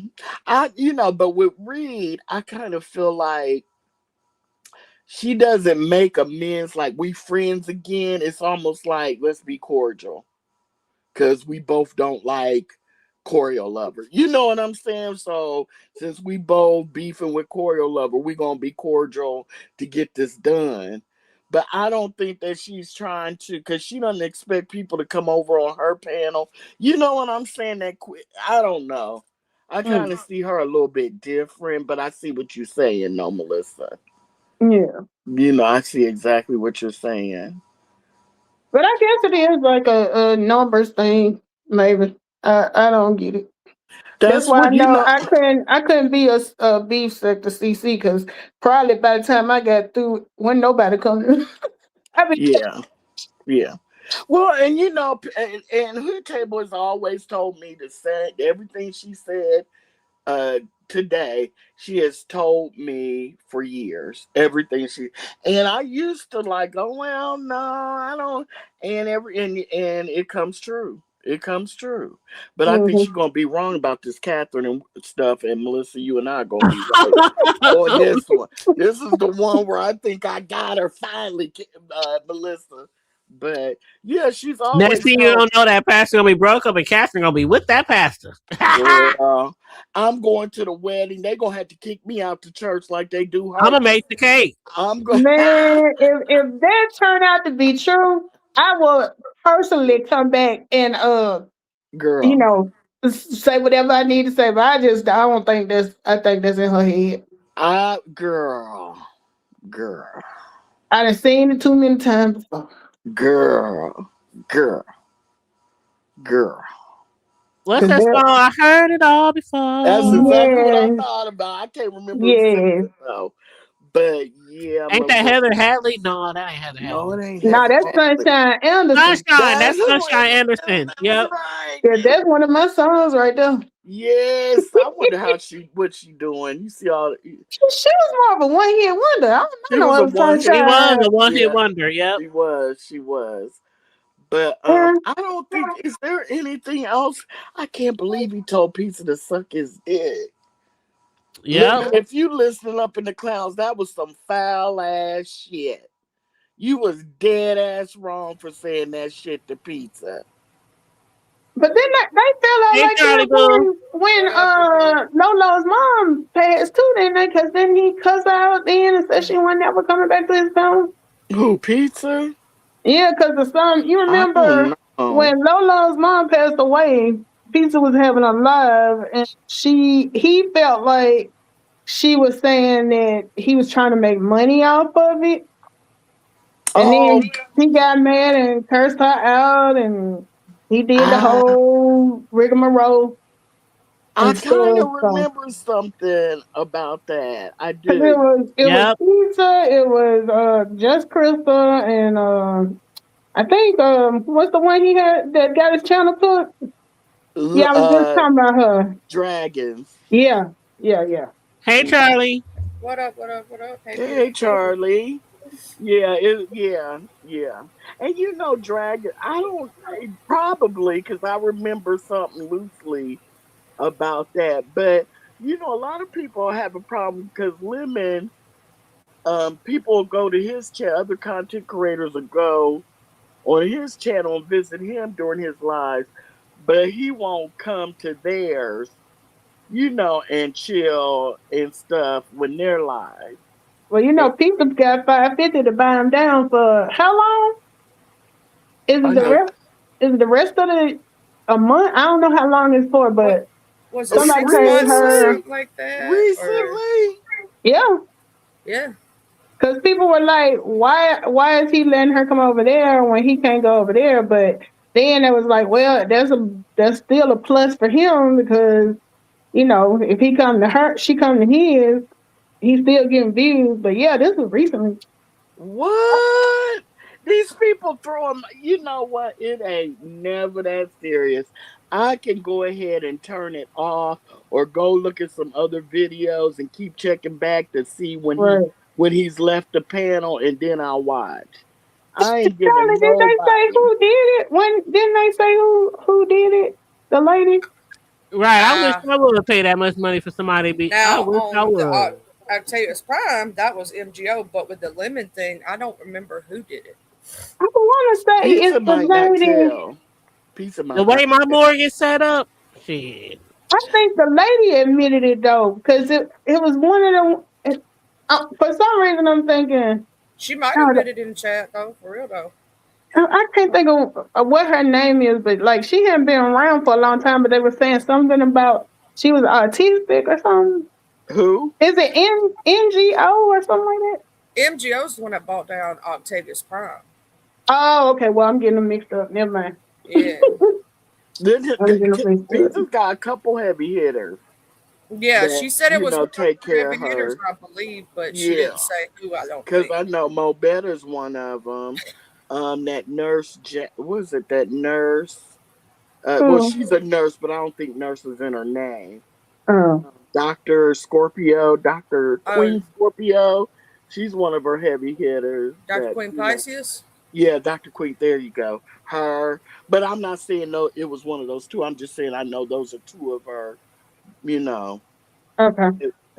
but with Reed, I kind of feel like she doesn't make amends like we friends again. It's almost like let's be cordial because we both don't like Choreo Lover. You know what I'm saying? So since we both beefing with Choreo Lover, we gonna be cordial to get this done. But I don't think that she's trying to, because she doesn't expect people to come over on her panel. You know what I'm saying? I don't know. I kind Mm, of see her a little bit different, but I see what you're saying, no, Melissa. yeah, I see exactly what you're saying. but I guess it is like a numbers thing, maybe. I don't get it. That's That's why I what know I couldn't be a beef sector CC because probably by the time I got through, when nobody coming, I mean, Yeah, yeah. Well, and and Hood Table has always told me to say everything she said uh today. She has told me for years everything and I used to like, oh well, no, I don't, and it comes true. It comes true. But I think she's gonna be wrong about this Catherine and stuff, and Melissa, you and I are gonna be right on this one. This is the one where I think I got her finally, Melissa. But yeah, she's always Next thing you don't know, that pastor gonna be broke up and Catherine gonna be with that pastor. Girl, I'm going to the wedding. They gonna have to kick me out the church like they do her. I'm gonna make the cake. I'm going. Man, if that turned out to be true, I will personally come back and Girl, you know, say whatever I need to say. But I don't think I think that's in her head. girl. I done seen it too many times before. Girl. What's that song? I heard it all before. That's exactly what I thought about. I can't remember it though. But yeah, ain't that Heather Hadley? No, that ain't Heather Hadley. No, it ain't. No, that's Sunshine Anderson. That's Sunshine Anderson. Yep. Right. Yeah, that's one of my songs right there. Yes, I wonder what she doing. You see all. She was more of a one-hit wonder. I don't know. She was a one-hit wonder. Yep. She was. But I don't think, is there anything else? I can't believe he told Pizza to suck his dick. Yeah. If you listening up in the clouds, that was some foul ass shit. You was dead ass wrong for saying that shit to Pizza. But then they feel like that when Lolo's mom passed too, didn't they? Because then he cussed out then and said she wasn't ever coming back to his town. Who, Pizza? Yeah, because the son, you remember when Lolo's mom passed away, Pizza was having a live, and he felt like she was saying that he was trying to make money off of it. And then he got mad and cursed her out, and he did the whole rigmarole. I kind of remember something about that. I do. It was Pizza, it was Just Crystal, and I think what's the one he had that got his channel put? Yeah, I was just talking about her. Dragons. Yeah. Hey, Charlie. What up? Hey, Charlie. Yeah. And you know, Dragon, probably because I remember something loosely about that. But, you know, a lot of people have a problem because Lemon, people go to his channel, other content creators will go on his channel and visit him during his lives, but he won't come to theirs, you know, and chill and stuff when they're live. Well, you know, people got $550 to buy him down for how long? Is it the rest of a month? I don't know how long it's for, but was it 6 months or something like that? Recently? Yeah. Because people were like, why is he letting her come over there when he can't go over there? But then it was like, well, that's still a plus for him because, you know, if he come to her, she come to his, he's still getting views. But yeah, this was recently. What? These people throw them, you know what? It ain't never that serious. I can go ahead and turn it off or go look at some other videos and keep checking back to see when he's left the panel, and then I'll watch. I ain't giving nobody. Did they say who did it? Didn't they say who did it? The lady? Right. I wish I would pay that much money for somebody to be. Now, I wish I would. Octavius Prime, that was MGO, but with the Lemon thing, I don't remember who did it. I want to say it's the lady. The way my mortgage set up, shit. I think the lady admitted it though, because it was one of them. For some reason, I'm thinking she might have put it in chat though, for real though. I can't think of what her name is, but like she hadn't been around for a long time. But they were saying something about she was autistic or something. Who is it? NGO or something like that? MGO's the one that bought down Octavius Prime. Oh, okay. Well, I'm getting them mixed up. Never mind. Yeah. Pizza's got a couple heavy hitters. Yeah, she said it was take care of her. Hitters, I believe, but she didn't say who. I don't. Because I know Mo Better's one of them. That nurse, what is it? That nurse. Well, she's a nurse, but I don't think nurse is in her name. Dr. Scorpio, Dr. Queen Scorpio. She's one of her heavy hitters. Dr. Queen Pisces? Yeah, Dr. Queen. There you go. Her. But I'm not saying no. It was one of those two. I'm just saying I know those are two of her. You know, Okay.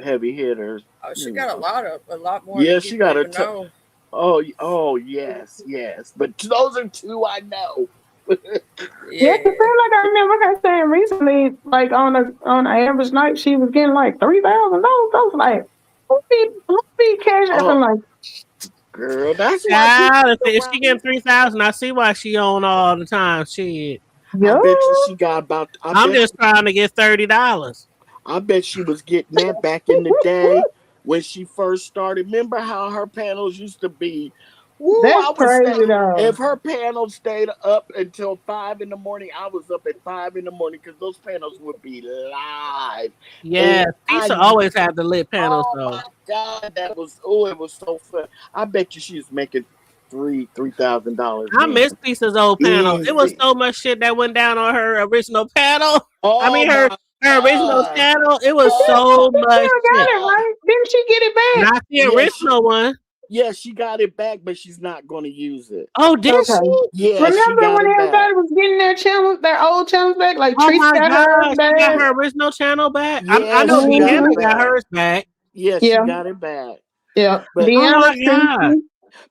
heavy hitters. Oh, she You got know. a lot more than Yeah, she people got even know. oh, yes, yes. But those are two I know. Yeah, it seemed Yeah. like I remember her saying recently, like on an average night, she was getting like $3,000. I was like, who be cash Oh, apping like, girl, that's why people Child, be if she around. getting 3,000, I see why she on all the time. Shit, I yo? bet you she got about. I'm just trying to get $30. I bet she was getting that back in the day when she first started. Remember how her panels used to be? Woo! That's I would stay. crazy though. If her panel stayed up until 5 in the morning, I was up at 5 in the morning because those panels would be live. And Yeah, I, Pizza always had the lit panels oh though. my God, that was it was so fun. I bet you she was making $3,000 I then. miss Pizza's old panel. It was Easy. so much shit that went down on her original panel. I Oh mean my her original God. channel. It was Oh so She much still shit. got it, right? Didn't she get it back? Not the yeah, original one. she got it back, but she's not going to use it. Oh, did Okay. she? Yeah, she Remember got when it back. everybody was getting their channels, their old channels back? Like Oh Teresa my got hers gosh, she got back. her original channel back. I Yeah, know she got Deanna it Mm-hmm. got back. hers back. Yeah, she Yeah, got it back. yeah. But Oh Deanna, my god, Tracy.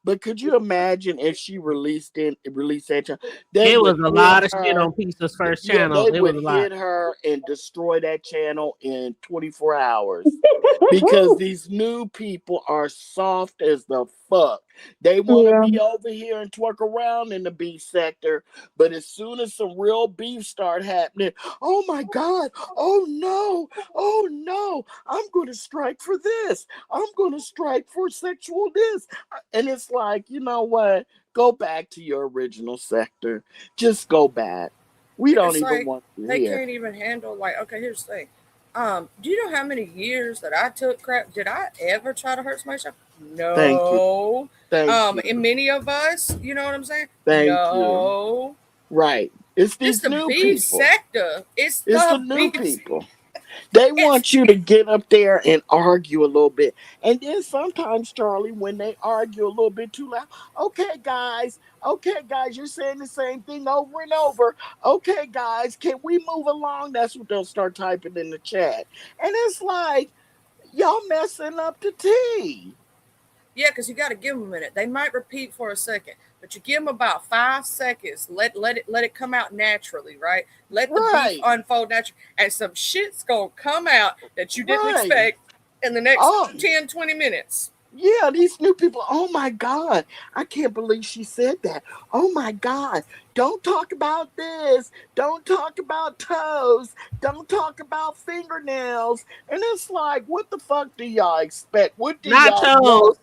but could you imagine if she released that channel? They it would was a hit lot of shit her. on Pizza's first Yeah, channel. they It was would a lot. hit her and destroy that channel in 24 hours. Because these new people are soft as the fuck. They want to Yeah, be over here and twerk around in the beef sector, but as soon as some real beef start happening, oh my God, oh no, I'm going to strike for this. I'm going to strike for sexual this. And it's like, you know what? Go back to your original sector. Just go back. We don't It's even like want to they hear. can't even handle like okay, here's the thing. Do you know how many years that I took crap? Did I ever try to hurt myself? Thank you. No. Thank you. And many of us, you know what I'm saying? Thank you. No. Right. It's It's these the new beef people. sector. It's It's the the new beef. people. They It's want you to get up there and argue a little bit. And then sometimes, Charlie, when they argue a little bit too loud, okay, guys, you're saying the same thing over and over. Okay, guys, can we move along? That's what they'll start typing in the chat. And it's like, y'all messing up the tea. yeah, because you got to give them a minute. They might repeat for a second, but you give them about 5 seconds. Let it come out naturally, right? Let the beef Right, unfold naturally, and some shit's gonna come out that you didn't right. expect in the next Oh, 10, 20 minutes. yeah, these new people. Oh my God. I can't believe she said that. Oh my God. Don't talk about this. Don't talk about toes. Don't talk about fingernails. And it's like, what the fuck do y'all expect? What do y'all Nachos. want?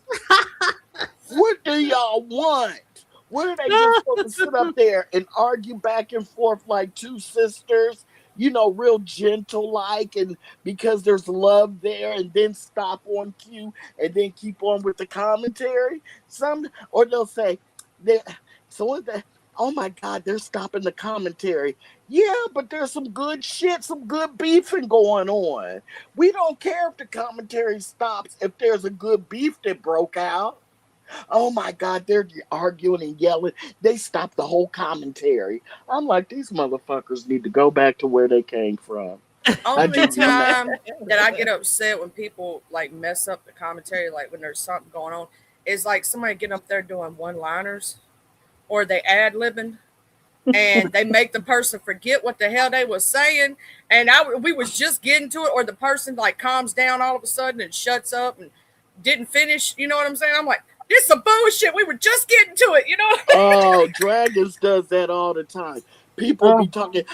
What do y'all want? What are they just supposed to sit up there and argue back and forth like two sisters? Real gentle like, and because there's love there, and then stop on cue and then keep on with the commentary. Or they'll say, they, so what the, oh my God, they're stopping the commentary. Yeah, but there's some good shit, some good beefing going on. We don't care if the commentary stops if there's a good beef that broke out. Oh my God, they're arguing and yelling. They stopped the whole commentary. I'm like, these motherfuckers need to go back to where they came from. I Only do not. time that I get upset when people like mess up the commentary, like when there's something going on, is like somebody getting up there doing one-liners or they ad-libbing and they make the person forget what the hell they was saying, and we was just getting to it, or the person like calms down all of a sudden and shuts up and didn't finish. You know what I'm saying? I'm like, this is some bullshit. We were just getting to it. You know? Oh, Dragons does that all the time. People be talking,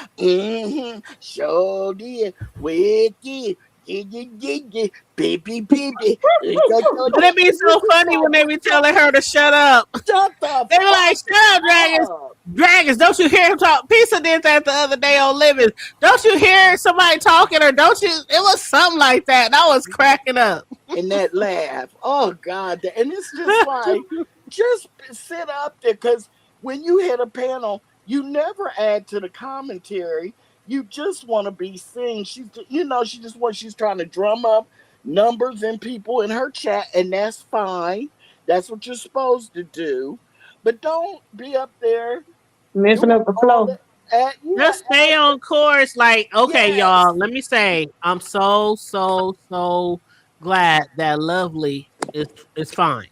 sure did, wicked, baby. But it be so funny when they be telling her to shut up. Shut the They be like, fuck shut up, Dragons. up. Dragons, don't you hear him talk? Pizza did that the other day on Living. Don't you hear somebody talking, or don't you? It was something like that. And I was cracking up. And that laugh. Oh God. And it's just like, just sit up there, because when you hit a panel, you never add to the commentary. You just want to be seen. She's trying to drum up numbers and people in her chat, and that's fine. That's what you're supposed to do. but don't be up there Messing doing up the all flow. that. Just stay on course. Like, okay, Yes. y'all, let me say, I'm so glad that Lovely is fine.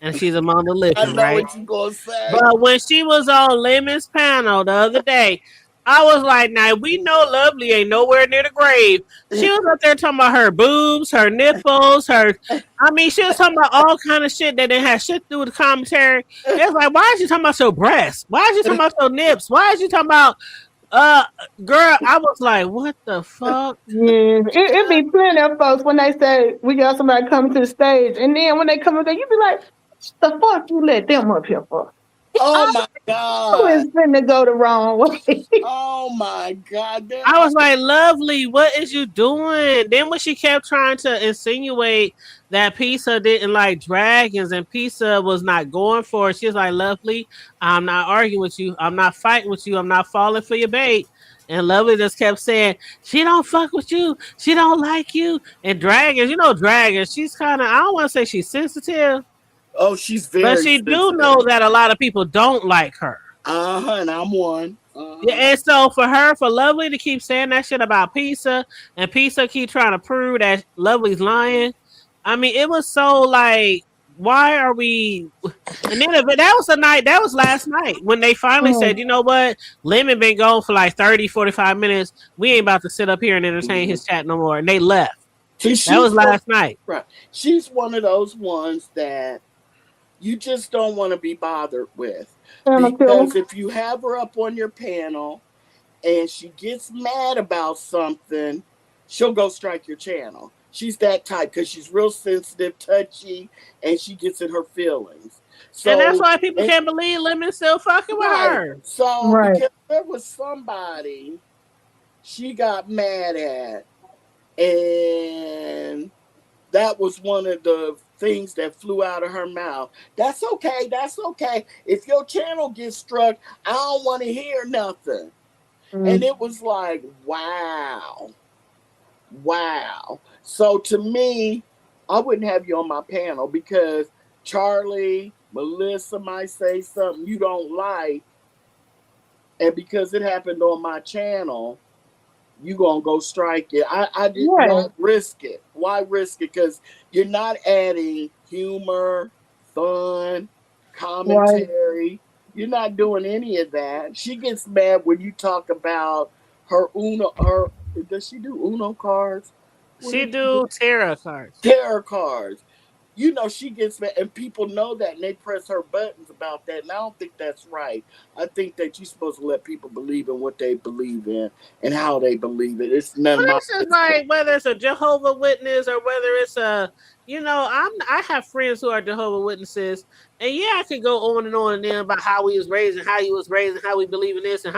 And she's among the I living, know right? what you gonna say. But when she was on Lemon's panel the other day, I was like, now we know Lovely ain't nowhere near the grave. She was up there talking about her boobs, her nipples, I mean, she was talking about all kind of shit that didn't have shit to do with the commentary. It's like, why is she talking about your breasts? Why is she talking about your nips? Why is she talking about uh girl? I was like, what the fuck? Yeah, it be plenty of folks when they say we got somebody coming to the stage, and then when they come up there, you be like, "The fuck you let them up here for? Oh I my was God. finna go the wrong way." Oh my God. There I are was like, Lovely, what is you doing? Then when she kept trying to insinuate that Pizza didn't like dragons and Pizza was not going for it, she was like, Lovely, I'm not arguing with you. I'm not fighting with you. I'm not falling for your bait. And Lovely just kept saying, she don't fuck with you. She don't like you. And dragons, dragons, she's kind of, I don't want to say she's sensitive, oh, she's but very she do sensitive. know that a lot of people don't like her. Uh-huh, and I'm one. Yeah, and so for Lovely to keep saying that shit about Pizza and Pizza keep trying to prove that Lovely's lying, I mean, it was so like, why are we? And then that was the night, that was last night when they finally said, Mm. you know what? Lemon been gone for like 30, 45 minutes. We ain't about to sit up here and entertain his chat no more. And they left. See, That was last night. right. She's one of those ones that you just don't want to be bothered with. Because if you have her up on your panel and she gets mad about something, she'll go strike your channel. She's that type because she's real sensitive, touchy, and she gets in her feelings. So, And that's why people can't believe Lemon's still fucking with her. So, Right. because there was somebody she got mad at, and that was one of the things that flew out of her mouth. That's okay. That's okay. If your channel gets struck, I don't want to hear nothing. And it was like, wow. Wow. So to me, I wouldn't have you on my panel because Charlie, Melissa might say something you don't like. And because it happened on my channel, you gonna go strike it. I didn't Why risk it. Why risk it? Because you're not adding humor, fun, commentary. Right. You're not doing any of that. She gets mad when you talk about her Uno. Does she do Uno cards? She do tarot cards. Tarot cards. You know, she gets mad, and people know that, and they press her buttons about that. And I don't think that's right. I think that you're supposed to let people believe in what they believe in and how they believe it. It's none of my business. Like whether it's a Jehovah Witness or whether it's I have friends who are Jehovah Witnesses, and yeah, I could go on and then about how we was raised and how you was raised and how we believe in this and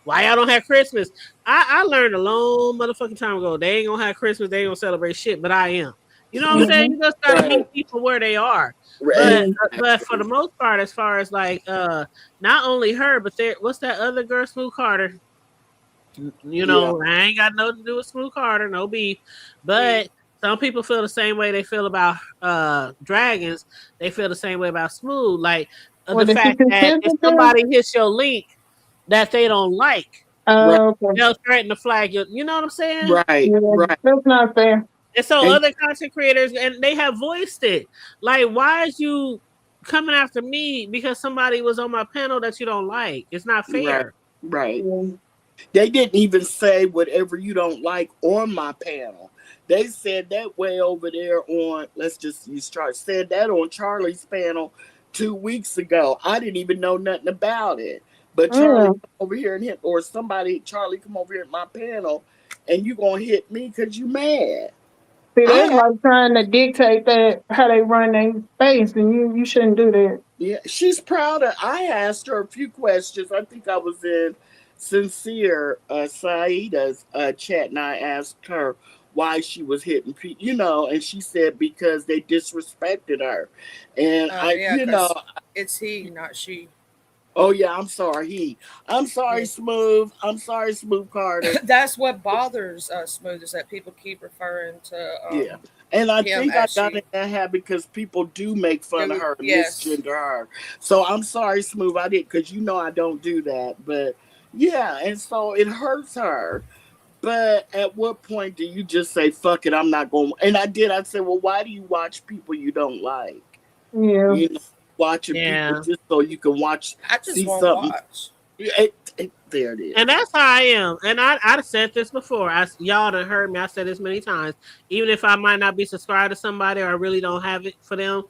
why y'all don't have Christmas. I learned a long motherfucking time ago they ain't gonna have Christmas, they ain't gonna celebrate shit, but I am. You know what I'm saying? You just gotta meet people where they are. But for the most part, as far as like not only her, but what's that other girl, Smooth Carter? You know, I ain't got nothing to do with Smooth Carter, no beef. But some people feel the same way they feel about dragons. They feel the same way about Smooth. Like the fact that if somebody hits your link that they don't like, they'll threaten to flag you. You know what I'm saying? Right. That's not fair. And so other content creators, and they have voiced it. Like, why is you coming after me because somebody was on my panel that you don't like? It's not fair. Right. They didn't even say whatever you don't like on my panel. They said that way over there on, said that on Charlie's panel 2 weeks ago. I didn't even know nothing about it. But Charlie come over here and Charlie come over here at my panel, and you gonna hit me because you mad. See, that's like trying to dictate that how they run their space, and you shouldn't do that. Yeah, she's proud of. I asked her a few questions. I think I was in Sincere Saida's chat, and I asked her why she was hitting people, and she said because they disrespected her. And it's he, not she. Oh yeah, I'm sorry. I'm sorry, Yeah. Smooth. I'm sorry, Smooth Carter. That's what bothers Smooth, is that people keep referring to Yeah. And I him think I as got she. in that habit because people do make fun of her and Yes. misgender her. So I'm sorry, Smooth. I did because you know I don't do that. But yeah, and so it hurts her. But at what point do you just say, fuck it, I'm not going? And I did. I said, well, why do you watch people you don't like? Yeah. You know, watching people Yeah. just so you can watch, I just see won't something. watch. There it is. And that's how I am. And I said this before. Y'all done heard me. I said this many times. Even if I might not be subscribed to somebody or I really don't have it for them,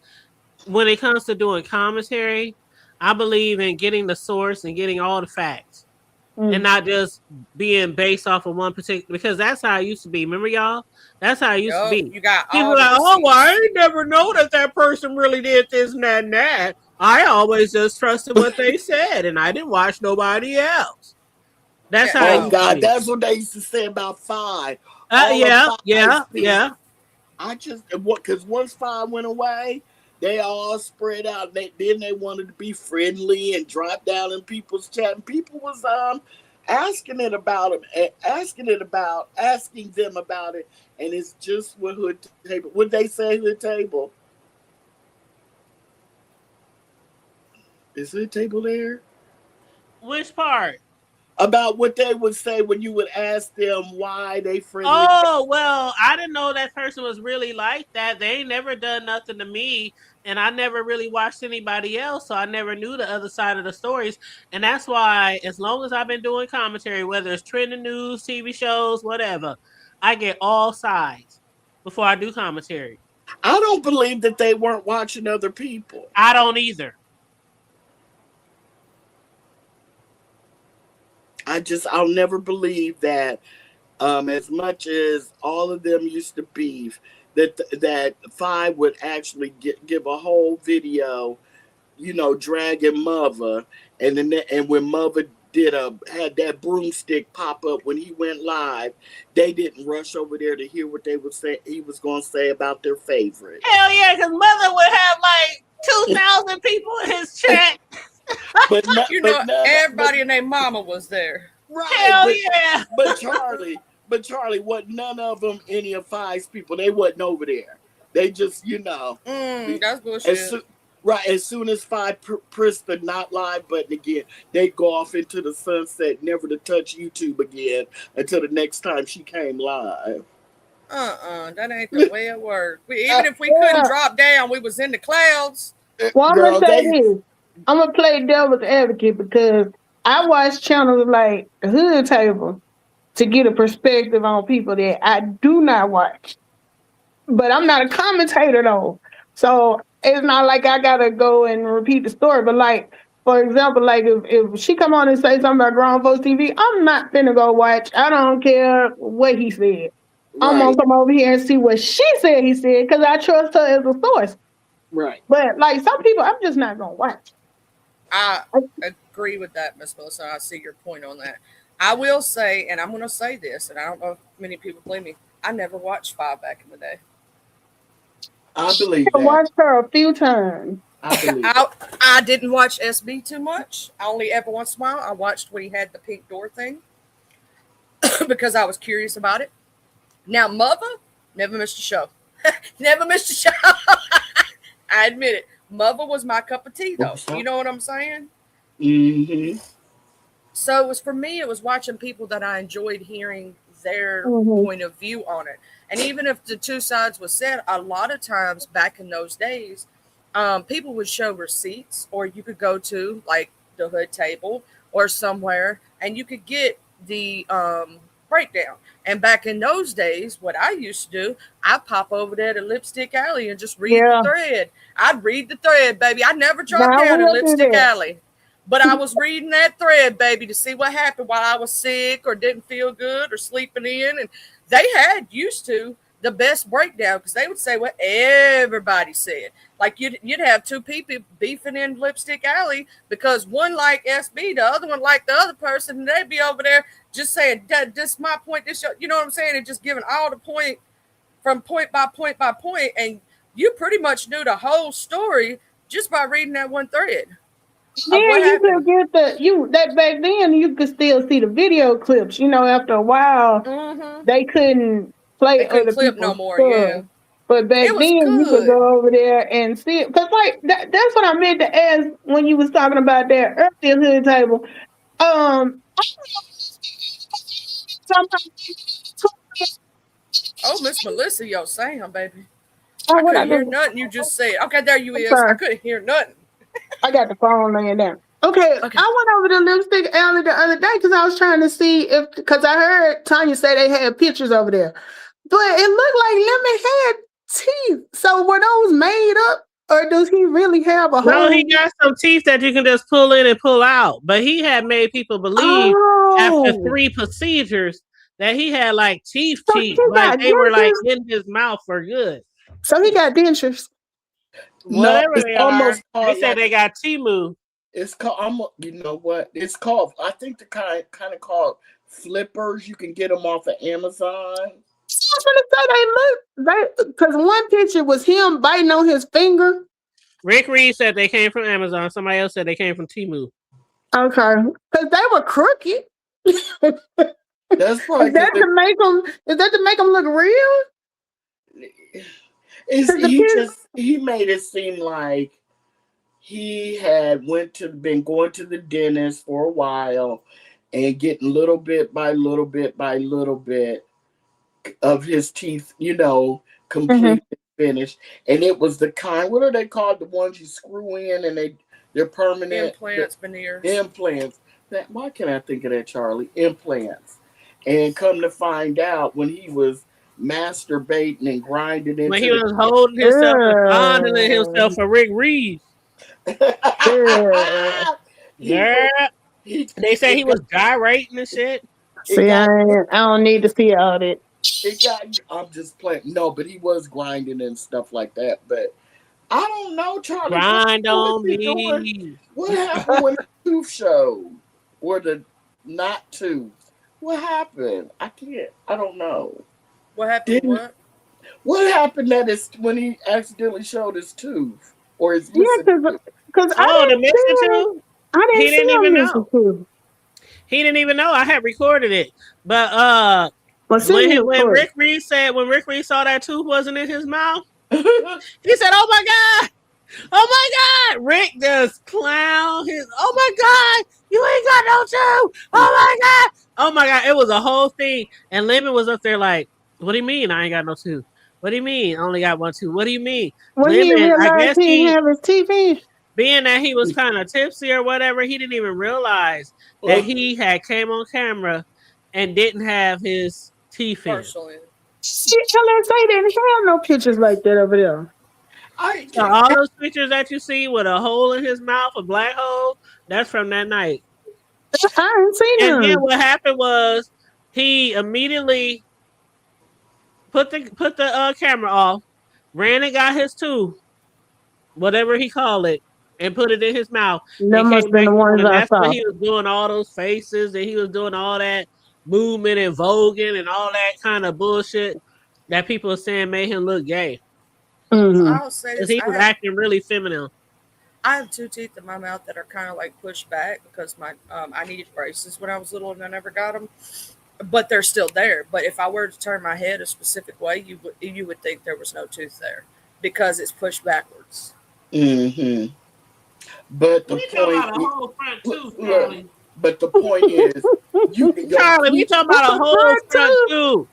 when it comes to doing commentary, I believe in getting the source and getting all the facts. And not just being based off of one particular, because that's how it used to be. Remember, y'all? That's how it used to Yup, be. you got People all are the like, oh, well, I receipts. ain't never know that person really did this and that and that. I always just trusted what they said, and I didn't watch nobody else. That's Yeah, how it Oh no. used to God, be. that's what they used to say about Five. All of Yeah, Five's people. yeah. I just what because once Five went away, they all spread out. Then they wanted to be friendly and drop down in people's chat. And people was asking it about them, asking them about it, and it's just what Hood Table. Would they say Hood Table? Is Hood Table there? Which part? About what they would say when you would ask them why they friendly. Oh, well, I didn't know that person was really like that. They ain't never done nothing to me, and I never really watched anybody else, so I never knew the other side of the stories. And that's why, as long as I've been doing commentary, whether it's trending news, TV shows, whatever, I get all sides before I do commentary. I don't believe that they weren't watching other people. I don't either. I'll never believe that. As much as all of them used to beef, that Five would actually give a whole video, dragging Mother, and when Mother had that broomstick pop up when he went live, they didn't rush over there to hear what they would say. He was going to say about their favorite. Hell yeah, because Mother would have like 2,000 people in his chat. But Everybody and their mama was there. Right. Hell yeah. But Charlie, what none of them, any of Five's people, they wasn't over there. They just, That's bullshit. As soon as Five pressed the not live button again, they go off into the sunset, never to touch YouTube again until the next time she came live. That ain't the way it worked. Even if we couldn't drop down, we was in the clouds. Well, I'm gonna say this. I'm gonna play devil's advocate because I watch channels like the Hood Table to get a perspective on people that I do not watch. But I'm not a commentator though. So it's not like I gotta go and repeat the story. But like, for example, like if she come on and say something about Grown Folks TV, I'm not finna go watch. I don't care what he said. Right. I'm gonna come over here and see what she said he said because I trust her as a source. Right. But like some people, I'm just not gonna watch. I agree with that, Miss Melissa. I see your point on that. I will say, and I'm going to say this, and I don't know if many people believe me, I never watched Five back in the day. I believe that. I watched her a few times. I didn't watch SB too much. I only ever once in a while I watched when he had the pink door thing because I was curious about it. Now, Mother, never missed a show. Never missed a show. I admit it. Mother was my cup of tea, though. You know what I'm saying? Mm-hmm. So it was, for me, it was watching people that I enjoyed hearing their point of view on it. And even if the two sides was said, a lot of times back in those days, people would show receipts, or you could go to like the Hood Table or somewhere and you could get the breakdown. And back in those days, what I used to do, I'd pop over there to Lipstick Alley and just read the thread. I'd read the thread, baby. I never dropped down in Lipstick Alley. But I was reading that thread, baby, to see what happened while I was sick or didn't feel good or sleeping in. And they had used to the best breakdown because they would say what everybody said. Like you'd have two people beefing in Lipstick Alley because one liked SB, the other one liked the other person, and they'd be over there just saying, this my point, this your, you know what I'm saying? And just giving all the point from point by point by point. And you pretty much knew the whole story just by reading that one thread. Then what you could happened? get that back then you could still see the video clips. After a while Mm-hmm. they couldn't play They couldn't other clip no people's more. stuff. Yeah, But back it was then you could good. go over there and see it. Cause like that's what I meant to ask when you was talking about that earlier hood table. Sometimes Oh, Miss Melissa, yo, Sam, baby. oh I what I couldn't hear do? nothing you just said. Okay, there you I'm is. I sorry. couldn't hear nothing. I got the phone laying down. Okay, Okay. I went over the lipstick alley the other day because I was trying to see if because I heard Tanya say they had pictures over there, but it looked like Lemon had teeth. So were those made up, or does he really have a No, he whole? got some teeth that you can just pull in and pull out. But he had made people believe after Oh, 3 procedures that he had like teeth, so he like got they were like dentures. in his mouth for good. So he got dentures. No, Whatever it's they are, almost they called said like they got Timu. it's called. You know what? It's called. I think the kind of called flippers. You can get them off of Amazon. I was gonna say they because one picture was him biting on his finger. Rick Reed said they came from Amazon. Somebody else said they came from Timu. Okay, because they were crooked. That's probably Is that to make them? Is that to make them look real? He made it seem like he had been going to the dentist for a while and getting little bit by little bit by little bit of his teeth, completely finished. And it was the kind, what are they called? The ones you screw in and they're permanent Implants, veneers. implants. Why can't I think of that, Charlie? Implants. And come to find out, when he was masturbating and grinding into When he was holding himself and fondling himself for Rick Reed. Yeah. They say he was gyrating and shit. See, I don't need to see all that. I'm just playing. No, but he was grinding and stuff like that. But I don't know, Charlie. Grind on me. What happened when the tooth showed? Or the not tooth? What happened? I don't know. What happened? What happened when he accidentally showed his tooth? Or his because the missing tooth? He didn't even know. He didn't even know. I had recorded it. But when Rick Reed saw that tooth wasn't in his mouth, he said, "Oh my God. Oh my God." Rick just clown his, "Oh my God, you ain't got no tooth. Oh my God. Oh my God." It was a whole thing. And Lemon was up there like, "What do you mean I ain't got no tooth? What do you mean I only got one tooth? What do you mean?" Lemon, I guess he didn't have his teeth in. Being that he was kind of tipsy or whatever, he didn't even realize that he had came on camera and didn't have his teeth in. Partially. They didn't have no pictures like that over there. So all those pictures that you see with a hole in his mouth, a black hole, that's from that night. I didn't see them. And then what happened was he immediately put the camera off, ran and got his tooth, whatever he called it, and put it in his mouth. That must have been the ones I saw. When he was doing all those faces and he was doing all that movement and voguing and all that kind of bullshit that people are saying made him look gay. I'll say this, he was acting really feminine. I have 2 teeth in my mouth that are kind of like pushed back because I needed braces when I was little and I never got them, but they're still there. But if I were to turn my head a specific way, you would think there was no tooth there because it's pushed backwards. Mm-hmm. But the point is, Charlie, we talking about a whole front tooth.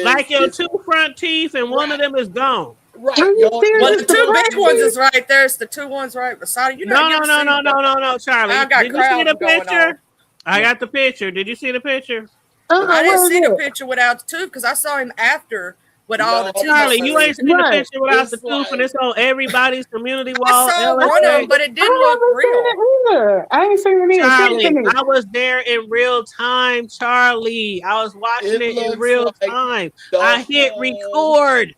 Like your 2 front teeth, and one of them is gone. Right. Well, the 2 big ones is right there. It's the 2 ones right beside you. No, Charlie. Did you see the picture? I got the picture. Did you see the picture? I didn't see the picture without the tooth because I saw him after. With all the teeth. Charlie, you ain't seen the picture without the tooth, and it's on everybody's community wall. I saw one of them, but it didn't look real. I ain't seen it either. Charlie, I was there in real time, Charlie. I was watching it in real time. I hit record.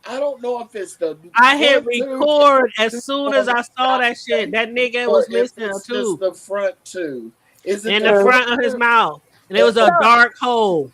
I don't know if it's I hit record as soon as I saw that shit. That nigga was missing a tooth. The front tooth. Is it in the front of his mouth, and it was a dark hole.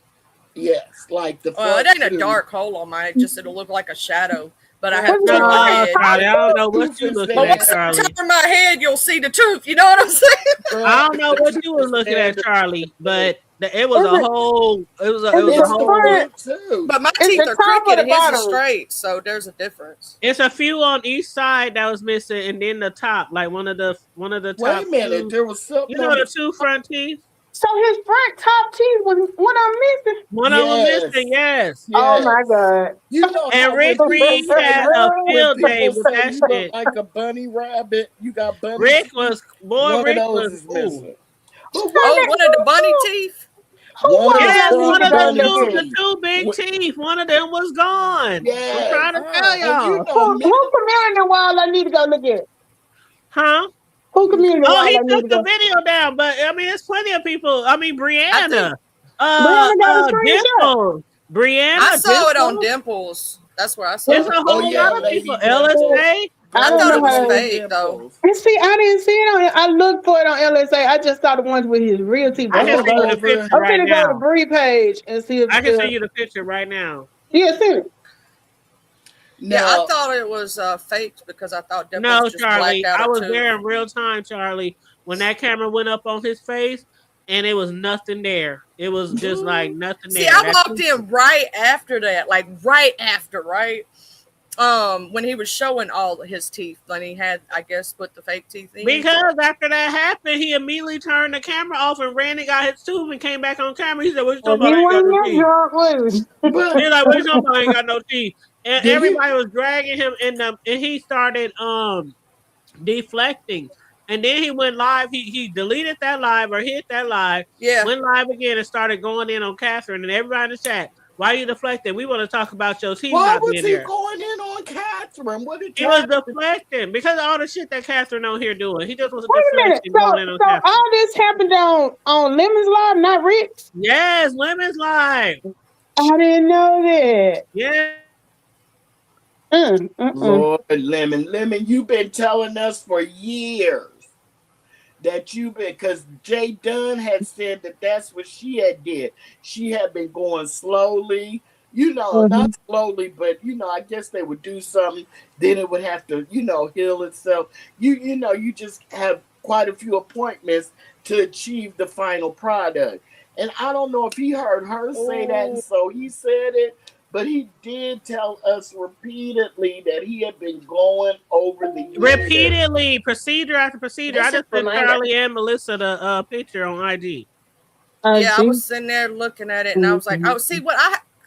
Yes, like the. It ain't a dark hole on mine. It'll look like a shadow. but I have No, to my head. Charlie, I don't know what you looking But at, once I Charlie. turn my head, you'll see the truth. You know what I'm saying? I don't know what you was looking at, Charlie, but it was a whole. It was a whole. Too. But my It's teeth the are top or crooked the and his is bottom? straight, so there's a difference. It's a few on each side that was missing, and then the top, like one of the top. Wait a minute, two, there was something. you know the two front teeth. So his front top teeth was one I'm missing. One of them missing, yes. Oh my God. You know, And how Rick when Reed people had say- a when field people day with say that you look shit. like a bunny rabbit. You got bunny. Rick teeth. was One Rick of those was is cool. missing. Oh, one of the bunny teeth. Yes, one of bunny the teeth. two big teeth. One of them was gone. Yes. I'm trying to tell And y'all. you know, Who community wall I need to go look at? Huh? Who community wall Oh, I he need to took the go? video down, but I mean, there's plenty of people. I mean, Brianna, Brianna got a screenshot. Dimples, Brianna. I saw it on Dimples. Dimples. That's where I saw There's it. a whole lot of Lady people. Dimples. LSA. I don't thought it know was how- fake though. And see, I didn't see it on. I looked for it on LSA. I just saw the ones with his real teeth. I I'm can gonna send you go, the picture I'm right gonna go to now. Bree page and see if I can send you the picture right now. Yeah, send it. Yeah, Now, I thought it was faked because I thought Dimples No, just Charlie, blacked out I a was tooth. there in real time, Charlie, when that camera went up on his face, and it was nothing there. It was just like nothing See, there. I That walked tooth- in right after that, like right after, right? When he was showing all his teeth, when he had, I guess, put the fake teeth in. Because after that happened, he immediately turned the camera off and ran and got his tooth and came back on camera. He said, "What you talking He about? I ain't got wasn't no that teeth." drunk, was he? but He's like, "What you talking about? I ain't got no teeth." And Did he- everybody was dragging him in the, and he started deflecting. And then he went live. He deleted that live or hit that live. Yeah. Went live again and started going in on Catherine and everybody in the chat. Why you deflecting? We want to talk about your teeth why not was being he there. going in on Catherine? What did He was Catherine? deflecting because of all the shit that Catherine on here doing. He just was Wait a minute. deflecting, So, going in on so Catherine. all this happened on Lemon's Live, not Rick's? Yes, Lemon's live. I didn't know that. Yeah. Lord Lemon, you've been telling us for years that you've been, because Jay Dunn had said that that's what she had did. She had been going slowly, not slowly, but I guess they would do something, then it would have to, heal itself. You just have quite a few appointments to achieve the final product. And I don't know if he heard her say that, and so he said it. But he did tell us repeatedly that he had been going over the years. Repeatedly, procedure after procedure. I This just is sent for Charlie and Melissa the picture on IG. Yeah, I was sitting there looking at it, and I was like, Mhm. "Oh, see what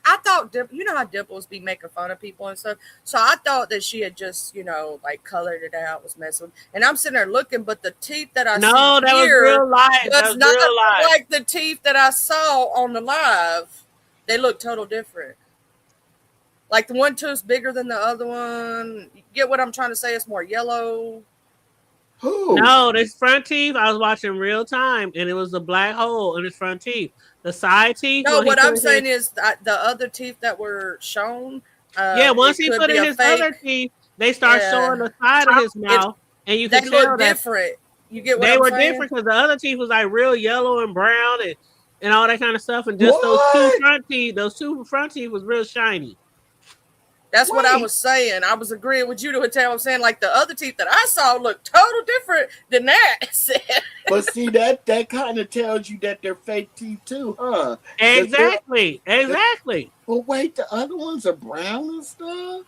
I thought." You know how Dimples be making fun of people and stuff. So I thought that she had just, like colored it out, was messing with. And I'm sitting there looking, but the teeth that I No, see that was here real live. That does was not real live. look like the teeth that I saw on the live. They look total different. Like the one tooth's bigger than the other one. You get what I'm trying to say? It's more yellow. Who? No, this front teeth, I was watching real time, and it was a black hole in his front teeth. The side teeth. No, when he what I'm put saying his- is the other teeth that were shown. once it he could put be in a his fake. other teeth, they start Yeah. showing the side of his mouth, and you They can tell look that different. You get what they I'm were saying? different because the other teeth was like real yellow and brown and all that kind of stuff, and just those two front teeth was real shiny. That's what I Wait. was saying. I was agreeing with you to what I was saying. Like the other teeth that I saw looked total different than that. But see, that kind of tells you that they're fake teeth too, huh? Exactly. But wait, the other ones are brown and stuff?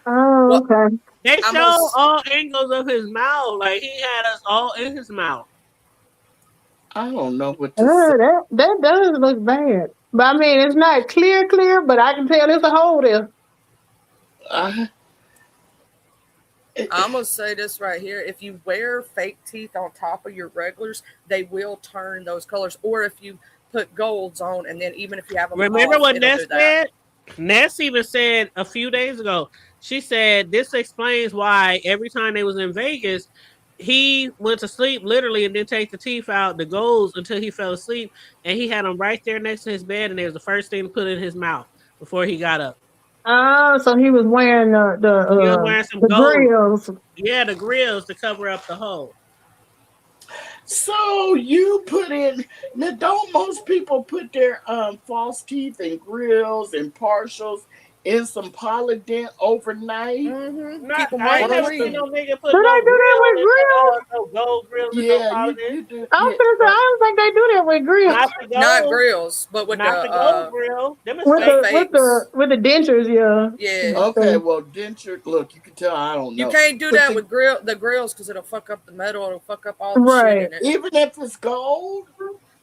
Oh, okay. They I'm show gonna- all angles of his mouth, like he had us all in his mouth. I don't know what to say. That does look bad. But I mean, it's not clear, but I can tell there's a hole there. I'm gonna say this right here. If you wear fake teeth on top of your regulars, they will turn those colors. Or if you put golds on, and then even if you have them Remember off, what it'll Ness do that. said? Ness even said a few days ago, she said this explains why every time they was in Vegas, he went to sleep literally and didn't take the teeth out, the golds, until he fell asleep. And he had them right there next to his bed, and it was the first thing to put in his mouth before he got up. Oh, so he was wearing He was wearing some gold. grills. Yeah, the grills to cover up the hole. So you put in, now don't most people put their false teeth and grills and partials in some Polydent overnight. Keep them I ain't white never seen clean. no nigga put Do no they do that with grills? no gold grills and no Yeah, Polydent. you do. I was gonna say I don't think they do that with grills. Not the gold, Not grills, but with not the gold grill. Them is With fake. the dentures, yeah. Yeah. Okay, well, denture. Look, you can tell I don't know. You can't do But that with the grills because it'll fuck up the metal. It'll fuck up all the Right. shit in it. even if it's gold.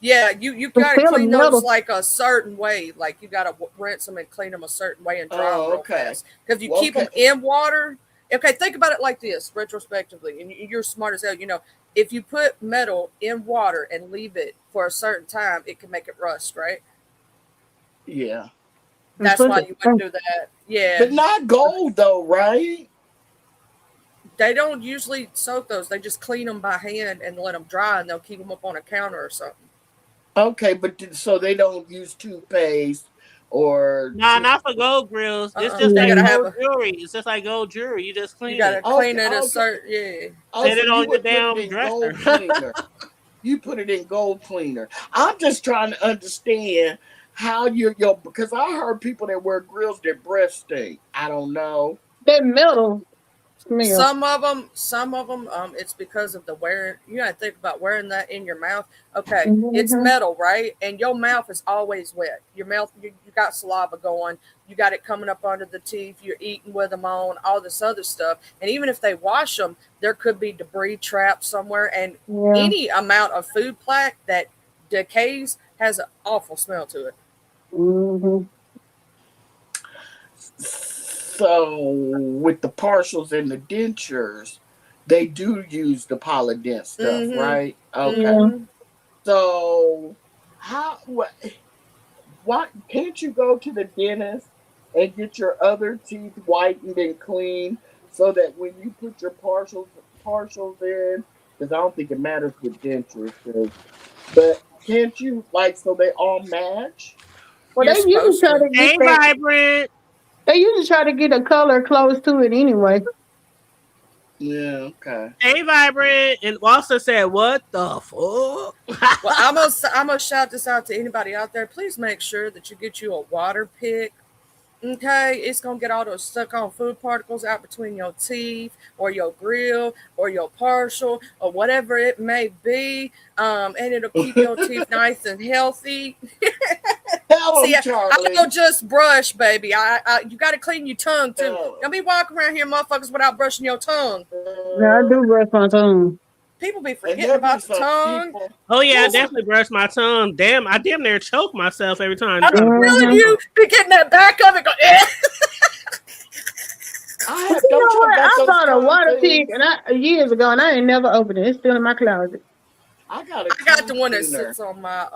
Yeah, you gotta still clean metal. those like a certain way. Like you gotta rinse them and clean them a certain way and dry them real Okay. fast. Because if you Well, keep them in water, okay, think about it like this retrospectively, and you're smart as hell. You know, if you put metal in water and leave it for a certain time, it can make it rust, right? Yeah, That's why you wouldn't do that. Yeah, but not gold though, right? they don't usually soak those. They just clean them by hand and let them dry, and they'll keep them up on a counter or something. Okay, but so they don't use toothpaste or Nah, not for gold grills. It's Uh-uh. just You like gotta have gold jewelry. It's just like gold jewelry. You just clean You gotta it. clean it Okay. a certain yeah. Set it so on you your would put damn it in dresser. gold cleaner. You put it in gold cleaner. I'm just trying to understand how you're because I heard people that wear grills their breath stink. I don't know. That metal smell. Some of them, it's because of the wearing. You gotta think about wearing that in your mouth. Okay, Mhm. it's metal, right? And your mouth is always wet. Your mouth, you got saliva going. You got it coming up under the teeth. You're eating with them on, all this other stuff. And even if they wash them, there could be debris trapped somewhere. And Yeah. any amount of food plaque that decays has an awful smell to it. Mm-hmm. So with the partials and the dentures, they do use the Polydent stuff, Mhm. right? Okay. Mhm. So why can't you go to the dentist and get your other teeth whitened and clean so that when you put your partials in, because I don't think it matters with dentures, but can't you so they all match? Well, You're they usually supposed try to. to Hey, get that. vibrant. They usually try to get a color close to it anyway. Yeah, okay. Hey, vibrant. And Walter said, "What the fuck?" Well, I'm gonna shout this out to anybody out there. Please make sure that you get you a water pick. Okay, it's gonna get all those stuck on food particles out between your teeth or your grill or your partial or whatever it may be, and it'll keep your teeth nice and healthy. Tell See, them, Charlie. I don't just brush, baby. You got to clean your tongue too. Oh. Don't be walking around here, motherfuckers, without brushing your tongue. Yeah, I do brush my tongue. People be And forgetting there be about the some tongue. people- Oh yeah, I Listen. definitely brush my tongue. Damn, I damn near choke myself every time. I'm telling you, be getting that back of it. Go, don't You know you what? got I those bought a tongue water things? pick years ago, and I ain't never opened it. It's still in my closet. I got the one that cleaner. sits on my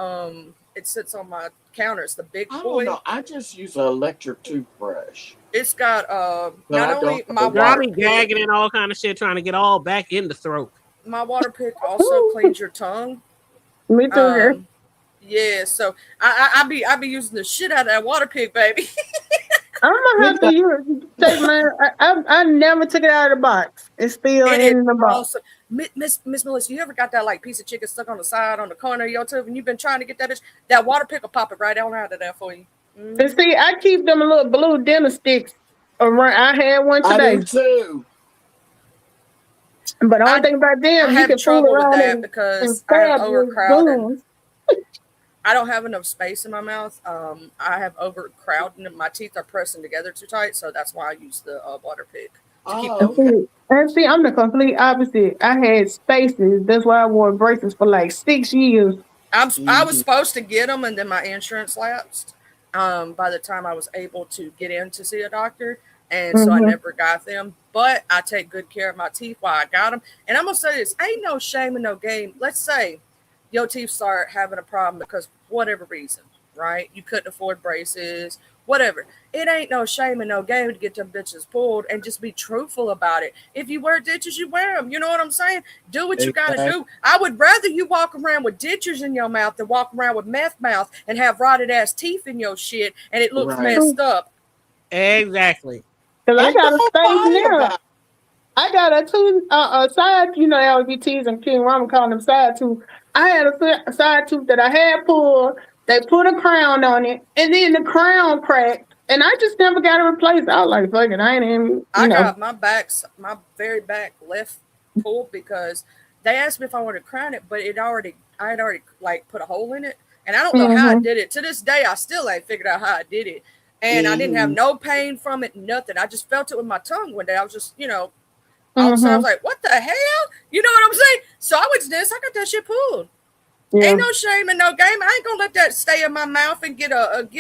it sits on my counter. It's the big I boy. don't know. I just use an electric toothbrush. It's got But I not only don't my have a Girl, I water be pick, gagging and all kind of shit, trying to get all back in the throat. my water pick also cleans your tongue. Me too. Girl. Yeah, so I be using the shit out of that water pick, baby. I'm gonna have to take mine. I never took it out of the box. It's still in the box. Also, Miss Melissa, you ever got that like piece of chicken stuck on the side on the corner of your tooth, and you've been trying to get that bitch? That water pick will pop it right on out of there for you. Mhm. And see, I keep them little blue dinner sticks around. I had one I today, do too. but the only thing about I them, you have can fool trouble with around that and because I have stab with overcrowded. spoons. I don't have enough space in my mouth. I have overcrowded. My teeth are pressing together too tight, so that's why I use the water pick to keep them. Okay. And see, I'm the complete opposite. I had spaces. That's why I wore braces for like 6 years. I was supposed to get them, and then my insurance lapsed. By the time I was able to get in to see a doctor, and so I never got them. But I take good care of my teeth while I got them. And I'm gonna say this: ain't no shame in no game. Let's say your teeth start having a problem because whatever reason, right? You couldn't afford braces, whatever. It ain't no shame in no game to get them bitches pulled and just be truthful about it. If you wear dentures, you wear them. You know what I'm saying? Do what you got to do. I would rather you walk around with dentures in your mouth than walk around with meth mouth and have rotted ass teeth in your shit and it looks messed up. Exactly. Because I got a Ain't space nobody now. about- I got a tooth, a side, LBTs and King Rama calling them side tooth. I had a side tooth that I had pulled. They put a crown on it, and then the crown cracked, And I just never got it replaced. I was like, fuck it, I ain't even. I got my very back left pulled because they asked me if I wanted to crown it, but I had already like put a hole in it, and I don't know how I did it. To this day, I still ain't figured out how I did it, and I didn't have no pain from it, nothing. I just felt it with my tongue one day. I was just, all of a sudden I was like, what the hell? You know what I'm saying? So I went to this. I got that shit pulled. Yeah. Ain't no shame and no game. I ain't gonna let that stay in my mouth and get an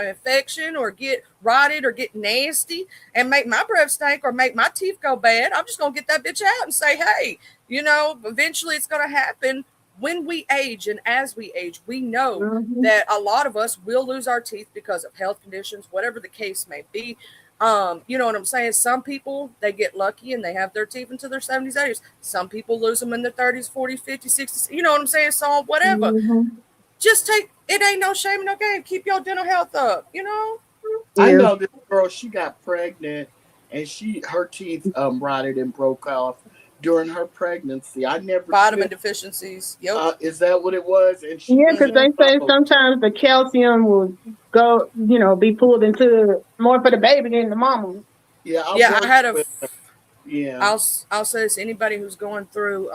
infection or get rotted or get nasty and make my breath stink or make my teeth go bad. I'm just gonna get that bitch out and say, hey, eventually it's gonna happen when we age, and as we age, we know that a lot of us will lose our teeth because of health conditions, whatever the case may be. You know what I'm saying? Some people, they get lucky and they have their teeth into their 70s, 80s. Some people lose them in their 30s, 40s, 50s, 60s. You know what I'm saying? So whatever. Just it ain't no shame, no game. Keep your dental health up, I know this girl, she got pregnant and her teeth rotted and broke off during her pregnancy. I never vitamin deficiencies. Yep. Is that what it was? And because they say sometimes the calcium will go, be pulled into more for the baby than the mama. Yeah, I had I'll say this: anybody who's going through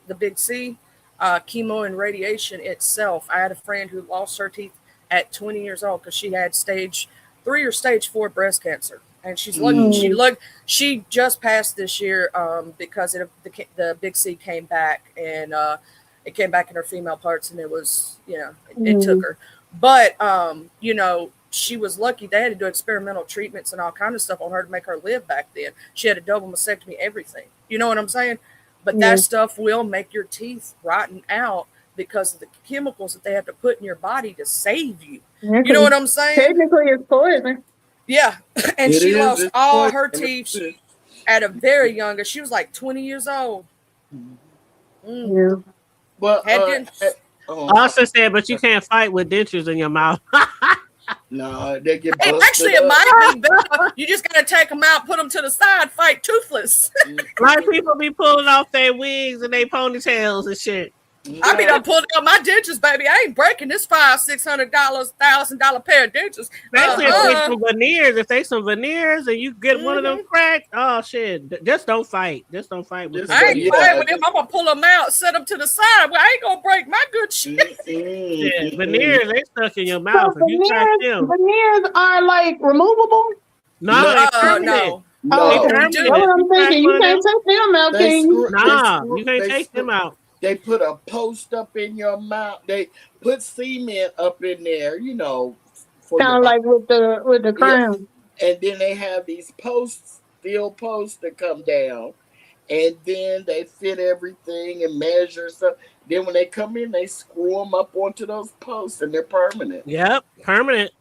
the big C, chemo and radiation itself. I had a friend who lost her teeth at 20 years old because she had stage 3 or stage 4 breast cancer. And she's lucky. She just passed this year because the big C came back, and it came back in her female parts, and it was, it took her. But she was lucky. They had to do experimental treatments and all kinds of stuff on her to make her live back then. She had a double mastectomy, everything. You know what I'm saying? But that stuff will make your teeth rotten out because of the chemicals that they have to put in your body to save you. You know what I'm saying? Technically, it's poison. Yeah, and she lost all her teeth at a very young age. She was like 20 years old. Yeah. Well, I also said, but you can't fight with dentures in your mouth. No, they get busted actually, it might be better. You just gotta take them out, put them to the side, fight toothless. Like people be pulling off their wigs and their ponytails and shit. I mean, I'm pulling out my dentures, baby. I ain't breaking this $500, $600, $1,000 pair of dentures. Especially if they some veneers. If they some veneers and you get one of them cracked, oh shit! Just don't fight. Just don't fight with them. I ain't fighting with them. I'm gonna pull them out, set them to the side. Well, I ain't gonna break my good shit. Yeah, veneers, they stuck in your mouth. So veneers are like removable. No. Oh, what I'm thinking, you can't take them out, can you? Nah, you can't take them out. They put a post up in your mouth. They put cement up in there, kind of like with the crown. Yeah. And then they have these steel posts that come down, and then they fit everything and measure stuff. Then when they come in, they screw them up onto those posts, and they're permanent. Yep, permanent.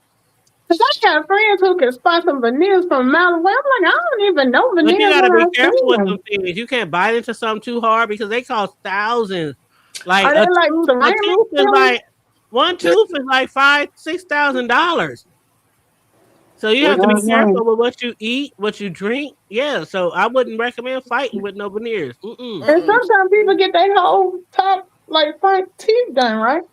Cause I got friends who can spot some veneers from a mile away. I'm like, I don't even know veneers. But you gotta be careful with them things. You can't bite into something too hard because they cost thousands. Like, one tooth is like $5,000-$6,000. So you have to be careful with what you eat, what you drink. Yeah, so I wouldn't recommend fighting with no veneers. And sometimes people get their whole top, front teeth done, right?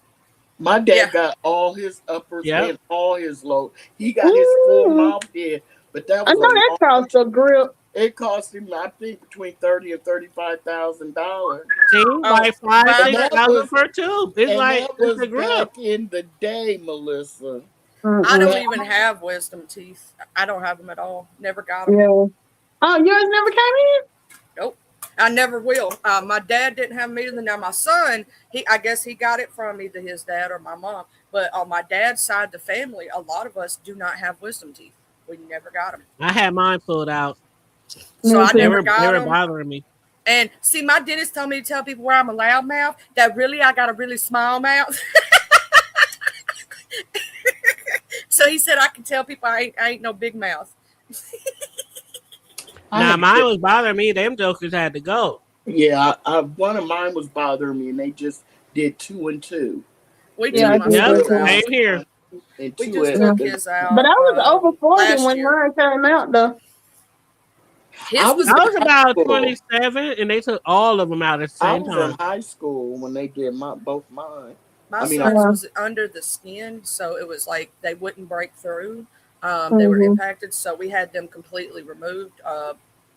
My dad got all his uppers and all his low. He got his full mouth in, but that was I know that cost a grip. It cost him, I think, between $30,000 and $35,000. See, like $5,000-$6,000 per tooth. It's a grip. Back in the day, Melissa. I don't even have wisdom teeth. I don't have them at all. Never got them. Yeah. Oh, yours never came in? Nope. I never will. My dad didn't have them either. Now my son, I guess he got it from either his dad or my mom. But on my dad's side of the family, a lot of us do not have wisdom teeth. We never got them. I had mine pulled out. So I never got them. They were bothering me. And see, my dentist told me to tell people where I'm a loud mouth, that really I got a really small mouth. So he said I can tell people I ain't no big mouth. Nah, mine was bothering me. Them jokers had to go. Yeah, one of mine was bothering me, and they just did 2 and 2. We took same here. And we just took his out. But I was over 40 when mine came out, though. I was about 27, and they took all of them out at the same time. I was in high school when they did both mine. My son was under the skin, so it was like they wouldn't break through. They were impacted, so we had them completely removed,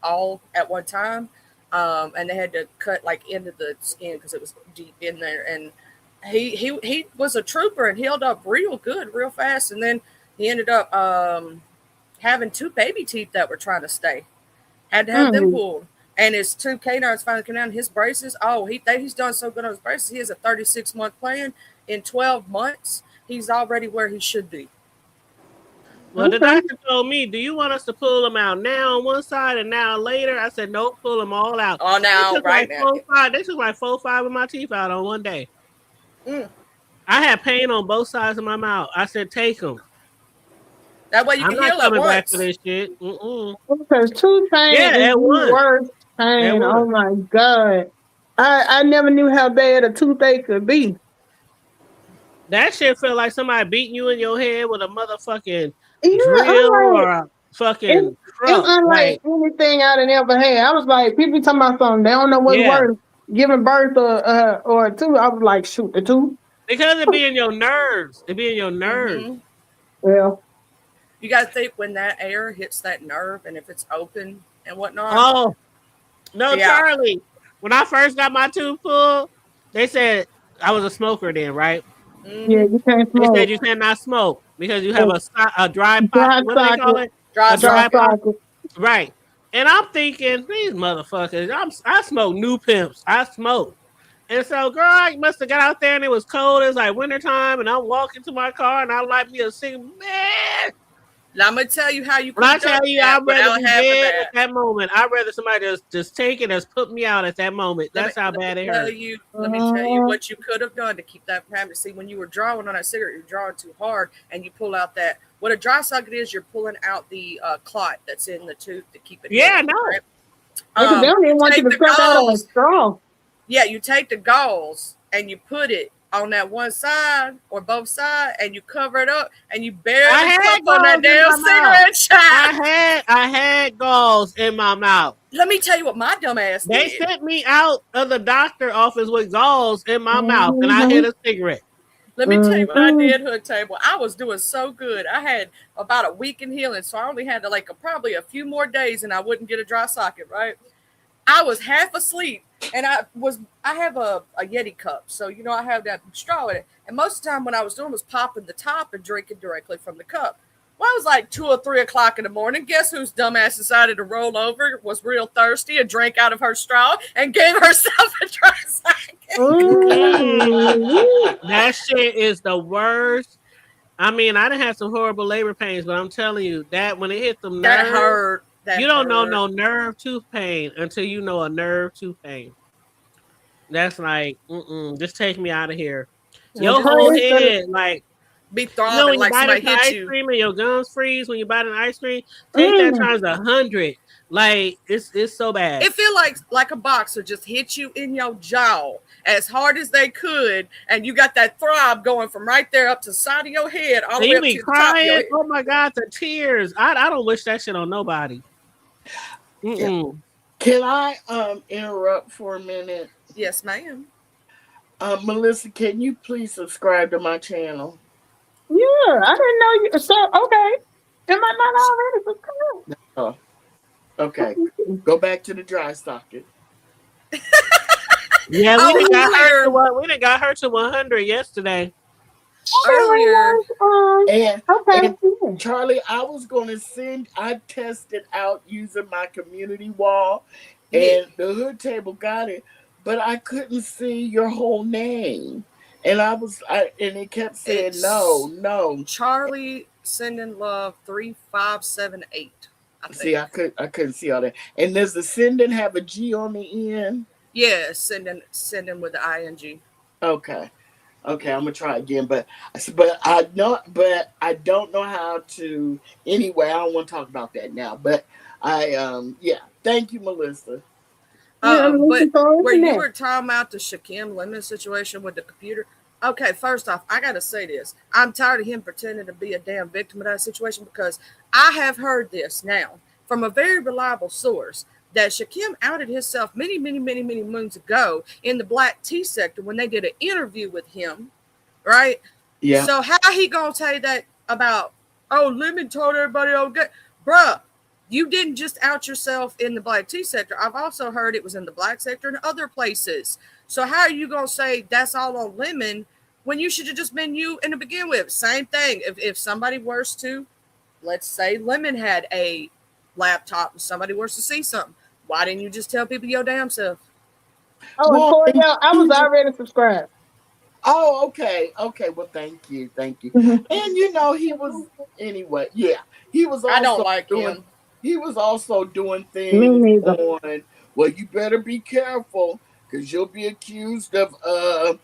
all at one time, and they had to cut like into the skin because it was deep in there. And he was a trooper and healed up real good, real fast. And then he ended up having 2 baby teeth that were trying to stay. Had to have them pulled. And his 2 canines finally came down. His braces, he's done so good on his braces. He has a 36-month plan. In 12 months, he's already where he should be. Well, the doctor told me, do you want us to pull them out now on one side and now later? I said, nope, pull them all out. Oh, now, right now. They took like 4 or 5 of my teeth out on one day. I had pain on both sides of my mouth. I said, take them. That way you can heal at once. Back to this shit. Because tooth pain is the worst pain. Oh my God. I never knew how bad a toothache could be. That shit felt like somebody beating you in your head with a motherfucking drill or a fucking truck. It's unlike anything I'd ever had. I was like, people talking about something. They don't know what's worse, giving birth or a tooth. I was like, shoot, the tooth. Because it be in your nerves. It be in your nerves. Well, you got to think when that air hits that nerve and if it's open and whatnot. Oh, no, Charlie. When I first got my tooth pulled, they said I was a smoker then, right? Yeah, you can't smoke. They said you cannot smoke because you have a dry pocket. What do they call it? Dry pocket. Right. And I'm thinking, these motherfuckers, I smoke new pimps. I smoke. And so, girl, I must have got out there and it was cold. It was like wintertime, and I'm walking to my car and I light me a cigarette. Man. Now I'm gonna tell you how you. When I tell you, I'd rather be dead at that moment. I'd rather somebody just take it, just put me out at that moment. That's how bad it hurt. Let me tell you what you could have done to keep that from happening. See, when you were drawing on that cigarette, you're drawing too hard, and you pull out that. What a dry socket is, you're pulling out the clot that's in the tooth to keep it. Yeah, in, no. Right? They don't even want you to cut out on a straw. Yeah, you take the gauze and you put it on that one side or both sides, and you cover it up, and you barely cup on that damn cigarette shot. I had gauze in my mouth. Let me tell you what my dumb ass did. They sent me out of the doctor office with gauze in my mouth, and I hit a cigarette. Let me tell you what I did, Hood Table. I was doing so good. I had about a week in healing, so I only had to probably a few more days, and I wouldn't get a dry socket, right? I was half asleep, and I have a Yeti cup, so I have that straw in it. And most of the time, when I was doing was popping the top and drinking directly from the cup. Well, it was like 2 or 3 o'clock in the morning. Guess whose dumbass decided to roll over, was real thirsty, and drank out of her straw and gave herself a dry socket. That shit is the worst. I mean, I done had some horrible labor pains, but I'm telling you that when it hit them nerves, that hurt. You don't know no nerve tooth pain until you know a nerve tooth pain. That's like, just take me out of here. Your whole head, be throbbing when you bite somebody hit ice you. cream and your gums freeze when you bite an ice cream. Take that times 100. Like it's so bad. It feel like a boxer just hit you in your jaw as hard as they could, and you got that throb going from right there up to the side of your head. All the way up to the top of your head. Oh my God, the tears! I don't wish that shit on nobody. Yeah. Can I interrupt for a minute? Yes, ma'am. Melissa, can you please subscribe to my channel? Yeah, I didn't know you. So okay, am I not already subscribed? Oh, okay. Go back to the dry socket. Yeah, we done got her to 100 yesterday. Earlier. And Charlie, I tested out using my community wall, and the Hood Table got it, but I couldn't see your whole name. And and it kept saying no. Charlie sending love 3578. I couldn't see all that. And does the sending have a G on the end? Yeah, sending with the ing. Okay, I'm gonna try again, but I don't know how to. Anyway, I don't want to talk about that now. But thank you, Melissa. But where you were talking about the Shaquem Lemon situation with the computer. Okay, first off, I gotta say this. I'm tired of him pretending to be a damn victim of that situation, because I have heard this now from a very reliable source that Shaquem outed himself many moons ago in the black tea sector when they did an interview with him, right? Yeah. So how he gonna tell you that about oh, Lemon told everybody, oh, good. Bruh, you didn't just out yourself in the black tea sector. I've also heard it was in the black sector and other places. So how are you going to say that's all on Lemon when you should have just been you in the begin with? Same thing. If somebody were to, let's say Lemon had a laptop and somebody were to see something, why didn't you just tell people your damn self? Oh, and Well, Cordell, I was already subscribed. oh, okay, okay. Well, thank you, thank you. Mhm. And he was anyway. Yeah, he was I don't also like doing. him. He was also doing Me things neither. on. Well, you better be careful because you'll be accused of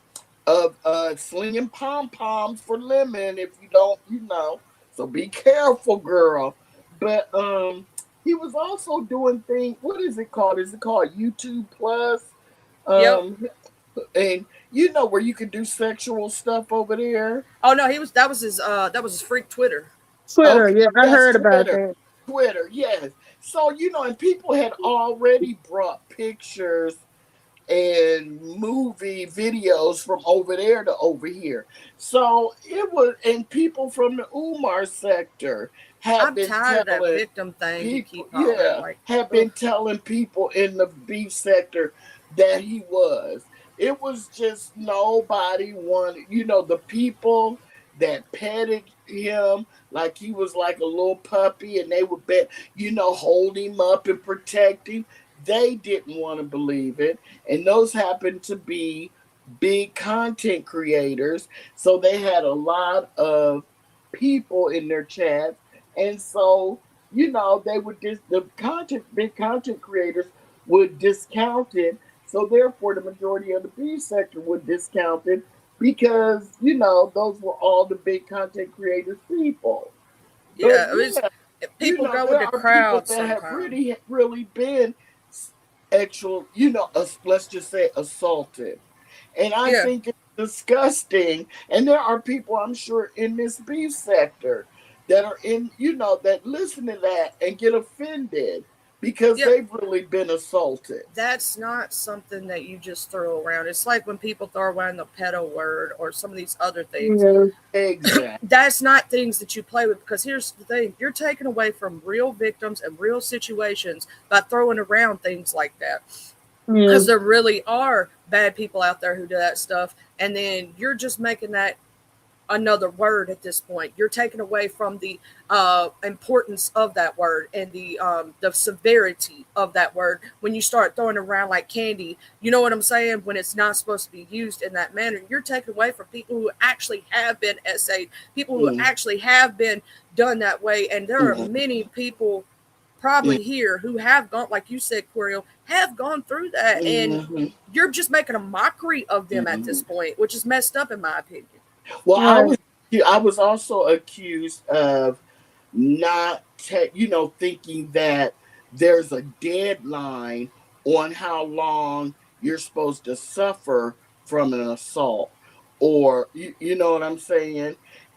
slinging pom poms for Lemon if you don't. So be careful, girl. But he was also doing things. What is it called? Is it called YouTube Plus? Yep. And where you can do sexual stuff over there. Oh no, that was his freak Twitter. Twitter, Okay, yeah, I yes, heard about Twitter. that. Twitter, yes. So, and people had already brought pictures and movie videos from over there to over here. So it was, and people from the Umar sector have I'm been tired of that telling victim thing you people, keep calling. Like, have been telling people in the beef sector that he was. It was just nobody wanted, the people that petted him like he was like a little puppy and they would hold him up and protect him. They didn't want to believe it. And those happened to be big content creators. So they had a lot of people in their chats. And so, they would big content creators would discount it. So therefore the majority of the B sector would discount it because, those were all the big content creators people. But yeah, it was, people go with there the are people crowd that have sometimes. really been actual, let's just say assaulted. And I Yeah, think it's disgusting. And there are people, I'm sure, in this beef sector that are that listen to that and get offended because yeah. they've really been assaulted. That's not something that you just throw around. It's like when people throw around the pedo word or some of these other things. Yeah. Exactly. That's not things that you play with, because here's the thing: you're taking away from real victims and real situations by throwing around things like that. Yeah. Because there really are bad people out there who do that stuff, and then you're just making that another word at this point. You're taking away from the importance of that word and the severity of that word when you start throwing around like candy. You know what I'm saying? When it's not supposed to be used in that manner, you're taking away from people who actually have been essayed, people who Mm, actually have been done that way. And there are mm, many people mm, probably here who have gone, like you said, Quiriel, have gone through that, and mhm, you're just making a mockery of them at this mhm. point, which is messed up in my opinion. Well, Right. I was also accused of not thinking that there's a deadline on how long you're supposed to suffer from an assault, or you know what I'm saying.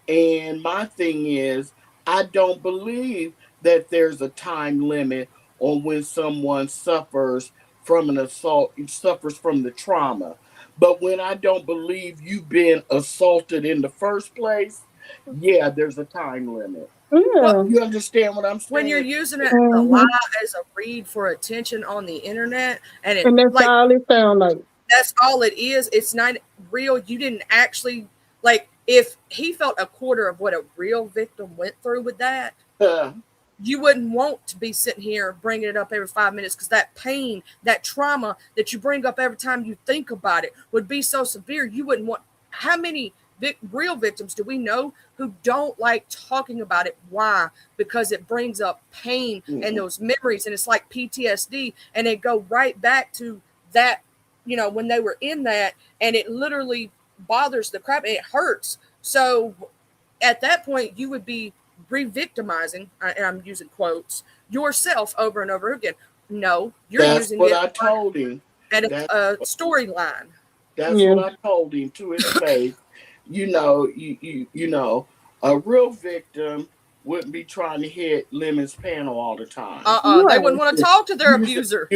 And my thing is, I don't believe that there's a time limit on when someone suffers from an assault, suffers from the trauma. But when I don't believe you've been assaulted in the first place, yeah, there's a time limit. Well, Yeah. You understand what I'm when you're saying? using it a Hmm. lot as a read for attention on the internet, and it And that's like all it sound like. that's all it is. It's not real. You didn't actually, like, if he felt a quarter of what a real victim went through with that, Uh, you wouldn't want to be sitting here bringing it up every 5 minutes, because that pain, that trauma that you bring up every time you think about it would be so severe. You wouldn't want. How many real victims do we know who don't like talking about it? Why? Because it brings up pain and mm, those memories, and it's like PTSD, and they go right back to that, when they were in that, and it literally bothers the crap. It hurts. So at that point, you would be re-victimizing, and I'm using quotes, yourself over and over again. No, you're that's using what it I told him. at That a storyline. that's Yeah. what I told him to his face. A real victim wouldn't be trying to hit Lemon's panel all the time. They Right. wouldn't want to talk to their abuser.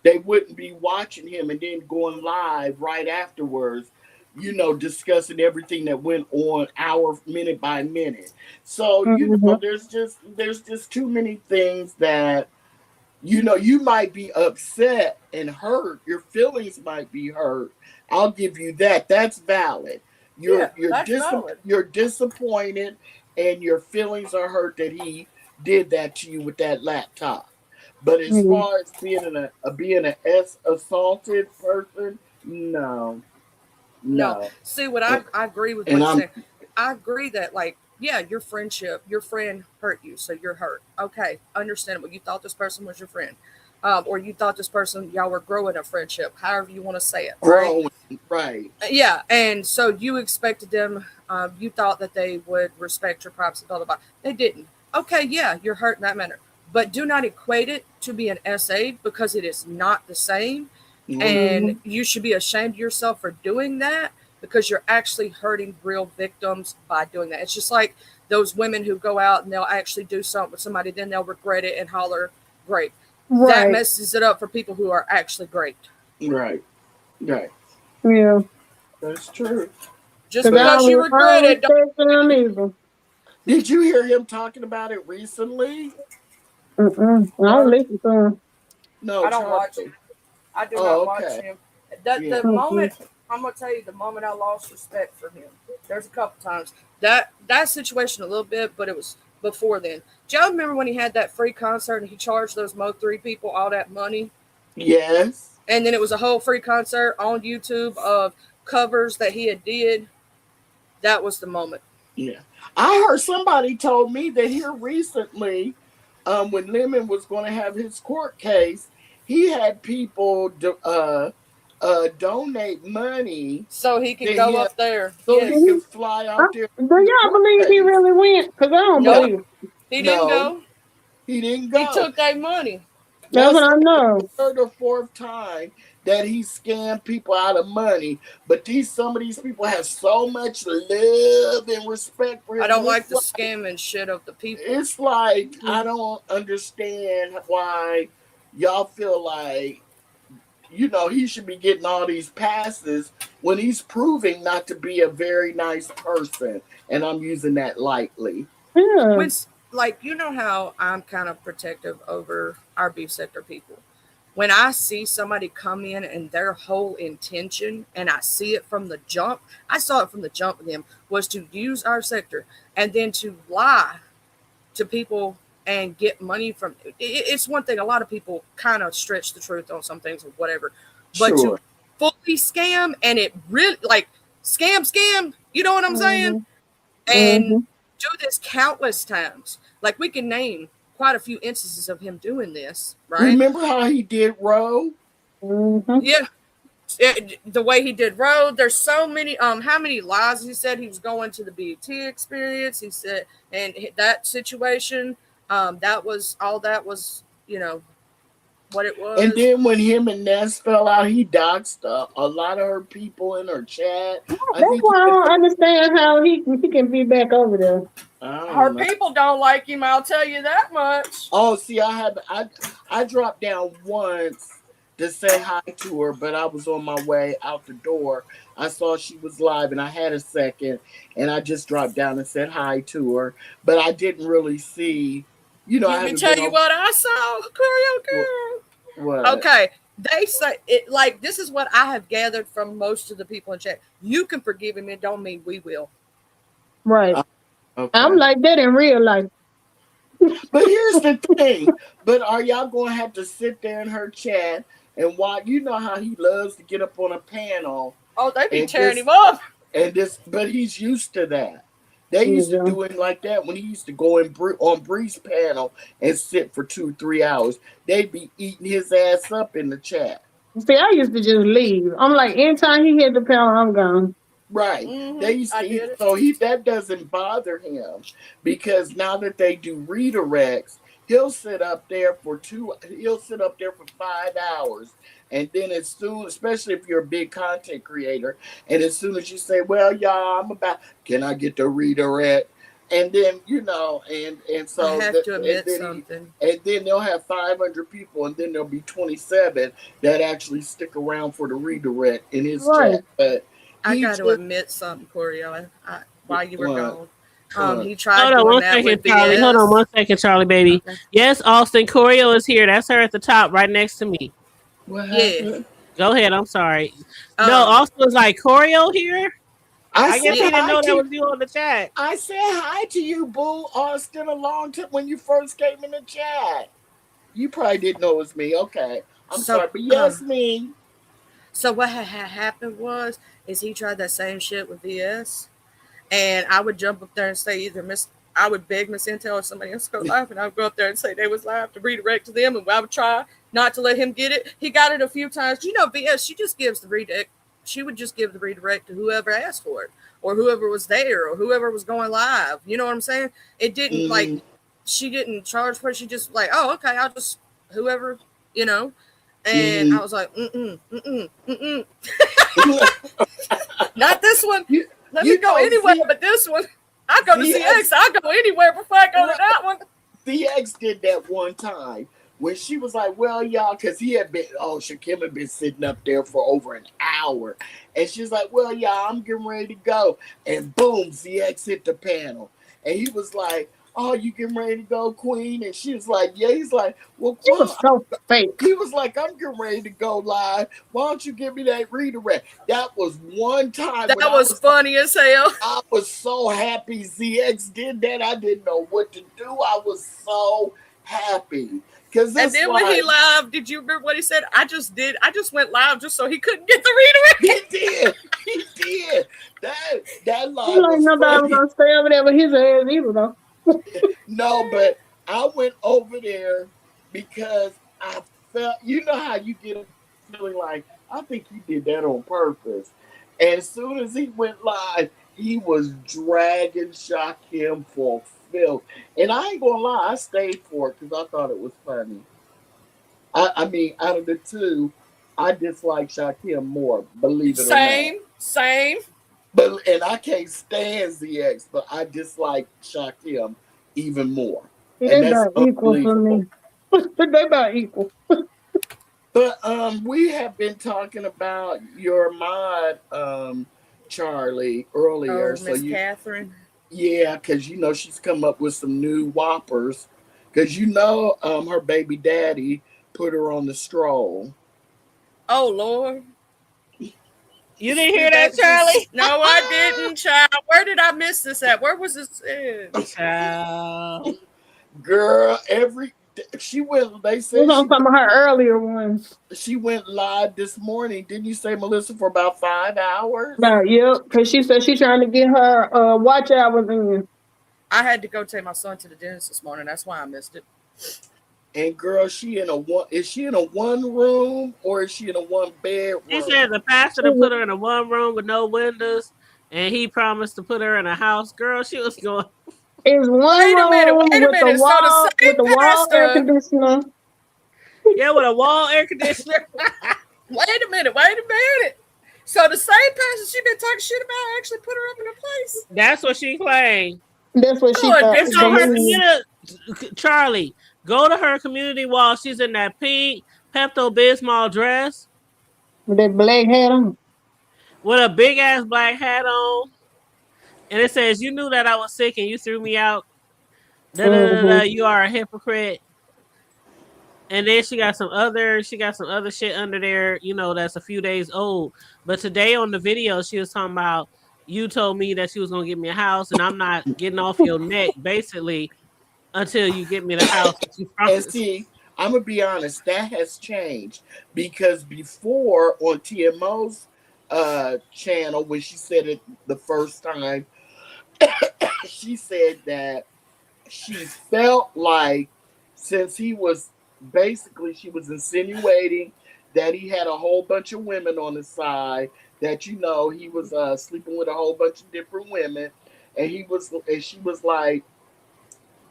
They wouldn't be watching him and then going live right afterwards discussing everything that went on hour minute by minute. So, there's just too many things that you might be upset and hurt. Your feelings might be hurt. I'll give you that. That's valid. You're disappointed and your feelings are hurt that he did that to you with that laptop. But as far as being an assaulted person, no. See what I agree with what you're saying. I agree that, like, yeah, your friend hurt you, so you're hurt. Okay, understandable. You thought this person was your friend, or you thought this person, y'all were growing a friendship, however you want to say it. Right. Yeah, and so you expected them. You thought that they would respect your privacy, blah blah blah. They didn't. Okay, yeah, you're hurt in that manner, but do not equate it to being SA, because it is not the same. And you should be ashamed of yourself for doing that, because you're actually hurting real victims by doing that. It's just like those women who go out and they'll actually do something with somebody, then they'll regret it and holler grape. That messes it up for people who are actually great. Right. Yeah. That's true. Just because you regret it. Did you hear him talking about it recently? I don't listen to him. No, I don't watch him. I do not watch him. The moment, I'm going to tell you, the moment I lost respect for him, there's a couple times. That situation a little bit, but it was before then. Do y'all remember when he had that free concert and he charged those Mo3 people all that money? Yes. And then it was a whole free concert on YouTube of covers that he had did. That was the moment. Yeah. I heard somebody told me that here recently, when Lemon was going to have his court case, he had people donate money so he could go up there. So he could fly out there. Do y'all believe he really went? Because I don't believe he didn't go. He didn't go. He took that money. That's what I know. Third or fourth time that he scammed people out of money, but some of these people have so much love and respect for him. I don't like the scamming shit of the people. It's like I don't understand why y'all feel like he should be getting all these passes when he's proving not to be a very nice person, and I'm using that lightly. Yeah. When, like, how I'm kind of protective over our beef sector people. When I see somebody come in and their whole intention, and I see it from the jump, I saw it from the jump with them, was to use our sector and then to lie to people and get money from it's one thing. A lot of people kind of stretch the truth on some things or whatever, but to fully scam, and it really like scam, you know what I'm saying? And do this countless times. Like, we can name quite a few instances of him doing this, right? Remember how he did Roe? Yeah. The way he did Roe, there's so many how many lies he said he was going to the BET experience, he said, and that situation, that was what it was. And then when him and Ness fell out, he doxed a lot of her people in her chat. That's why I don't understand how he can be back over there. Her people don't like him, I'll tell you that much. Oh, see, I dropped down once to say hi to her, but I was on my way out the door. I saw she was live and I had a second, and I just dropped down and said hi to her, but I didn't really see, Let me tell you what I saw, girl. What? Okay, they say it like this is what I have gathered from most of the people in chat. You can forgive him, it don't mean we will. Right. Okay. I'm like that in real life. But here's the thing. But are y'all going to have to sit there in her chat and watch? You know how he loves to get up on a panel. Oh, they be tearing him up. But he's used to that. They used to do it like that when he used to go on Bree's panel and sit for 2-3 hours. They'd be eating his ass up in the chat. See, I used to just leave. I'm like, anytime he hit the panel, I'm gone. Right. They used to so that doesn't bother him, because now that they do redirects, he'll sit up there for 5 hours. And then as soon, especially if you're a big content creator, and as soon as you say, well, y'all, can I get the redirect? And then, and so I have to admit something. And then they'll have 500 people, and then there'll be 27 that actually stick around for the redirect in his chat. But I He got to just admit something, Corio. While you were what? gone, What? he tried Hold on doing one that second, with Charlie. Hold on BS. one second, Charlie, baby. Okay. Yes, Austin Corio is here. That's her at the top, right next to me. What Yeah. happened? Go ahead. I'm sorry. No, Um. Austin was like Corio here. I I guess said he didn't hi know that to was you on the chat. I said hi to you, Boo Austin, a long time when you first came in the chat. You probably didn't know it was me. Okay. I'm So sorry, but yes, me. So what had happened is he tried that same shit with VS, and I would jump up there and say either I would beg Miss Intel or somebody else to go live, and I would go up there and say they was live to redirect to them, and I would try not to let him get it. He got it a few times. You know, VS, she just gives the redirect. She would just give the redirect to whoever asked for it, or whoever was there, or whoever was going live. You know what I'm saying? It didn't like she didn't charge for it. She just like, oh, okay, I'll just whoever, you know. And I was like, not this one. Let me go anywhere but this one. I go to CX. I go anywhere before I go to that one. CX did that one time when she was like, well, y'all, because he had been, Shakim had been sitting up there for over an hour. And she's like, well, y'all, I'm getting ready to go. And boom, CX hit the panel. And he was like, oh, you getting ready to go, Queen? And she was like, yeah. He's like, well, He was so fake. He was like, I'm getting ready to go live. Why don't you give me that redirect? That was one time. That was funny as hell. I was so happy ZX did that. I didn't know what to do. I was so happy. And then when he live, did you remember what he said? I just went live just so he couldn't get the redirect. He did. That live was like nobody was gonna stay over there with his ass either, though. No, but I went over there because I felt, you know how you get a feeling like, I think he did that on purpose. And as soon as he went live, he was dragging Shakim for filth. And I ain't gonna lie, I stayed for it because I thought it was funny. I mean, out of the two, I dislike Shakim more, believe it or not. Same. And I can't stand ZX, but I dislike Shakim even more. They're about equal for me. They're about equal. But we have been talking about your mod, Charlie, earlier. Miss Catherine. Yeah, because you know she's come up with some new whoppers. Because you know her baby daddy put her on the stroll. Oh Lord. You didn't hear that, Charlie? No, I didn't, child. Where did I miss this at? Where was this? Child. Girl, she went. They said we on some of her earlier ones. She went live this morning. Didn't you say, Melissa, for about 5 hours? Yep, because she said she's trying to get her watch hours in. I had to go take my son to the dentist this morning. That's why I missed it. And girl, is she in a one room or is she in a one bedroom? She said the pastor to put her in a one room with no windows, and he promised to put her in a house. Girl, she was going. It's one room with the wall air conditioner. Yeah, with a wall air conditioner. Wait a minute. So the same pastor she been talking shit about actually put her up in a place. That's what she claimed. That's what she thought. Charlie, go to her community wall. She's in that pink Pepto-Bismol dress. With that black hat on. With a big ass black hat on. And it says, you knew that I was sick and you threw me out. You are a hypocrite. And then she got some other shit under there, you know, that's a few days old. But today on the video, she was talking about, you told me that she was going to give me a house and I'm not getting off your neck, basically, until you get me the house. And see, I'm going to be honest, that has changed. Because before on TMO's channel, when she said it the first time, she said that she felt like since he was she was insinuating that he had a whole bunch of women on his side, that, you know, he was sleeping with a whole bunch of different women, and she was like,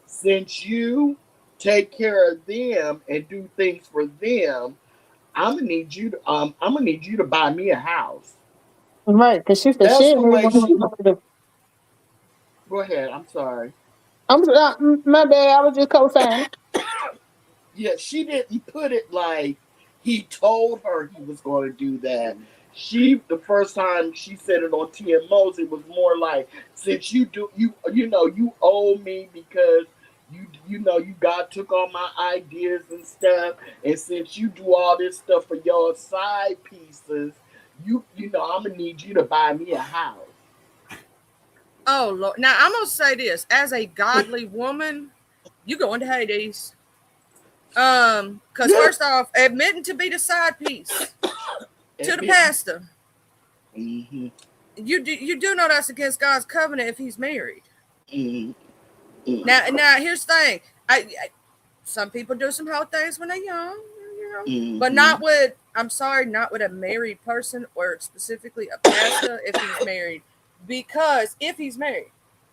since you take care of them and do things for them, I'm gonna need you to buy me a house. Right, because she said shit. Go ahead. I'm sorry. My bad. I was just co-signing. Yeah, she didn't put it like he told her he was going to do that. the first time she said it on TMOs, it was more like, since you owe me because you God took all my ideas and stuff, and since you do all this stuff for your side pieces, I'm gonna need you to buy me a house. Oh Lord! Now I'm gonna say this: as a godly woman, you go into Hades. Because first off, admitting to be the side piece to the pastor, mm-hmm. you do know that's against God's covenant if he's married. Mm-hmm. Now here's the thing: I some people do some hot things when they're young, but not with. I'm sorry, not with a married person or specifically a pastor if he's married, because if he's married.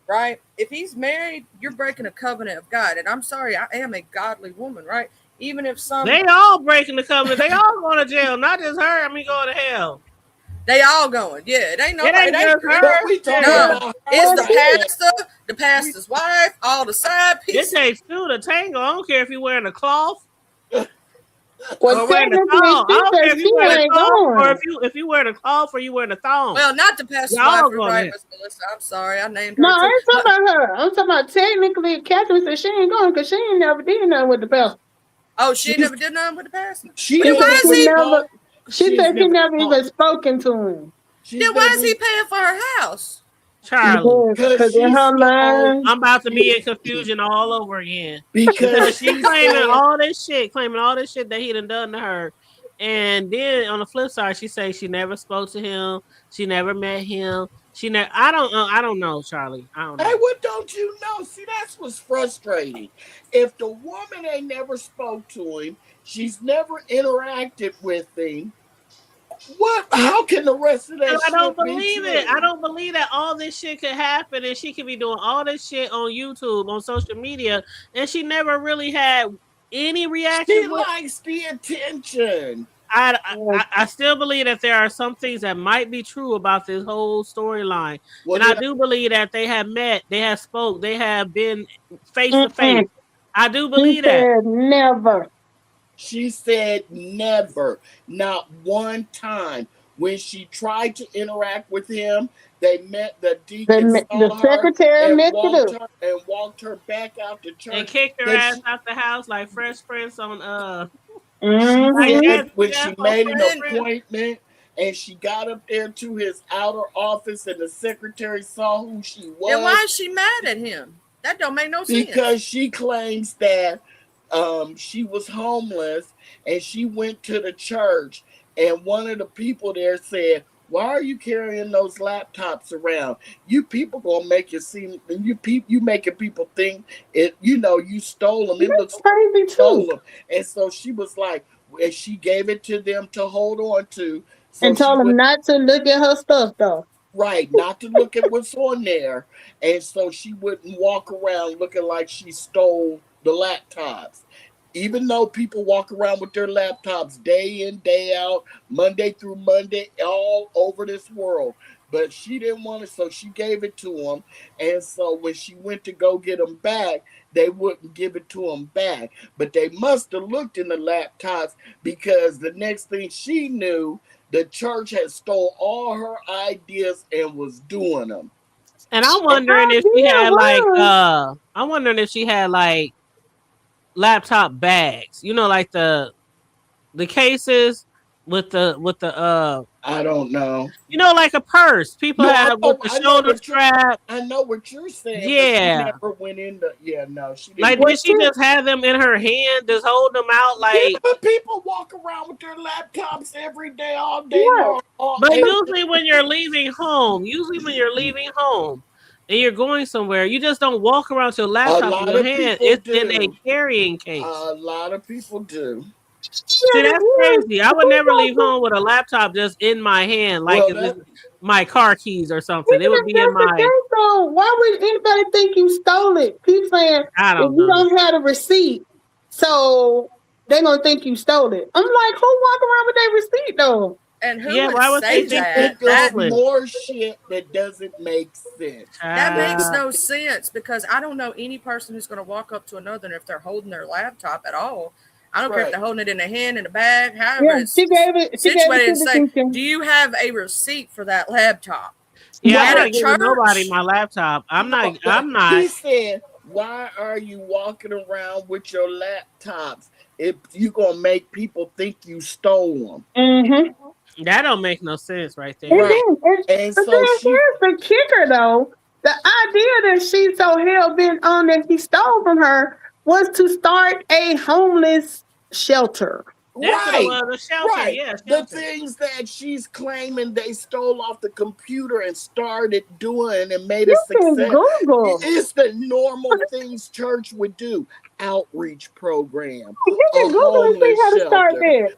Right? If he's married, you're breaking a covenant of God. And I'm sorry, I am a godly woman, right? Even if they all breaking the covenant, they all going to jail, not just her. Going to hell. They all going. Yeah, it ain't no. It ain't just her. No, it's the pastor's wife, all the side pieces. It takes two to tango. I don't care if you're wearing a cloth. Well, technically, I don't care if you wear a thong, or if you wear the cloth or you wear the thong. Well, not the pastor's wife, right, Miss Melissa? I'm sorry, I named her. No, I ain't talking about her. I'm talking about technically. Catherine said she ain't going because she ain't never did nothing with the pastor. Oh, she never did nothing with the pastor. She said she never even spoken to him. Then why is he paying for her house? Charlie, because in her mind, I'm about to be in confusion all over again. Because she's claiming all this shit that he done to her, and then on the flip side, she says she never spoke to him, she never met him, she never. I don't know, Charlie. I don't know. Hey, what don't you know? See, that's what's frustrating. If the woman ain't never spoke to him, she's never interacted with him. What? How can the rest of that? I don't believe it. I don't believe that all this shit could happen, and she could be doing all this shit on YouTube, on social media, and she never really had any reaction. She likes the attention. I still believe that there are some things that might be true about this whole storyline, and I do believe that they have met, they have spoke, they have been face to face. I do believe that. Never. She said never, not one time. When she tried to interact with him, they met the deacon, the secretary and walked her back out the church. And kicked her ass out the house like Fresh Prince on when she made an appointment and she got up there to his outer office and the secretary saw who she was. And why is she mad at him? That don't make no sense. Because she claims that she was homeless and she went to the church, and one of the people there said, "Why are you carrying those laptops around? You people gonna make it seem you making people think it. You stole them. It looks crazy like you stole them." And so she was like, and she gave it to them to hold on to, and told them not to look at her stuff though. Right, not to look at what's on there, and so she wouldn't walk around looking like she stole the laptops. Even though people walk around with their laptops day in, day out, Monday through Monday, all over this world. But she didn't want it, so she gave it to them. And so when she went to go get them back, they wouldn't give it to them back. But they must have looked in the laptops, because the next thing she knew, the church had stole all her ideas and was doing them. And I'm wondering if she had like laptop bags, like the cases with the I don't know. Like a purse people have with the shoulder strap. I know what you're saying. Yeah. She never went in the. Yeah, no, she didn't. Like, did she just have them in her hand, just hold them out like? Yeah, but people walk around with their laptops every day, all day long. But usually when you're leaving home, and you're going somewhere, you just don't walk around with your laptop in your hand. It's in a carrying case. A lot of people do. See, that's crazy. I would never leave home with a laptop just in my hand, like my car keys or something. It would be in my. Why would anybody think you stole it? Keep saying if you don't have a receipt, so they're gonna think you stole it. I'm like, who walk around with their receipt though? And who would say that? That's more shit that doesn't make sense. That makes no sense, because I don't know any person who's going to walk up to another, and if they're holding their laptop at all, I don't care if they're holding it in their hand, in a bag, however Yeah, it's she gave it situated, and to the say, teacher. do you have a receipt for that laptop? Yeah, At I'm a not giving church? nobody my laptop. I'm not. He said, why are you walking around with your laptops if you gonna make people think you stole them? Mm-hmm. That don't make no sense right there. Right. And so here's the kicker, though. The idea that she's so hell-bent on that he stole from her was to start a homeless shelter. That's right, the shelter. right. Yeah, The shelter. things that she's claiming they stole off the computer and started doing and made a can success. Google. It's the normal things church would do. Outreach program. You can Google and see how to start that.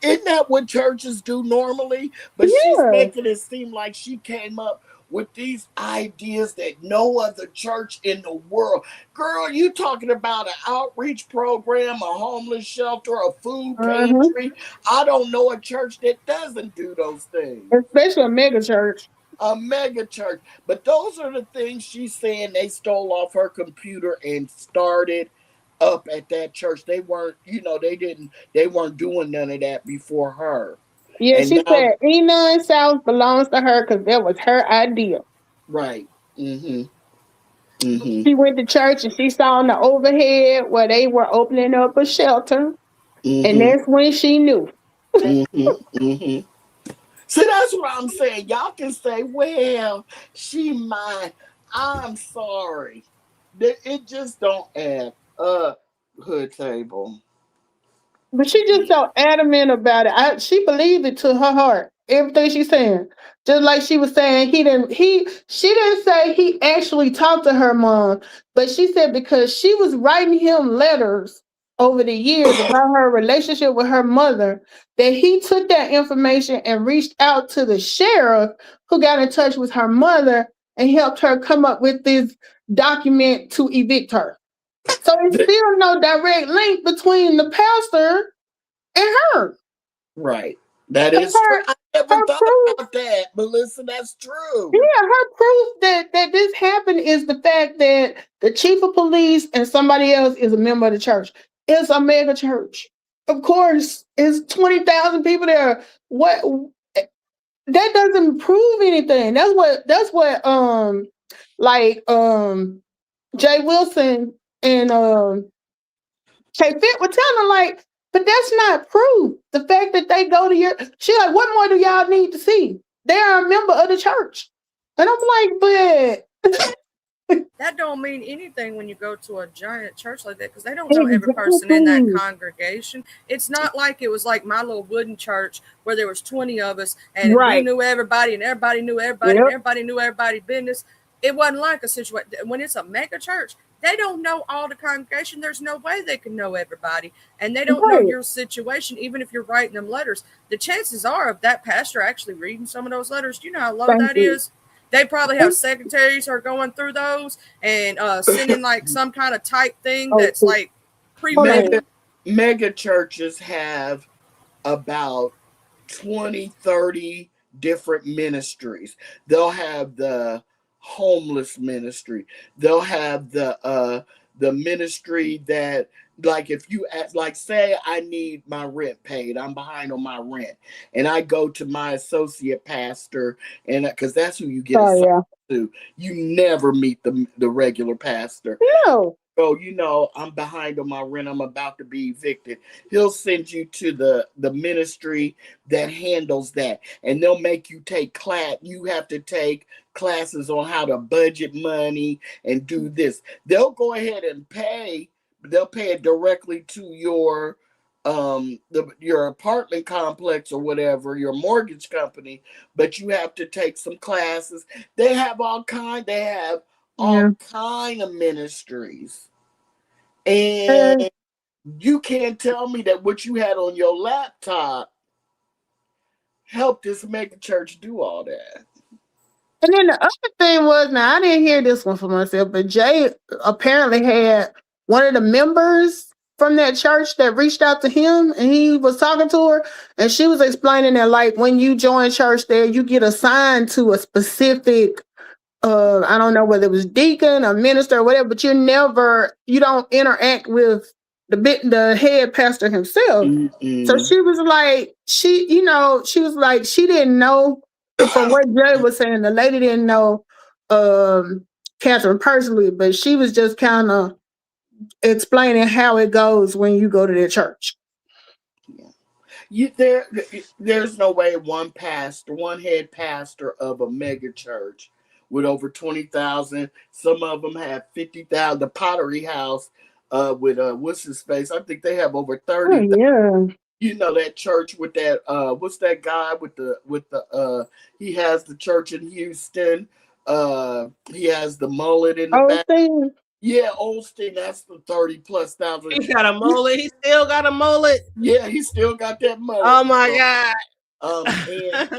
Isn't that what churches do normally? But she's making it seem like she came up with these ideas that no other church in the world. Girl, you talking about an outreach program, a homeless shelter, a food pantry. I don't know a church that doesn't do those things. Especially a mega church. A mega church. But those are the things she's saying they stole off her computer and started up at that church. They weren't, they weren't doing none of that before her. Yeah, she said Enon South belongs to her because that was her idea. Right. Mm-hmm. Mm-hmm. She went to church and she saw on the overhead where they were opening up a shelter. Mm-hmm. And that's when she knew. Mm-hmm. Mm-hmm. See, that's what I'm saying. Y'all can say, well, she might. I'm sorry. It just don't add up, Hood Table. But she just so adamant about it. She believed it to her heart. Everything she's saying. Just like she was saying, she didn't say he actually talked to her mom, but she said because she was writing him letters over the years about her relationship with her mother, that he took that information and reached out to the sheriff who got in touch with her mother and helped her come up with this document to evict her. So it's still no direct link between the pastor and her. Right. That is true. I never thought about that, Melissa. That's true. Yeah, her proof that this happened is the fact that the chief of police and somebody else is a member of the church. It's a mega church. Of course, it's 20,000 people there. What that doesn't prove anything. That's what Jay Wilson and Kay Fit were telling her, like, but that's not proof. The fact that they go to she's like, what more do y'all need to see? They're a member of the church. And I'm like, but that don't mean anything when you go to a giant church like that, because they don't know every person in that congregation. It's not like it was like my little wooden church where there was 20 of us and we knew everybody and everybody knew everybody and everybody knew everybody's business. It wasn't like a situation. When it's a mega church, they don't know all the congregation. There's no way they can know everybody. And they don't know your situation, even if you're writing them letters. The chances are of that pastor actually reading some of those letters, do you know how low that is? They probably have secretaries who are going through those and sending like some kind of type thing that's like pre-made. Mega churches have about 20, 30 different ministries. They'll have the homeless ministry. They'll have the ministry that, like, if you ask, like, say I need my rent paid, I'm behind on my rent, and I go to my associate pastor, and because that's who you get assigned to. You never meet the regular pastor. No. So, I'm behind on my rent. I'm about to be evicted. He'll send you to the ministry that handles that. And they'll make you take class. You have to take classes on how to budget money and do this. They'll go ahead and pay. They'll pay it directly to your apartment complex or whatever, your mortgage company. But you have to take some classes. They have all kind of ministries. And you can't tell me that what you had on your laptop helped this mega church do all that. And then the other thing was, now I didn't hear this one for myself, but Jay apparently had one of the members from that church that reached out to him, and he was talking to her, and she was explaining that, like, when you join church there, you get assigned to a specific I don't know whether it was deacon or minister or whatever, but you don't interact with the head pastor himself. So she was like, she was like, she didn't know, from what Jay was saying, the lady didn't know Catherine personally, but she was just kind of explaining how it goes when you go to their church. There's no way one head pastor of a mega church with over 20,000. Some of them have 50,000. The Pottery House with what's his face? I think they have over 30. Oh, yeah. You know that church with that what's that guy with the he has the church in Houston. He has the mullet in the back. Thing. Yeah, Olstein, that's the 30,000+. He got a mullet. He still got a mullet. Yeah, he still got that mullet. Oh my God.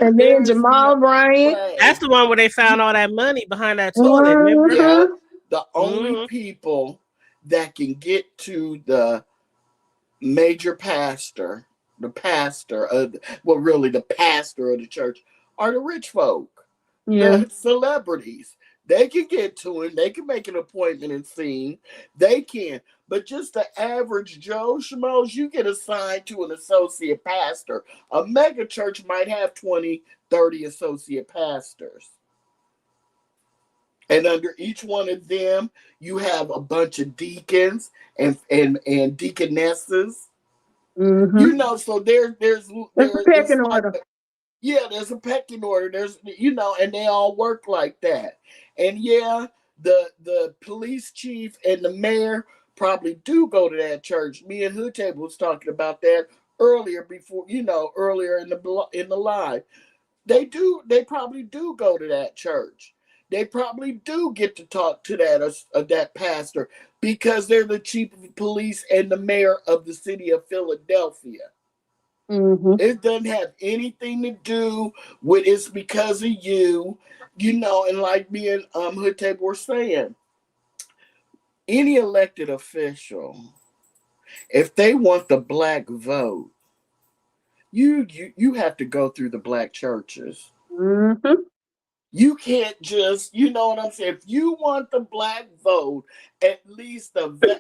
And then Jamal Bryant. That's the one where they found all that money behind that toilet. Remember? Yeah, the only people that can get to the major pastor, the pastor of the church, are the rich folk. Yeah, the celebrities. They can get to him. They can make an appointment and see him. They can. But just the average Joe Schmoes, you get assigned to an associate pastor. A mega church might have 20, 30 associate pastors. And under each one of them, you have a bunch of deacons and deaconesses. Mm-hmm. You know, so there's a pecking order. Yeah, there's a pecking order. There's, and they all work like that. And yeah, the police chief and the mayor probably do go to that church. Me and Hood Table was talking about that earlier earlier in the live. They probably do go to that church. They probably do get to talk to that pastor because they're the chief of police and the mayor of the city of Philadelphia. Mm-hmm. It doesn't have anything to do with it's because of you, and like me and Hood Table were saying, any elected official, if they want the black vote, you have to go through the black churches. Mm-hmm. You can't just, you know what I'm saying? If you want the black vote, at least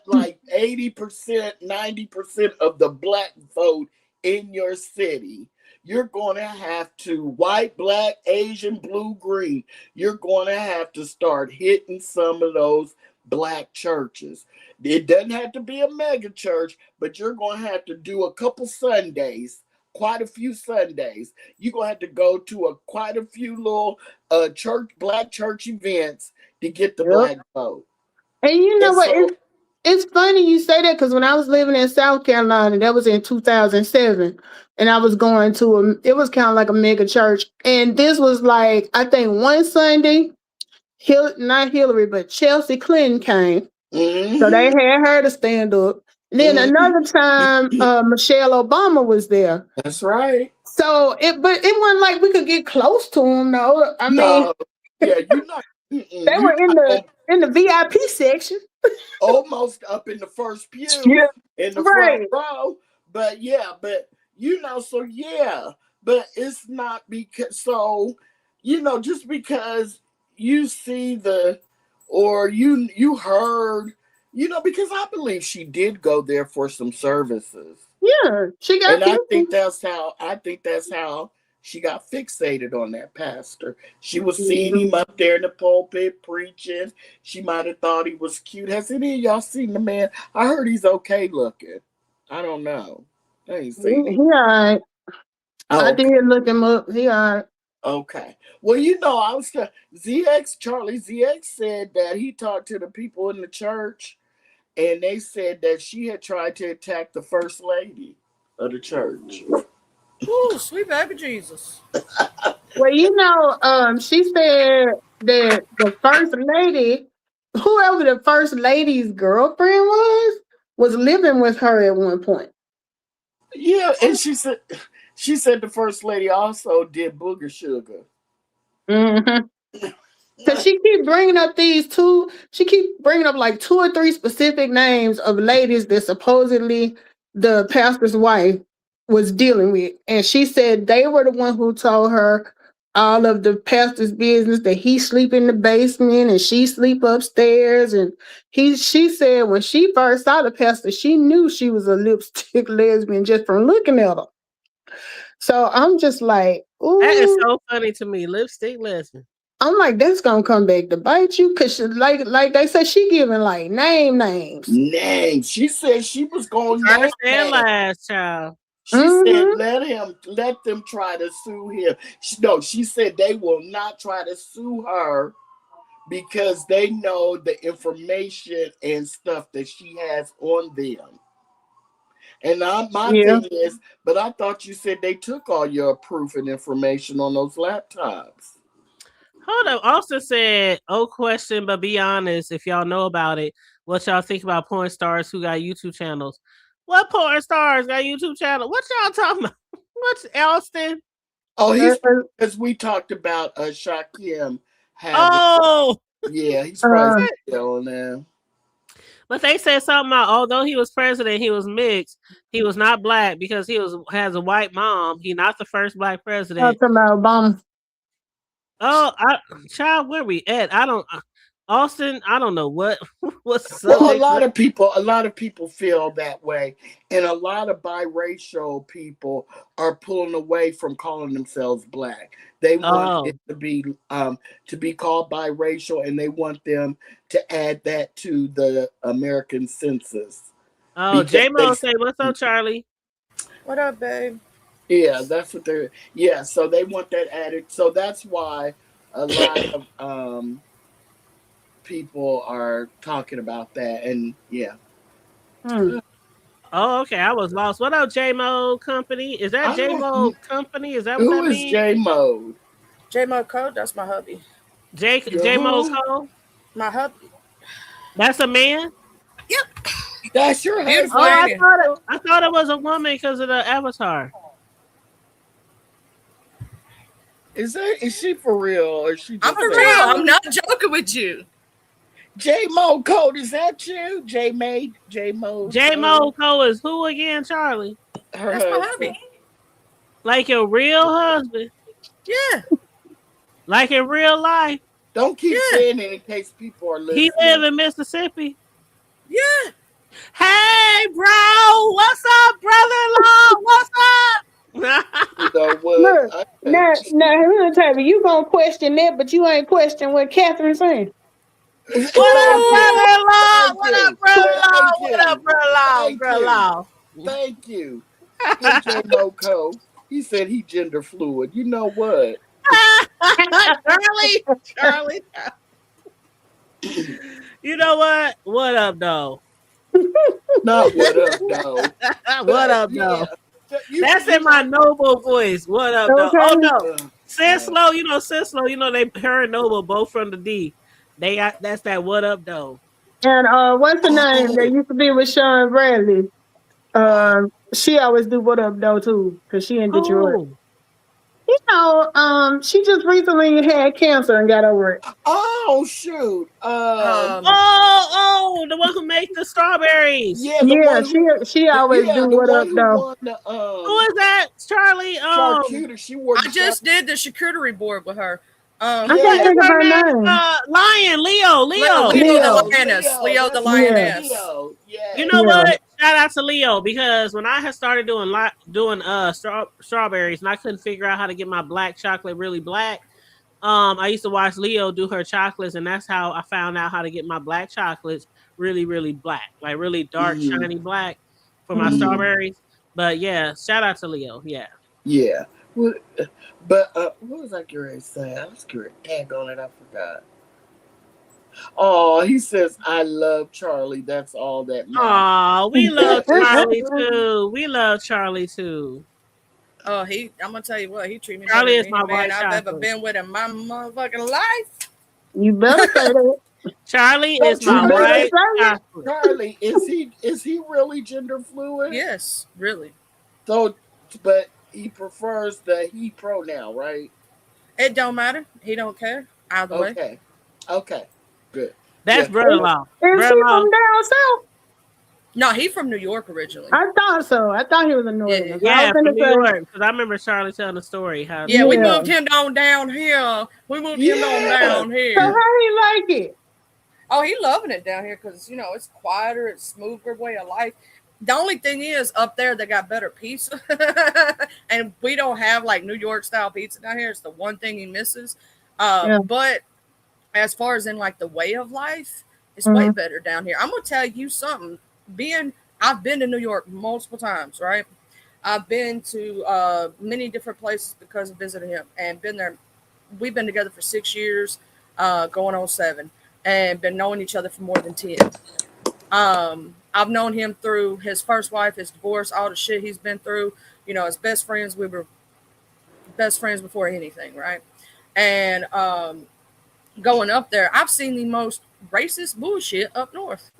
like 80%, 90% of the black vote in your city, you're going to have to, white, black, Asian, blue, green, you're going to have to start hitting some of those black churches. It doesn't have to be a mega church, but you're going to have to do a couple Sundays, quite a few Sundays. You're going to have to go to quite a few little black church events to get the black vote. And you know what? It's funny you say that because when I was living in South Carolina, that was in 2007, and I was going to it was kind of like a mega church. And this was like, I think one Sunday, not Hillary, but Chelsea Clinton came. Mm-hmm. So they had her to stand up. Then another time, Michelle Obama was there. That's right. So it wasn't like we could get close to them, though. I mean, yeah, you're not. They were in the VIP section. Almost up in the first pew in the front row. But but it's not because just because you see or you heard, because I believe she did go there for some services. Yeah, she got. And I think that's how she got fixated on that pastor. She was seeing him up there in the pulpit preaching. She might have thought he was cute. Has any of y'all seen the man? I heard he's okay looking. I don't know. I ain't seen him. He all right. I did look him up. He all right. Okay. Well, I was Charlie ZX said that he talked to the people in the church, and they said that she had tried to attack the first lady of the church. Oh, sweet baby Jesus. Well, she said that the first lady, whoever the first lady's girlfriend was living with her at one point. Yeah, and she said the first lady also did booger sugar. Mm-hmm. Because she keep bringing up like 2 or 3 specific names of ladies that supposedly the pastor's wife was dealing with. And she said they were the one who told her all of the pastor's business that he sleep in the basement and she sleep upstairs. And she said when she first saw the pastor, she knew she was a lipstick lesbian just from looking at her. So I'm just like, ooh. That is so funny to me. Lipstick lesbian. I'm like, that's gonna come back to bite you, cause like they said, she giving like names. Names. She said she was going to name last child. She said let them try to sue him. She said they will not try to sue her because they know the information and stuff that she has on them. And my thing is, but I thought you said they took all your proof and information on those laptops. Hold up. Austin said, "Oh, question, but be honest. If y'all know about it, what y'all think about porn stars who got YouTube channels? What porn stars got YouTube channel? What y'all talking about? What's Austin? Oh, he's because we talked about Shaquem. He's probably on there. But they said something about although he was president, he was mixed. He was not black because he has a white mom. He's not the first black president. Talking about Obama. Oh, child, where we at? Austin, I don't know what's well, a lot of people feel that way, and a lot of biracial people are pulling away from calling themselves black. They want it to be called biracial, and they want them to add that to the American census. Oh, J-Mo say, "What's up, Charlie? What up, babe?" Yeah, that's what they're. Yeah, so they want that added. So that's why a lot of people are talking about that, and yeah. Oh, okay. I was lost. What up, J-Mo Company? Is that J-Mo Company? Is that what that means? Who is J-Mo? J-Mo Code. That's my hubby. J-Mo Code. My hubby. That's a man. Yep. That's your husband. Oh, I thought it was a woman because of the avatar. Is she for real or is she? I'm for real. I'm not joking with you. J-Mo Code, is that you? J-Mo Code is who again, Charlie? That's my hubby. Like your real husband? Yeah. Like in real life? Don't keep saying it in case people are listening. He live in Mississippi? Yeah. Hey, bro. What's up, brother-in-law? What's up? You know what? Look, now, I'm tell you, you gonna question that, but you ain't question what Catherine saying. What up, brother-in-law? What up, brother-in-law? What up, brother-in-law? Thank you. J-Mo Code. He said he gender fluid. You know what? Charlie. You know what? What up, though? Not what up, though. What up, though? That's in my noble voice. What up, though? Oh no, Senslow. You know Senslow. You know her and Noble both from the D. They got that's that. What up, though? And what's the name that used to be with Sean Bradley? She always do what up though too, because she in Detroit. You know, she just recently had cancer and got over it. Oh shoot! The one who makes the strawberries. She always do what up though. Who is that, Charlie? I just did the charcuterie board with her. I can't think of her name. Leo the Lioness. You know what? Shout out to Leo, because when I had started doing strawberries and I couldn't figure out how to get my black chocolate really black, I used to watch Leo do her chocolates, and that's how I found out how to get my black chocolates really, really black, like really dark, shiny black for my strawberries. But yeah, shout out to Leo. Yeah. But what was I curious to say? I was curious. Dang on it, I forgot. Oh, he says, I love Charlie. That's all that matters. Oh, we love Charlie too. We love Charlie too. Oh, I'm gonna tell you what, he treat me Charlie better is my man white I've ever been with in my motherfucking life. You better say that. Charlie is my white chocolate. Charlie, is he really gender fluid? Yes, really. So, but he prefers the he pronoun, right? It don't matter. He don't care either way. Okay. Good. That's brother-in-law. Is he from down south? No, he from New York originally. I thought so. I thought he was a northerner. Yeah, from New York. Because I remember Charlie telling the story. How we moved him down here. We moved him down here. So how he like it? Oh, he loving it down here because, you know, it's quieter, it's smoother way of life. The only thing is up there they got better pizza. And we don't have like New York style pizza down here. It's the one thing he misses. But as far as in like the way of life, it's way better down here. I'm gonna tell you something. I've been to New York multiple times, right? I've been to many different places because of visiting him and been there. We've been together for 6 years, going on 7, and been knowing each other for more than 10. I've known him through his first wife, his divorce, all the shit he's been through. You know, as best friends, we were best friends before anything, right? And going up there, I've seen the most racist bullshit up north.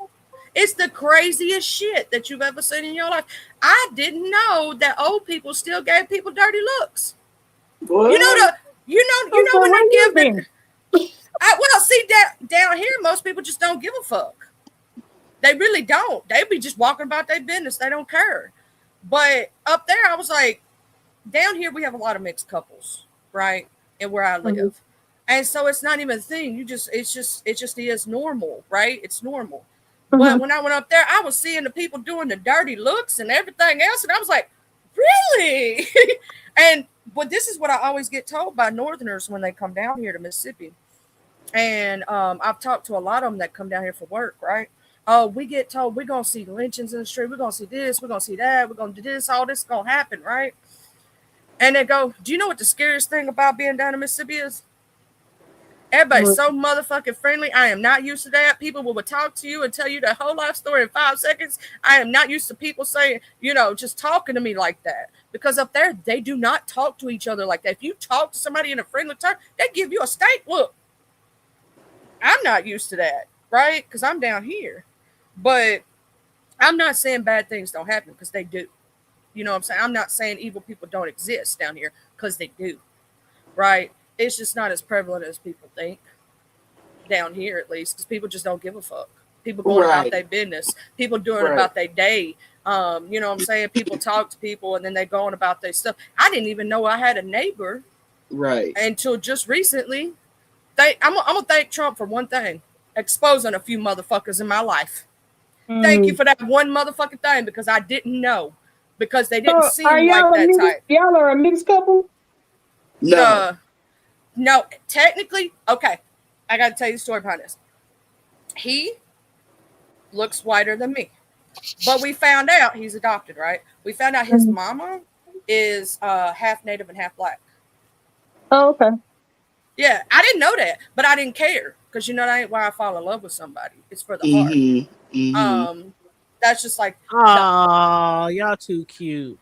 It's the craziest shit that you've ever seen in your life. I didn't know that old people still gave people dirty looks. What? You know when they give it. Well, see that down here, most people just don't give a fuck. They really don't. They be just walking about their business. They don't care. But up there, I was like, down here we have a lot of mixed couples, right? And where I live, and so it's not even a thing. It just is normal, right? It's normal. But when I went up there, I was seeing the people doing the dirty looks and everything else. And I was like, really? But this is what I always get told by Northerners when they come down here to Mississippi. And I've talked to a lot of them that come down here for work, right? Oh, we get told we're going to see lynchings in the street. We're going to see this. We're going to see that. We're going to do this. All this is going to happen, right? And they go, do you know what the scariest thing about being down in Mississippi is? Everybody's so motherfucking friendly. I am not used to that. People will talk to you and tell you the whole life story in 5 seconds. I am not used to people saying, just talking to me like that. Because up there, they do not talk to each other like that. If you talk to somebody in a friendly tone, they give you a stank look. I'm not used to that, right? Because I'm down here. But I'm not saying bad things don't happen because they do. You know what I'm saying? I'm not saying evil people don't exist down here because they do, right? It's just not as prevalent as people think down here, at least, because people just don't give a fuck. People going about their business. People doing about their day. You know what I'm saying? People talk to people and then they going about their stuff. I didn't even know I had a neighbor until just recently. I'm going to thank Trump for one thing, exposing a few motherfuckers in my life. Thank you for that one motherfucking thing because I didn't know. Because they didn't seem like that type. Y'all are a mixed couple? No, technically, okay. I got to tell you the story behind this. He looks whiter than me. But we found out he's adopted, right? We found out his mama is half Native and half Black. Oh, okay. Yeah, I didn't know that, but I didn't care. Because that ain't why I fall in love with somebody. It's for the heart. That's just like, oh, y'all too cute.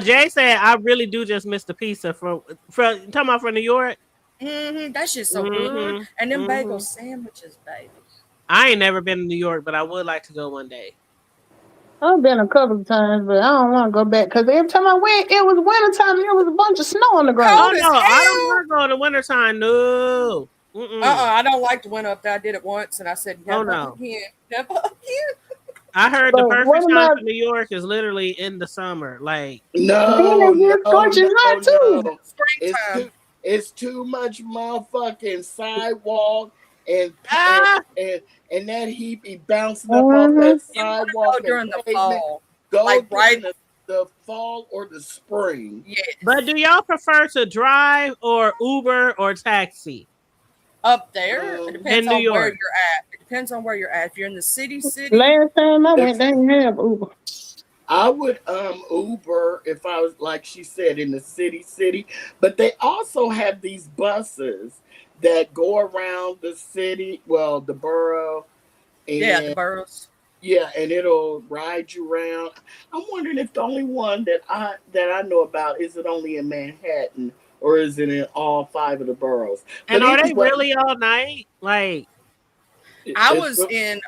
Jay said, I really do just miss the pizza from talking about from New York. That shit's so good. And them bagel sandwiches, baby. I ain't never been to New York, but I would like to go one day. I've been a couple of times, but I don't want to go back because every time I went, it was wintertime and there was a bunch of snow on the ground. Oh, no, I don't want to go in the wintertime, no. I don't like the winter up there. I did it once and I said, never again. Never again. I heard the perfect time for New York is literally in the summer. Like, it's too much motherfucking sidewalk and that heap be bouncing up off that sidewalk during the fall. The fall or the spring. Yes. But do y'all prefer to drive or Uber or taxi? Up there, it depends on where you're at. It depends on where you're at. If you're in the city. Last time I went, they didn't have Uber. I would Uber if I was, like she said, in the city. But they also have these buses that go around the city, the borough. And, the boroughs. Yeah, and it'll ride you around. I'm wondering if the only one that I know about is it only in Manhattan. Or is it in all 5 of the boroughs? And are they really all night? Like, I was in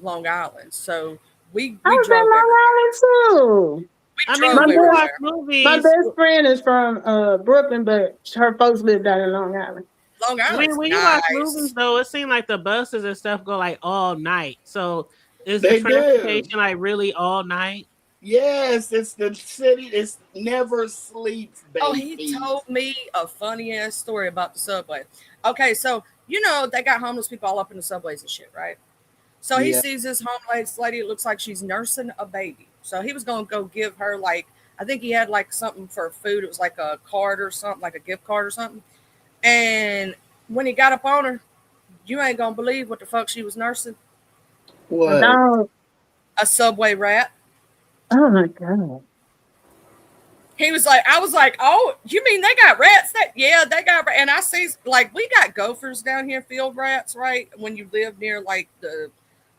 Long Island, so we I was in Long Island too. I mean, my best friend is from Brooklyn, but her folks live down in Long Island. Long Island. When you watch movies, though, it seems like the buses and stuff go like all night. So Is the They do. transportation like really all night? Yes, it's the city. It's never sleeps, Oh, baby. he told me a funny ass story about the subway. Okay, so you know they got homeless people all up in the subways and shit, right? So he Yeah. sees this homeless lady. It looks like she's nursing a baby. So he was gonna go give her like I think he had like something for food. It was like a card or something, like a gift card or something. And when he got up on her, you ain't gonna believe what the fuck she was nursing. What? No. A subway rat. Oh my god. He was like, I was like, oh, you mean they got rats? That yeah, they got. And I see like we got gophers down here, field rats, right? When you live near like the,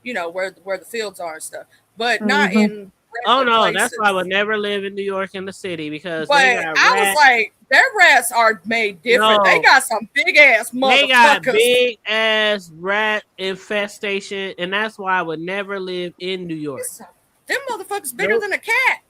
you know, where the fields are and stuff, but not in. Oh no, places. that's why I would never live in New York in the city because But they got I was like, their rats are made different. No. They got some big ass motherfuckers. They got big ass rat infestation, and that's why I would never live in New York. Them motherfuckers bigger than a cat.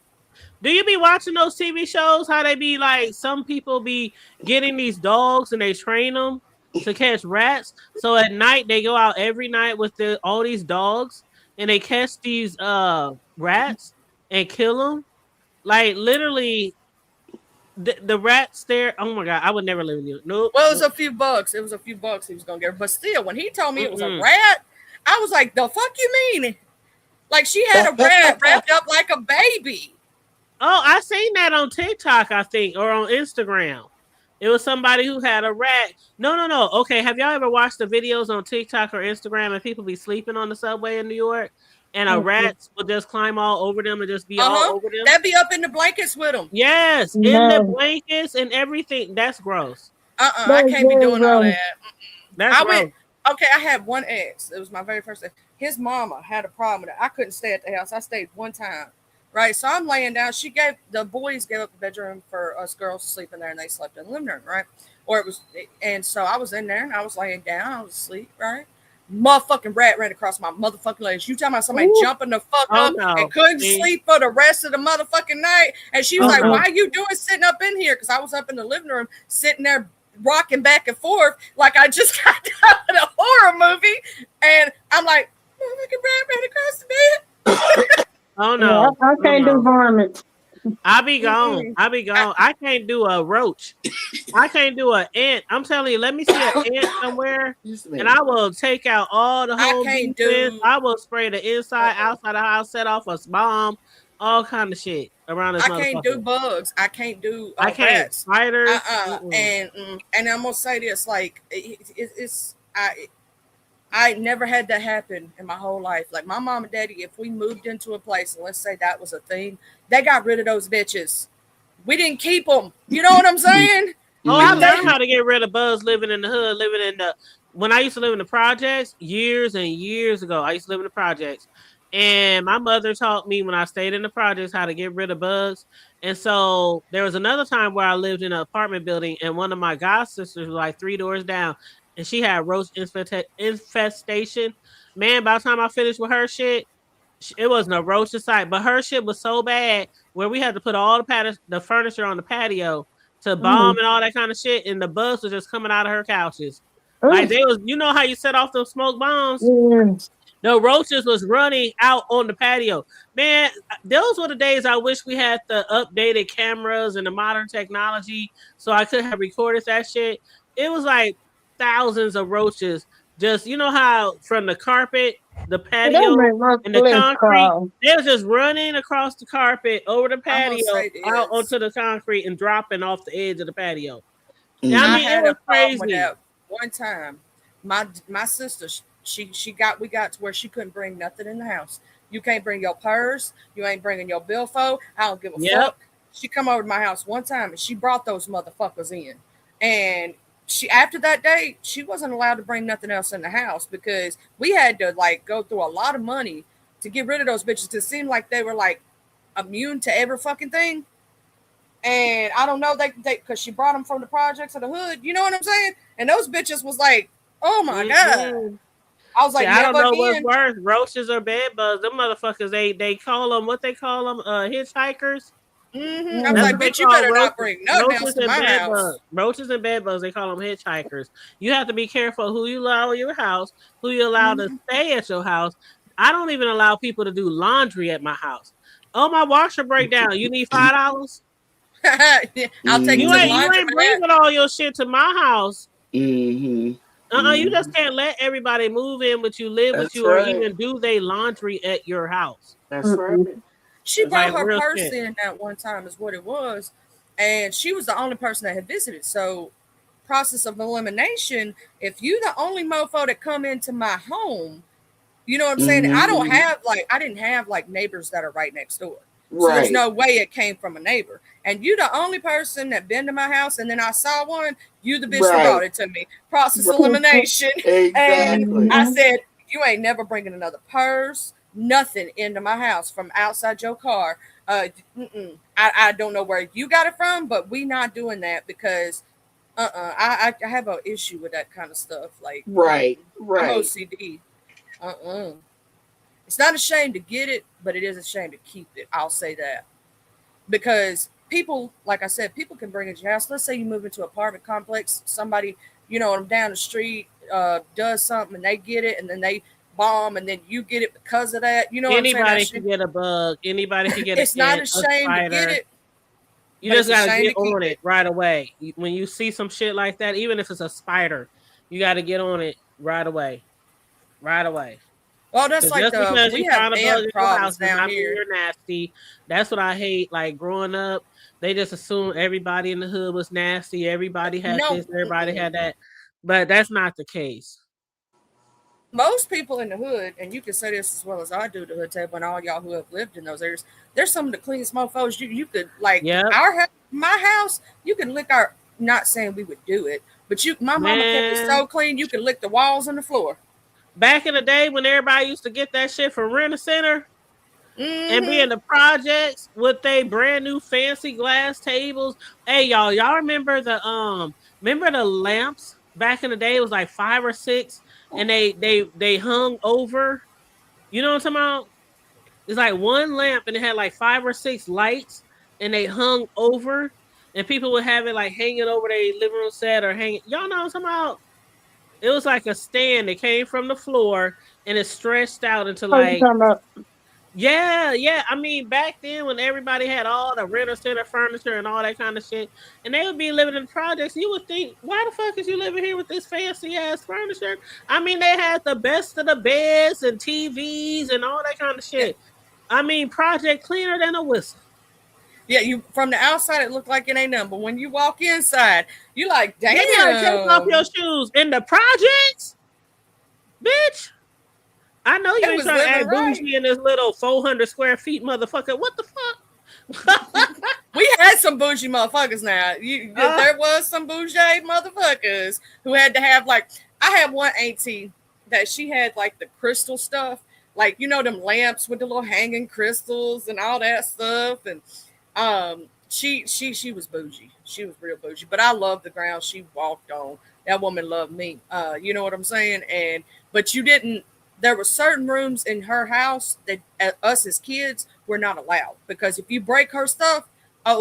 Do you be watching those TV shows? How they be like, some people be getting these dogs and they train them to catch rats. So at night they go out every night with all these dogs and they catch these rats and kill them. Like literally, the rats there. Oh my god, I would never live in New York. Nope. Well, it was a few bucks. It was a few bucks he was gonna get her. But still, when he told me it was a rat, I was like, the fuck you mean? Like she had a rat wrapped up like a baby. Oh, I seen that on TikTok, I think, or on Instagram. It was somebody who had a rat. No. Okay, have y'all ever watched the videos on TikTok or Instagram and people be sleeping on the subway in New York and a rat will just climb all over them and just be all over them? That'd be up in the blankets with them. Yes, in the blankets and everything. That's gross. I can't be doing all that. That's gross. Okay, I had one ex. It was my very first ex. His mama had a problem with it. I couldn't stay at the house. I stayed one time. Right, so I'm laying down. The boys gave up the bedroom for us girls to sleep in there, and they slept in the living room, right? And so I was in there, and I was laying down. I was asleep, right? Motherfucking rat ran across my motherfucking legs. You talking about somebody jumping the fuck up and couldn't sleep for the rest of the motherfucking night? And she was like, "Why are you doing sitting up in here?" Because I was up in the living room, sitting there rocking back and forth like I just got out of a horror movie, and I'm like, "Motherfucking rat ran across the bed." Oh no, I can't do varmints. I be gone. I can't do a roach. I can't do an ant. I'm telling you, let me see an ant somewhere, and I will take out all the whole defense. I will spray the inside, outside of the house, set off a bomb, all kind of shit around this. I can't do bugs. I can't do. I can't rats. spiders. And I'm gonna say this, like I never had that happen in my whole life. Like my mom and daddy, if we moved into a place and let's say that was a thing, they got rid of those bitches. We didn't keep them. You know what I'm saying? Oh, I learned how to get rid of bugs living in the hood, when I used to live in the projects years and years ago. I used to live in the projects. And my mother taught me when I stayed in the projects how to get rid of bugs. And so there was another time where I lived in an apartment building and one of my god sisters was like 3 doors down. And she had roach infestation. Man, by the time I finished with her shit, it wasn't a roach in sight. But her shit was so bad where we had to put all the furniture on the patio to bomb and all that kind of shit. And the bugs were just coming out of her couches. Like they was, you know how you set off those smoke bombs? The roaches was running out on the patio. Man, those were the days I wish we had the updated cameras and the modern technology so I could have recorded that shit. It was like thousands of roaches, just you know how from the carpet, the patio, and the concrete, they was just running across the carpet over the patio out onto the concrete and dropping off the edge of the patio. I mean, it was crazy. One time, my sister, we got to where she couldn't bring nothing in the house. You can't bring your purse. You ain't bringing your billfold. I don't give a fuck. She come over to my house one time and she brought those motherfuckers in, and after that day, she wasn't allowed to bring nothing else in the house because we had to like go through a lot of money to get rid of those bitches. It seemed like they were like immune to every fucking thing. And I don't know, they because she brought them from the projects of the hood. You know what I'm saying? And those bitches was like, oh my God. I was like, I don't know what's worse, roaches or bed bugs. Them motherfuckers, they call them, what they call them, hitchhikers. I was like, bitch, you better not bring nothing else to my house. Roaches and bed bugs, they call them hitchhikers. You have to be careful who you allow in your house, who you allow to stay at your house. I don't even allow people to do laundry at my house. Oh, my washer break down. You need $5? I'll take You it to the ain't laundry. bringing all your shit to my house. Mm-hmm. You just can't let everybody move in with you, live with That's you, or right. even do they laundry at your house. That's right. She It's brought like her real purse shit. in at one time, is what it was, and she was the only person that had visited. So, process of elimination. If you the only mofo that come into my home, you know what I'm saying? I didn't have like neighbors that are right next door. So there's no way it came from a neighbor. And you the only person that been to my house, and then I saw one, you the bitch that brought it to me. Process elimination. Exactly. And I said, you ain't never bringing another purse, nothing into my house from outside your car. I don't know where you got it from, but we not doing that because I have an issue with that kind of stuff. Like Right. I'm OCD. It's not a shame to get it, but it is a shame to keep it. I'll say that. Because people, like I said, people can bring it to your house. Let's say you move into an apartment complex, somebody, down the street does something and they get it and then they bomb and then you get it because of that. You know what I'm saying? Anybody can get a bug. Anybody can get it's not a shame to get it. You just gotta get on it right away. When you see some shit like that, even if it's a spider, you gotta get on it right away. Right away. Well, that's like we have ant problems down here. You're nasty. That's what I hate. Like growing up, they just assumed everybody in the hood was nasty. Everybody had this, everybody had that. But that's not the case. Most people in the hood, and you can say this as well as I do, the hood table, and all y'all who have lived in those areas, there's some of the cleanest mofos you could like. My house, you can lick our. Not saying we would do it, but my mama kept it so clean you could lick the walls and the floor. Back in the day when everybody used to get that shit from Rent-A-Center and be in the projects with they brand new fancy glass tables. Hey y'all remember the lamps back in the day? It was like 5 or 6 and they hung over. You know what I'm talking about? It's like one lamp and it had like 5 or 6 lights and they hung over and people would have it like hanging over their living room set or hanging. Y'all know what I'm talking about? It was like a stand that came from the floor and it stretched out into like. Yeah. I mean, back then when everybody had all the Rent-A-Center furniture and all that kind of shit, and they would be living in projects, you would think, why the fuck is you living here with this fancy ass furniture? I mean, they had the best of the beds and TVs and all that kind of shit. I mean, project cleaner than a whistle. Yeah, you from the outside it looked like it ain't nothing, but when you walk inside, you like, damn. You gotta take off your shoes in the projects, bitch. I know you ain't trying to act bougie in this little 400 square feet motherfucker. What the fuck? We had some bougie motherfuckers now. There was some bougie motherfuckers who had to have like. I had one auntie that she had like the crystal stuff, like them lamps with the little hanging crystals and all that stuff, and. She was bougie. She was real bougie, but I love the ground she walked on. That woman loved me. You know what I'm saying? But you didn't. There were certain rooms in her house that us as kids were not allowed because if you break her stuff,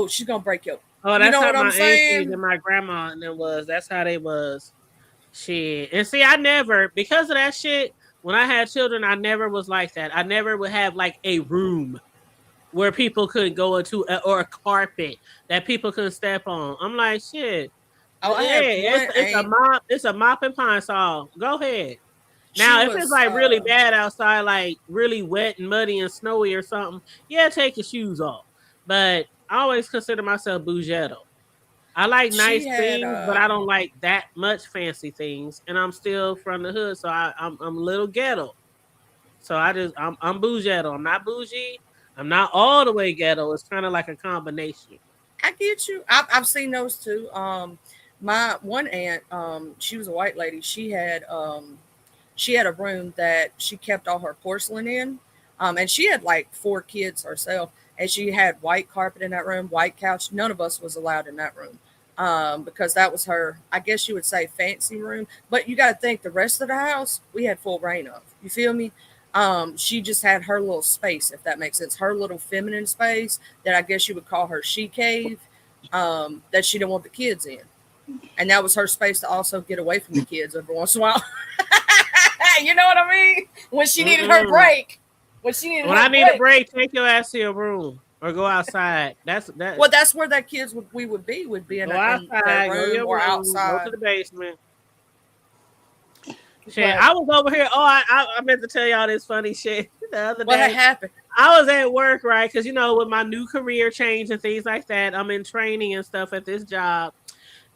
she's gonna break your. Oh, that's how my aunties and my grandma and them was. That's how they was. Shit. And see, I never because of that shit. When I had children, I never was like that. I never would have like a room where people could go into or a carpet that people could step on. I'm like, shit. It's a mop and pine saw. Go ahead. Now, if it's like really bad outside, like really wet and muddy and snowy or something, yeah, take your shoes off. But I always consider myself bougetto. I like nice things, but I don't like that much fancy things. And I'm still from the hood, so I'm a little ghetto. So I'm bougetto. I'm not bougie. I'm not all the way ghetto. It's kind of like a combination. I get you. I've seen those too. My one aunt, she was a white lady. She had a room that she kept all her porcelain in, and she had like 4 kids herself, and she had white carpet in that room, white couch. None of us was allowed in that room because that was her, I guess you would say, fancy room. But you got to think the rest of the house we had full reign of. You feel me? She just had her little space, if that makes sense, her little feminine space that I guess you would call her she cave, that she didn't want the kids in. And that was her space to also get away from the kids every once in a while. You know what I mean? When she needed her break. When I need a break, take your ass to your room or go outside. That's where that kids would be in their room or outside. Go to the basement. Shit, I was over here. Oh, I meant to tell y'all this funny shit the other day. What happened? I was at work, right? Because with my new career change and things like that, I'm in training and stuff at this job.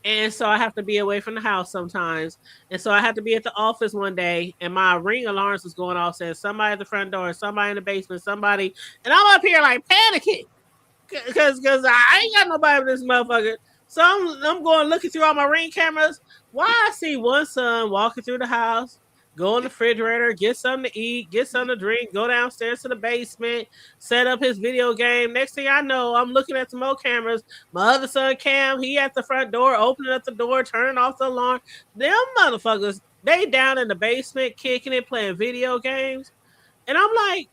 And so I have to be away from the house sometimes. And so I had to be at the office one day, and my Ring alarms was going off saying somebody at the front door, somebody in the basement, somebody. And I'm up here like panicking because I ain't got nobody with this motherfucker. So I'm going looking through all my Ring cameras. Why I see one son walking through the house, go in the refrigerator, get something to eat, get something to drink, go downstairs to the basement, set up his video game. Next thing I know, I'm looking at some more cameras. My other son, Cam, he at the front door, opening up the door, turning off the alarm. Them motherfuckers, they down in the basement, kicking it, playing video games. And I'm like,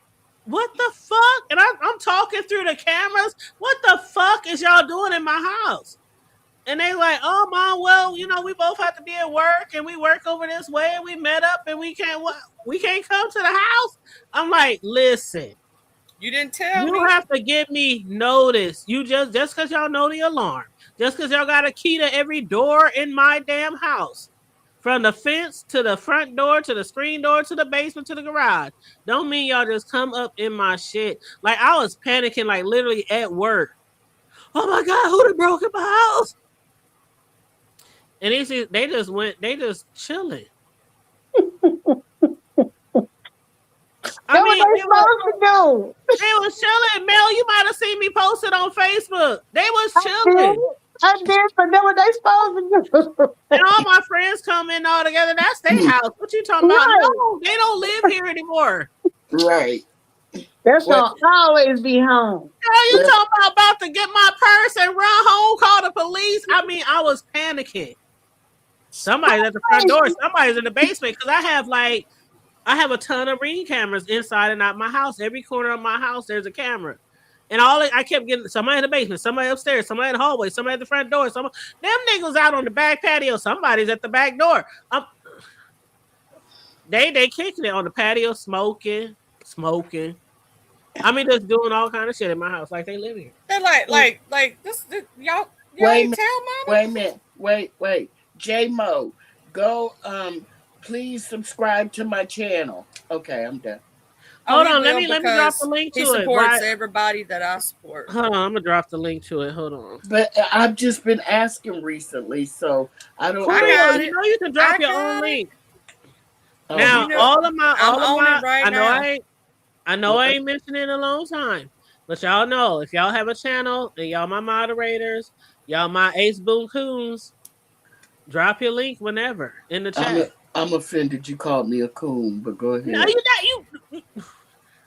what the fuck? And I'm talking through the cameras. What the fuck is y'all doing in my house? And they like, oh, Mom, well, we both have to be at work and we work over this way and we met up and we can't come to the house. I'm like, listen. You didn't tell me. You have to give me notice. You just because y'all know the alarm, just because y'all got a key to every door in my damn house, from the fence to the front door to the screen door to the basement to the garage, don't mean y'all just come up in my shit. Like, I was panicking, like literally at work. Oh my God, who done broke in my house? And they just chilling. What they supposed to do? They was chilling. Mel, you might have seen me posted on Facebook. They was chilling. I did, but then what they supposed to do? And all my friends come in all together. That's their house. What you talking about? No, they don't live here anymore. Right. That's gonna always be home. Girl, you talking about to get my purse and run home, call the police? I mean, I was panicking. Somebody's at the front door. Somebody's in the basement because I have a ton of Ring cameras inside and out my house. Every corner of my house, there's a camera. And I kept getting somebody in the basement, somebody upstairs, somebody in the hallway, somebody at the front door. Them niggas out on the back patio. Somebody's at the back door. They kicking it on the patio, smoking. I mean, just doing all kind of shit in my house, like they live here. They're like this y'all ain't tell Mama? Wait. J-Mo, go please subscribe to my channel. Okay, I'm done. Hold on, let me drop the link to it. He supports everybody that I support. Hold on, I'm gonna drop the link to it. Hold on. But I've just been asking recently, so I don't know. You can drop your own link. Now, I know I ain't mentioned it in a long time, but y'all know if y'all have a channel and y'all my moderators, y'all my Ace Boon Coons, drop your link whenever in the chat. I'm offended you called me a coon, but go ahead. No,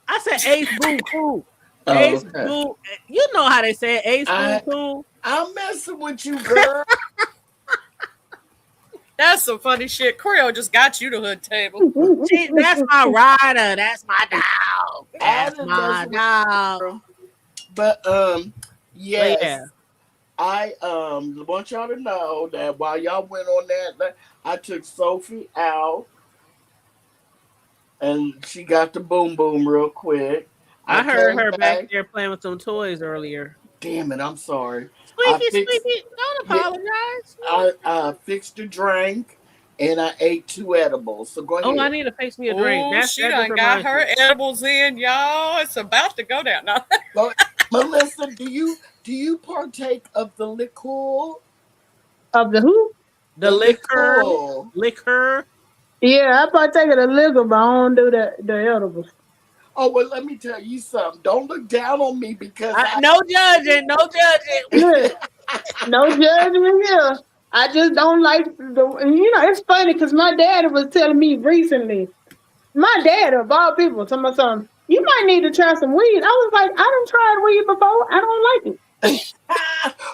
I said Ace Boon Coon. Ace Boon. You know how they say it, Ace Boon Coon. I'm messing with you, girl. That's some funny shit. Creole just got you the hood table. That's my rider. That's my dog. That's my dog. But yes. Yeah. I want y'all to know that while y'all went on that, I took Sophie out and she got the boom boom real quick. I heard her back there playing with some toys earlier. Damn it, I'm sorry. Squeaky, don't apologize. I fixed a drink and I ate 2 edibles. So go ahead. Oh, I need to fix me a drink. She done got her edibles in, y'all. It's about to go down now. Melissa, do you partake of the liquor? Of the who? The liquor. Yeah, I partake of the liquor, but I don't do the edibles. Oh, well, let me tell you something. Don't look down on me because no judging. No judgment here. I just don't like it's funny because my dad was telling me recently, my dad of all people, told my son, you might need to try some weed. I was like, I done tried weed before. I don't like it.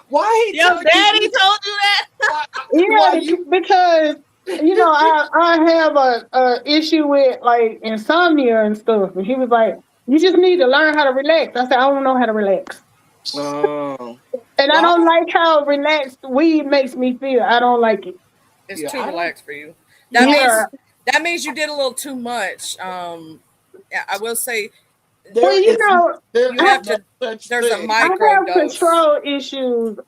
Why? Your daddy told you that? Yeah, because I have a issue with like insomnia and stuff, and he was like, "You just need to learn how to relax." I said, "I don't know how to relax." Oh. And I don't like how relaxed weed makes me feel. I don't like it. It's too relaxed for you. That That means you did a little too much. Yeah, I will say There Well, you is know, there you is have no to. such There's a thing. I micro have dose. control issues.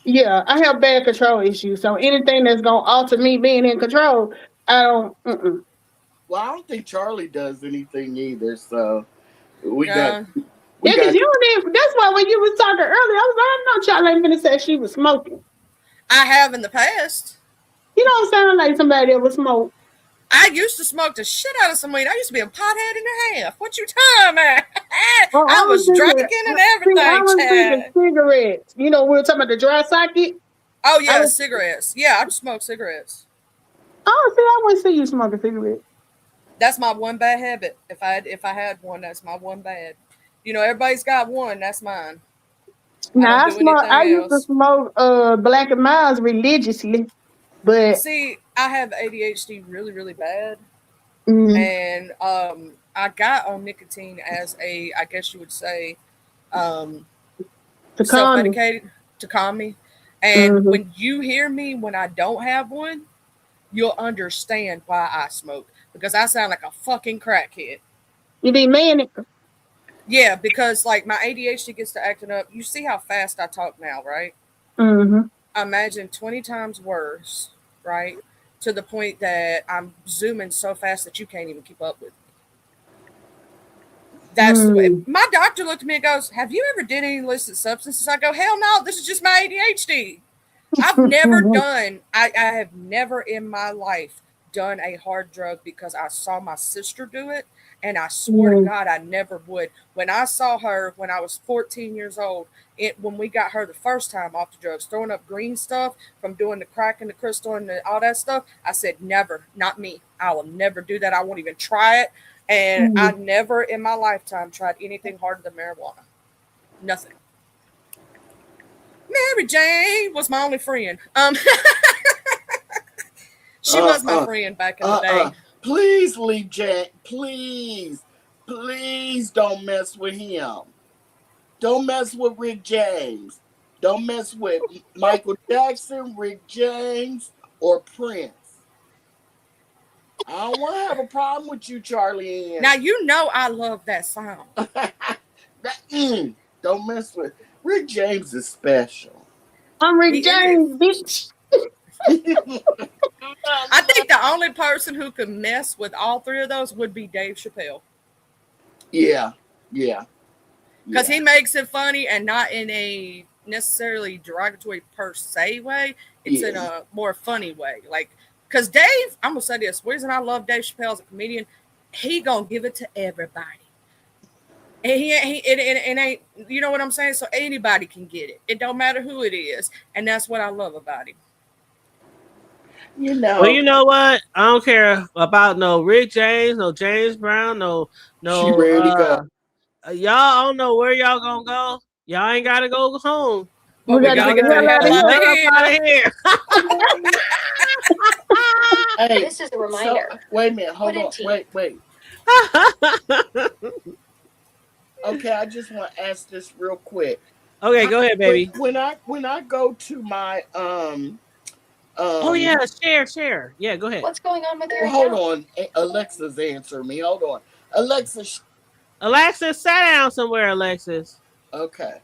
Yeah, I have bad control issues. So anything that's gonna alter me being in control, I don't. Mm-mm. Well, I don't think Charlie does anything either. So we got No, we Yeah, because got you don't even. That's why when you was talking earlier, I was like, I know Charlie ain't gonna say she was smoking. I have in the past. You don't sound like somebody that would smoke. I used to smoke the shit out of some weed. I used to be a pothead and a half. What you talking about? Well, I I was was thinking. drinking and See, I everything, was thinking Chad. cigarettes. You know, we were talking about the dry socket. Oh I yeah, was. cigarettes. Yeah, I smoke cigarettes. Oh, see, I wouldn't see you smoking cigarettes. That's my one bad habit. If I had one, that's my one bad. You know, everybody's got one. That's mine. I don't Now I do smoke. anything I used to else. smoke Black and Milds religiously, but See, I have ADHD really, really bad, mm, and I got on nicotine as a, I guess you would say, um, to calm me. self-medicated to calm me. And Mm-hmm. when you hear me when I don't have one, you'll understand why I smoke because I sound like a fucking crackhead. You be manic. Yeah, because like my ADHD gets to acting up. You see how fast I talk now, right? Mm-hmm. Imagine 20 times worse, right? To the point that I'm zooming so fast that you can't even keep up with me. That's the way. Mm. My doctor looked at me and goes, "Have you ever did any illicit substances?" I go, "Hell no, this is just my ADHD." I've never done, I have never in my life done a hard drug because I saw my sister do it. And I swear to Mm. God, I never would. When I saw her when I was 14 years old, when we got her the first time off the drugs, throwing up green stuff from doing the crack and the crystal and all that stuff, I said, never, not me. I will never do that. I won't even try it. And I Mm. never in my lifetime tried anything harder than marijuana. Nothing. Mary Jane was my only friend. She uh was my uh friend back in the uh uh. day. Please leave Jack. Please don't mess with him. Don't mess with Rick James. Don't mess with Michael Jackson, Rick James, or Prince. I don't want to have a problem with you, Charlie Ann. Now you know I love that sound. Don't mess with Rick James is special. I'm Rick He is. James, bitch. I think the only person who could mess with all three of those would be Dave Chappelle. Yeah, yeah, Because yeah, he makes it funny and not in a necessarily derogatory per se way. It's in yeah. a more funny way. Like, because Dave, I'm gonna say this: the reason I love Dave Chappelle as a comedian, he gonna give it to everybody. And it ain't, you know what I'm saying? So anybody can get it. It don't matter who it is. And that's what I love about him. You Well, know, you know what? I don't care about no Rick James, no James Brown, she no. ready to go. Y'all, I don't know where y'all gonna go. Y'all ain't gotta go home. But We we got to gotta get Y'all the get the gotta hell get out hell of the out here. of hell up out here. of here. Hey, This is a so reminder. wait a minute, hold Put in on, tea. wait. Okay, I just want to ask this real quick. Okay, go ahead, baby. When I go to my Oh um yeah, share. Yeah, go ahead. What's going on with your well, hold account? on, Alexa's answering me. Hold on, Alexa. Alexis, sit down somewhere, Alexis. Okay,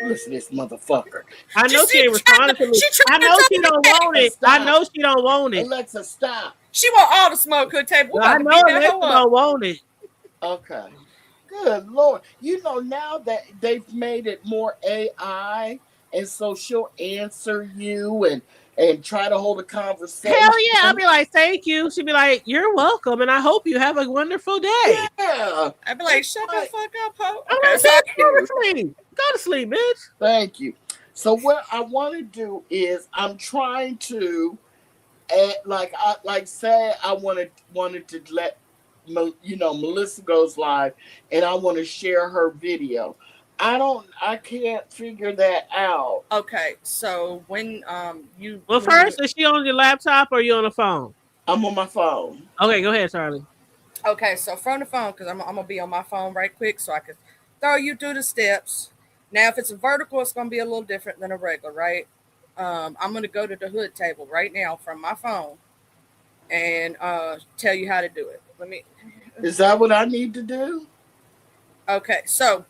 listen, to this motherfucker. I know she ain't responding to me. She I tried to know she tell don't me. want it. I Stop, know she don't want it. Alexa, stop. She want all the smoke hood table. We I about to know beat that Alexa hoe up. don't want it. Okay. Good Lord. You know, now that they've made it more AI, and so she'll answer you and try to hold a conversation. Hell yeah. I'll be like, thank you. She'd be like, you're welcome. And I hope you have a wonderful day. Yeah. I'd be like, It's shut the like, fuck up, ho. I'm Okay, like, sorry. bitch, go to sleep. Go to sleep, bitch. thank you. So what I want to do is I'm trying to like say I wanted to let Melissa goes live and I want to share her video. I can't figure that out. Okay, so when Well, first, is she on your laptop or you on the phone? I'm on my phone. Okay, go ahead, Charlie. okay, so from the phone, because I'm gonna be on my phone right quick so I can throw you through the steps. Now, if it's a vertical, it's gonna be a little different than a regular, right? I'm gonna go to the hood table right now from my phone, and tell you how to do it. Let me. Is that what I need to do? Okay, so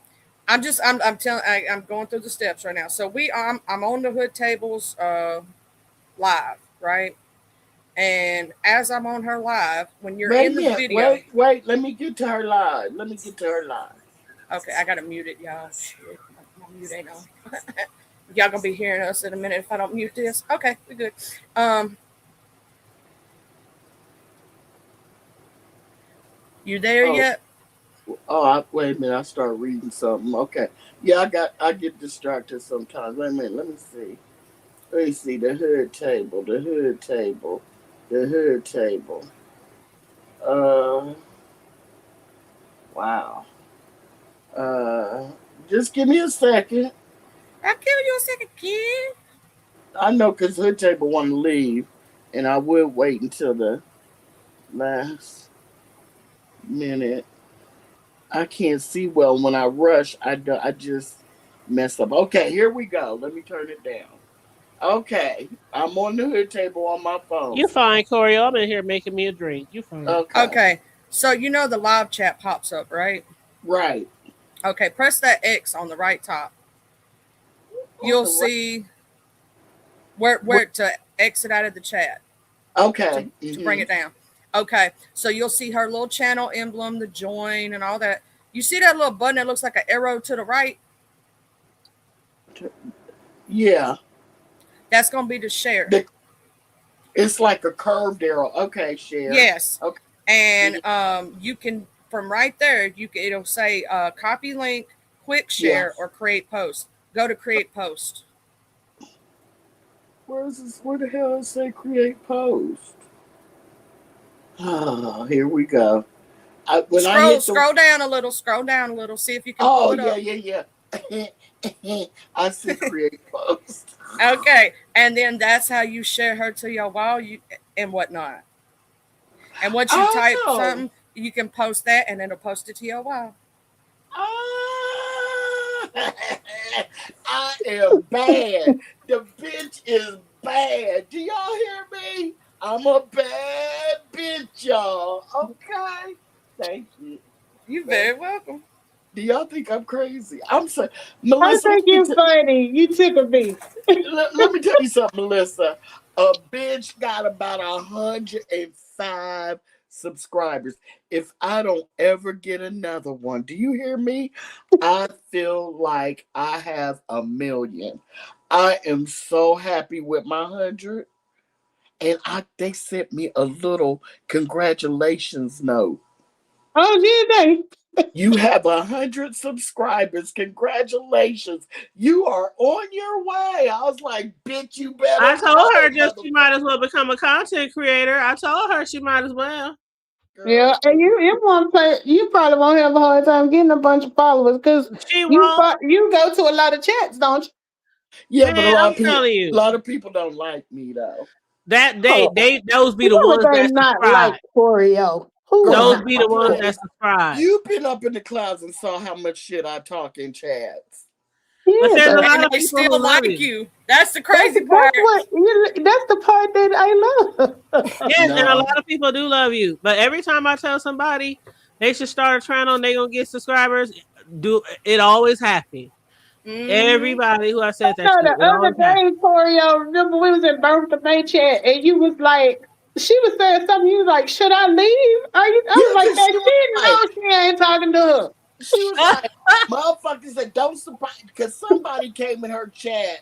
I'm going through the steps right now. So I'm on the Hood Tables live, right? And as I'm on her live, when you're in the video, wait, let me get to her live. Okay, I gotta mute it, y'all. Shit, my mute ain't on. Y'all gonna be hearing us in a minute if I don't mute this. Okay, we're good. You there yet? Oh, wait a minute. I start reading something. Okay. Yeah, I get distracted sometimes. Wait a minute. Let me see. The Hood Table. Wow. Just give me a second. I'll give you a second, kid. I know because Hood Table want to leave, and I will wait until the last minute. I can't see well when I rush. I just mess up. Okay, here we go. Let me turn it down. Okay, I'm on the Hood Table on my phone. You're fine, Corey. I'm in here making me a drink. You fine. Okay. So you know the live chat pops up, right? Right. Okay, press that X on the right top. You'll see where to exit out of the chat. Okay. To bring it down. Okay, so you'll see her little channel emblem, the join, and all that. You see that little button that looks like an arrow to the right? Yeah. That's going to be the share. It's like a curved arrow. Okay, share. Yes. Okay. And you can, from right there, it'll say copy link, quick share, or create post. Go to create post. Where the hell does it say create post? Oh, here we go. Scroll down a little. See if you can pull it up. Yeah. I see create post. Okay, and then that's how you share her to your wall and whatnot. And once you type something, you can post that, and it'll post it to your wall. I am bad. The bitch is bad. Do y'all hear me? I'm a bad bitch, y'all. Okay. Thank you. You're very welcome. Do y'all think I'm crazy? I'm sorry. Melissa, I think you're funny. You tickle me. let me tell you something, Melissa. A bitch got about 105 subscribers. If I don't ever get another one, do you hear me? I feel like I have 1 million. I am so happy with my 100. And they sent me a little congratulations note. Oh, did they? You have 100 subscribers. Congratulations. You are on your way. I was like, bitch, you better. I told her she might as well become a content creator. I told her she might as well. Girl. Yeah, and you probably won't have a hard time getting a bunch of followers because you go to a lot of chats, don't you? Yeah, but a lot of people don't like me though. Those be the ones that not like Oreo. Those be the ones that subscribe. You've been up in the clouds and saw how much shit I talk in chats. Yeah, but there's a lot of people still like you. That's the crazy part. That's the part that I love. Yes, and a lot of people do love you. But every time I tell somebody they should start a channel and they're gonna get subscribers, it always happens. Everybody who I said that the other day, Torio, remember we was in Birth of May chat and you was like, she was saying something. You was like, "Should I leave?" I was like, "That she ain't talking to her." She was like, "Motherfuckers said don't surprise," because somebody came in her chat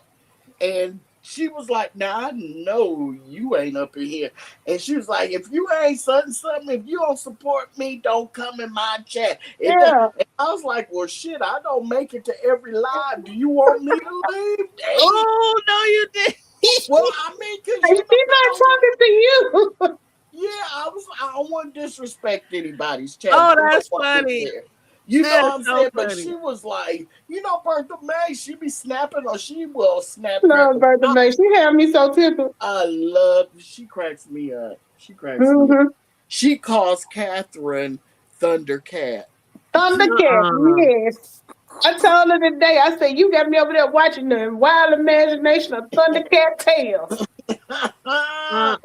and she was like, "Now I know you ain't up in here," and she was like, "If you ain't something, if you don't support me, don't come in my chat." And I was like, "Well, shit, I don't make it to every live. Do you want me to leave?" Oh no, you did. Well, I mean, because she's not talking to you. Yeah, I don't want to disrespect anybody's chat. Oh, that's funny. You know what I'm saying? But she was like, Bertha May, she be snapping or she will snap. No, Bertha May, she had me so tickled. She cracks me up. She cracks me up. She calls Catherine Thundercat. Thundercat, yes. I told her today, I said, you got me over there watching the wild imagination of Thundercat Tales. But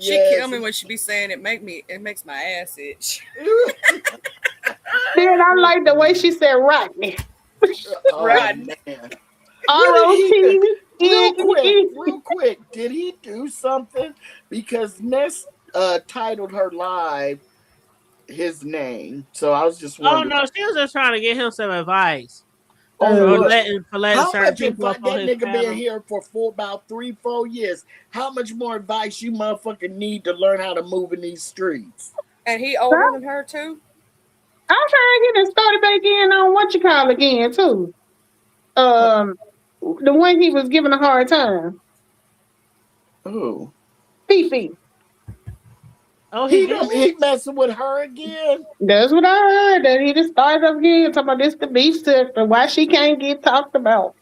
She yes. kill me when she be saying it makes my ass itch. Then I like the way she said Rodney. Oh Right. man. What did he do? R-O-T-E-E. Real quick, did he do something? Because Ness titled her live his name. So I was just Oh wondering. no, she was just trying to get him some advice Oh, for look. letting How certain much people advice up on that his nigga been panel. here for about 3-4 years? How much more advice you motherfucking need to learn how to move in these streets? And he older than her too. I'm trying to get it started back in on what you call again too. The one he was giving a hard time. Oh, Fifi. Oh, he did. he messing with her again? That's what I heard. That he just started up again talking about this the beef sister. Why she can't get talked about?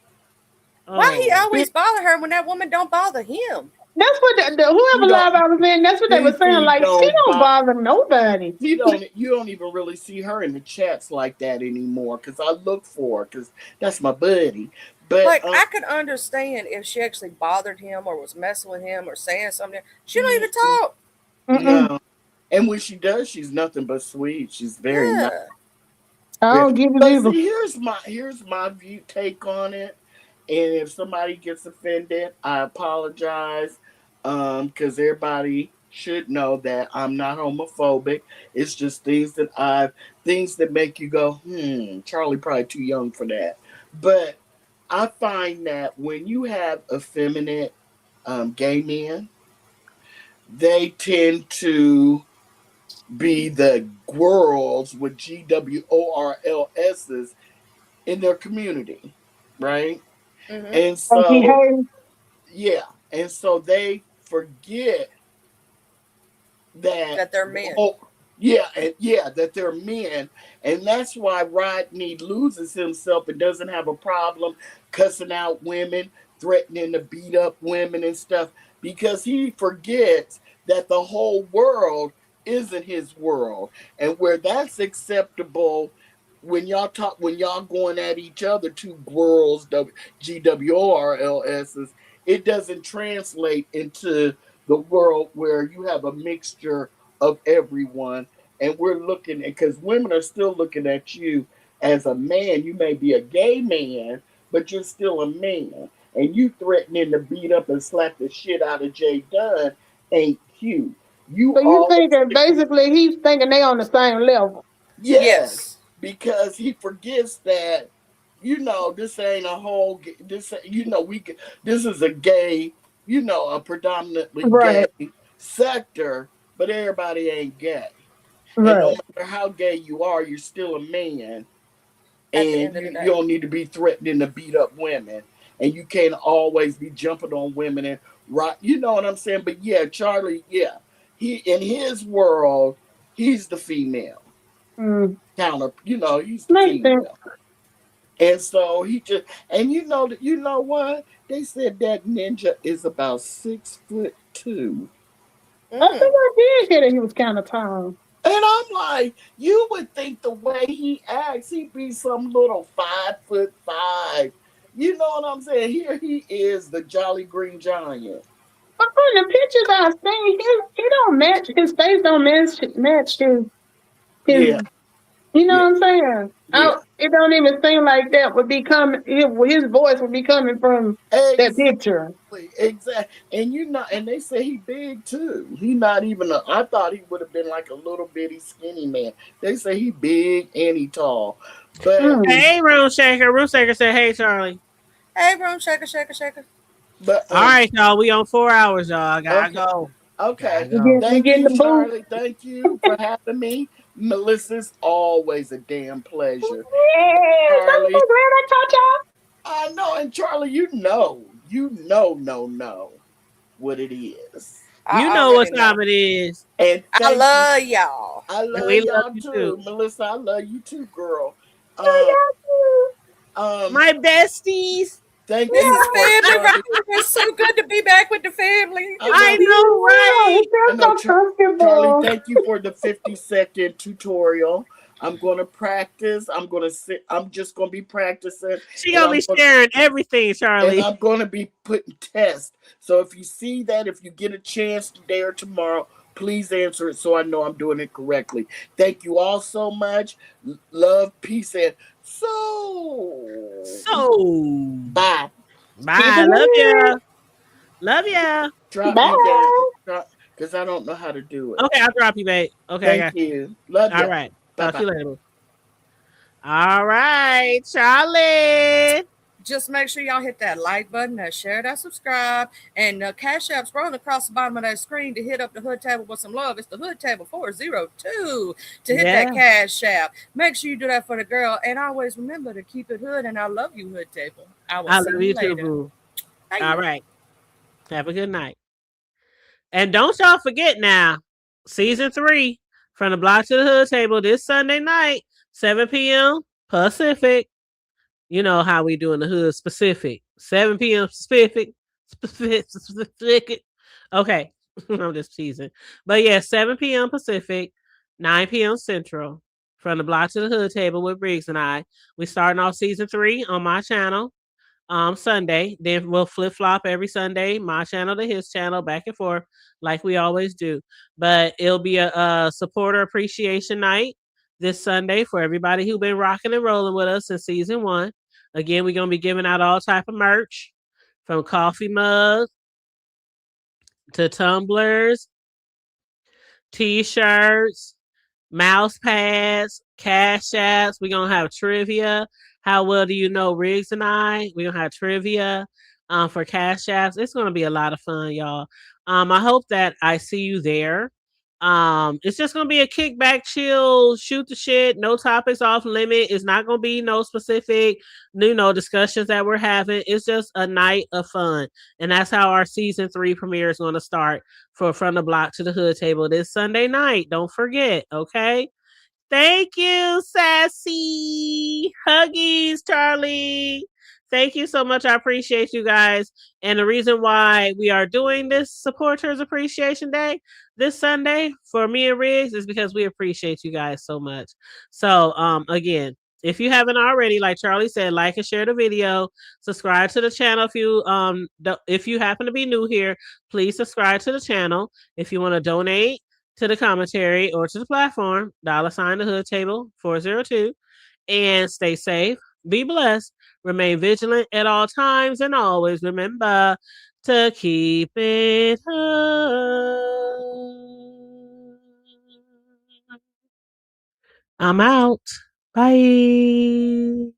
Why he Oh. always bother her when that woman don't bother him? That's what whoever live I was in. That's what they were saying. Like she don't bother nobody. You don't even really see her in the chats like that anymore. Because I look for her because that's my buddy. But Like I could understand if she actually bothered him or was messing with him or saying something. She don't even talk. no. And when she does, she's nothing but sweet. She's very nice. I don't give it But either. see, here's my view take on it. And if somebody gets offended, I apologize. Because everybody should know that I'm not homophobic. It's just things that make you go, Charlie probably too young for that. But I find that when you have effeminate gay men, they tend to be the girls with GWORLS's in their community, right? Mm-hmm. And so, yeah, and so they forget that they're men. That they're men, and that's why Rodney loses himself and doesn't have a problem cussing out women, threatening to beat up women and stuff, because he forgets that the whole world isn't his world, and where that's acceptable. When y'all going at each other, two girls, GWORLS's, it doesn't translate into the world where you have a mixture of everyone. And we're looking at, because women are still looking at you as a man. You may be a gay man, but you're still a man. And you threatening to beat up and slap the shit out of Jay Dunn ain't cute. So you thinking basically he's thinking they on the same level? Yes. Because he forgets that, this ain't a whole, this is a gay, a predominantly gay sector, but everybody ain't gay. Right. And no matter how gay you are, you're still a man. And you don't need to be threatening to beat up women. And you can't always be jumping on women and right. You know what I'm saying? But yeah, Charlie, he in his world, he's the female. Counter, he's the female. And so he just, and you know what? They said that ninja is about 6'2". I think I did hear that he was kind of tall. And I'm like, you would think the way he acts, he'd be some little 5'5". You know what I'm saying? Here he is, the Jolly Green Giant. But from the pictures I've seen, he don't match, his face don't match his you know what I'm saying? Yeah. It don't even seem like that would be coming. His voice would be coming from that picture. Exactly, and they say he big too. He not even. I thought he would have been like a little bitty skinny man. They say he big and he tall. But hey, Room Shaker. Room Shaker said, "Hey, Charlie." Hey, Room Shaker. But all right, y'all. We on 4 hours, y'all. I gotta go. Okay. Thank you, Charlie. Thank you for having me. Melissa's always a damn pleasure. Charlie, I'm so glad I taught y'all. I know, and Charlie, you know what it is. You know what time it is. And I love y'all. I love y'all too. Melissa, I love you too, girl. My besties. Thank you. It's so good to be back with the family. I know, right? I know, Charlie, thank you for the 50-second tutorial. I'm going to practice. I'm going to sit. I'm just going to be practicing. She gonna be sharing everything, Charlie. And I'm going to be putting tests. So if you see that, if you get a chance today or tomorrow, please answer it so I know I'm doing it correctly. Thank you all so much. Love, peace, and bye. Bye. Love ya. Love ya. Drop me down. Because I don't know how to do it. Okay, I'll drop you, babe. Okay, Thank you. Love you. All right. Talk to you later. All right, Charlie. Just make sure y'all hit that like button, that share, that subscribe, and Cash App scrolling across the bottom of that screen to hit up the Hood Table with some love. It's the Hood Table 402 to hit that Cash App. Make sure you do that for the girl, and always remember to keep it hood. And I love you, Hood Table. I will see you later. Too, boo. All right. Have a good night. And don't y'all forget now, season 3 from the Block to the Hood Table this Sunday night, 7 p.m. Pacific. You know how we do in the hood specific. 7 p.m. specific. Okay. I'm just teasing. But yeah, 7 p.m. Pacific, 9 p.m. Central. From the Block to the Hood Table with Briggs and I. We starting off season 3 on my channel Sunday. Then we'll flip-flop every Sunday, my channel to his channel, back and forth, like we always do. But it'll be a supporter appreciation night this Sunday for everybody who's been rocking and rolling with us in season 1. Again, we're going to be giving out all type of merch, from coffee mugs to tumblers, t-shirts, mouse pads, cash apps. We're going to have trivia. How well do you know Riggs and I? We're going to have trivia for cash apps. It's going to be a lot of fun, y'all. I hope that I see you there. It's just gonna be a kickback, chill, shoot the shit, no topics off limit. It's not gonna be no specific, discussions that we're having. It's just a night of fun, and that's how our season 3 premiere is gonna start for From the Block to the Hood Table this Sunday night. Don't forget, okay? Thank you, Sassy. Huggies, Charlie. Thank you so much. I appreciate you guys. And the reason why we are doing this Supporters Appreciation Day this Sunday for me and Riggs is because we appreciate you guys so much. So, again, if you haven't already, like Charlie said, like and share the video, subscribe to the channel. If you happen to be new here, please subscribe to the channel. If you want to donate to the commentary or to the platform, $, the Hood Table 402, and stay safe, be blessed, remain vigilant at all times, and always remember to keep it hood. I'm out. Bye.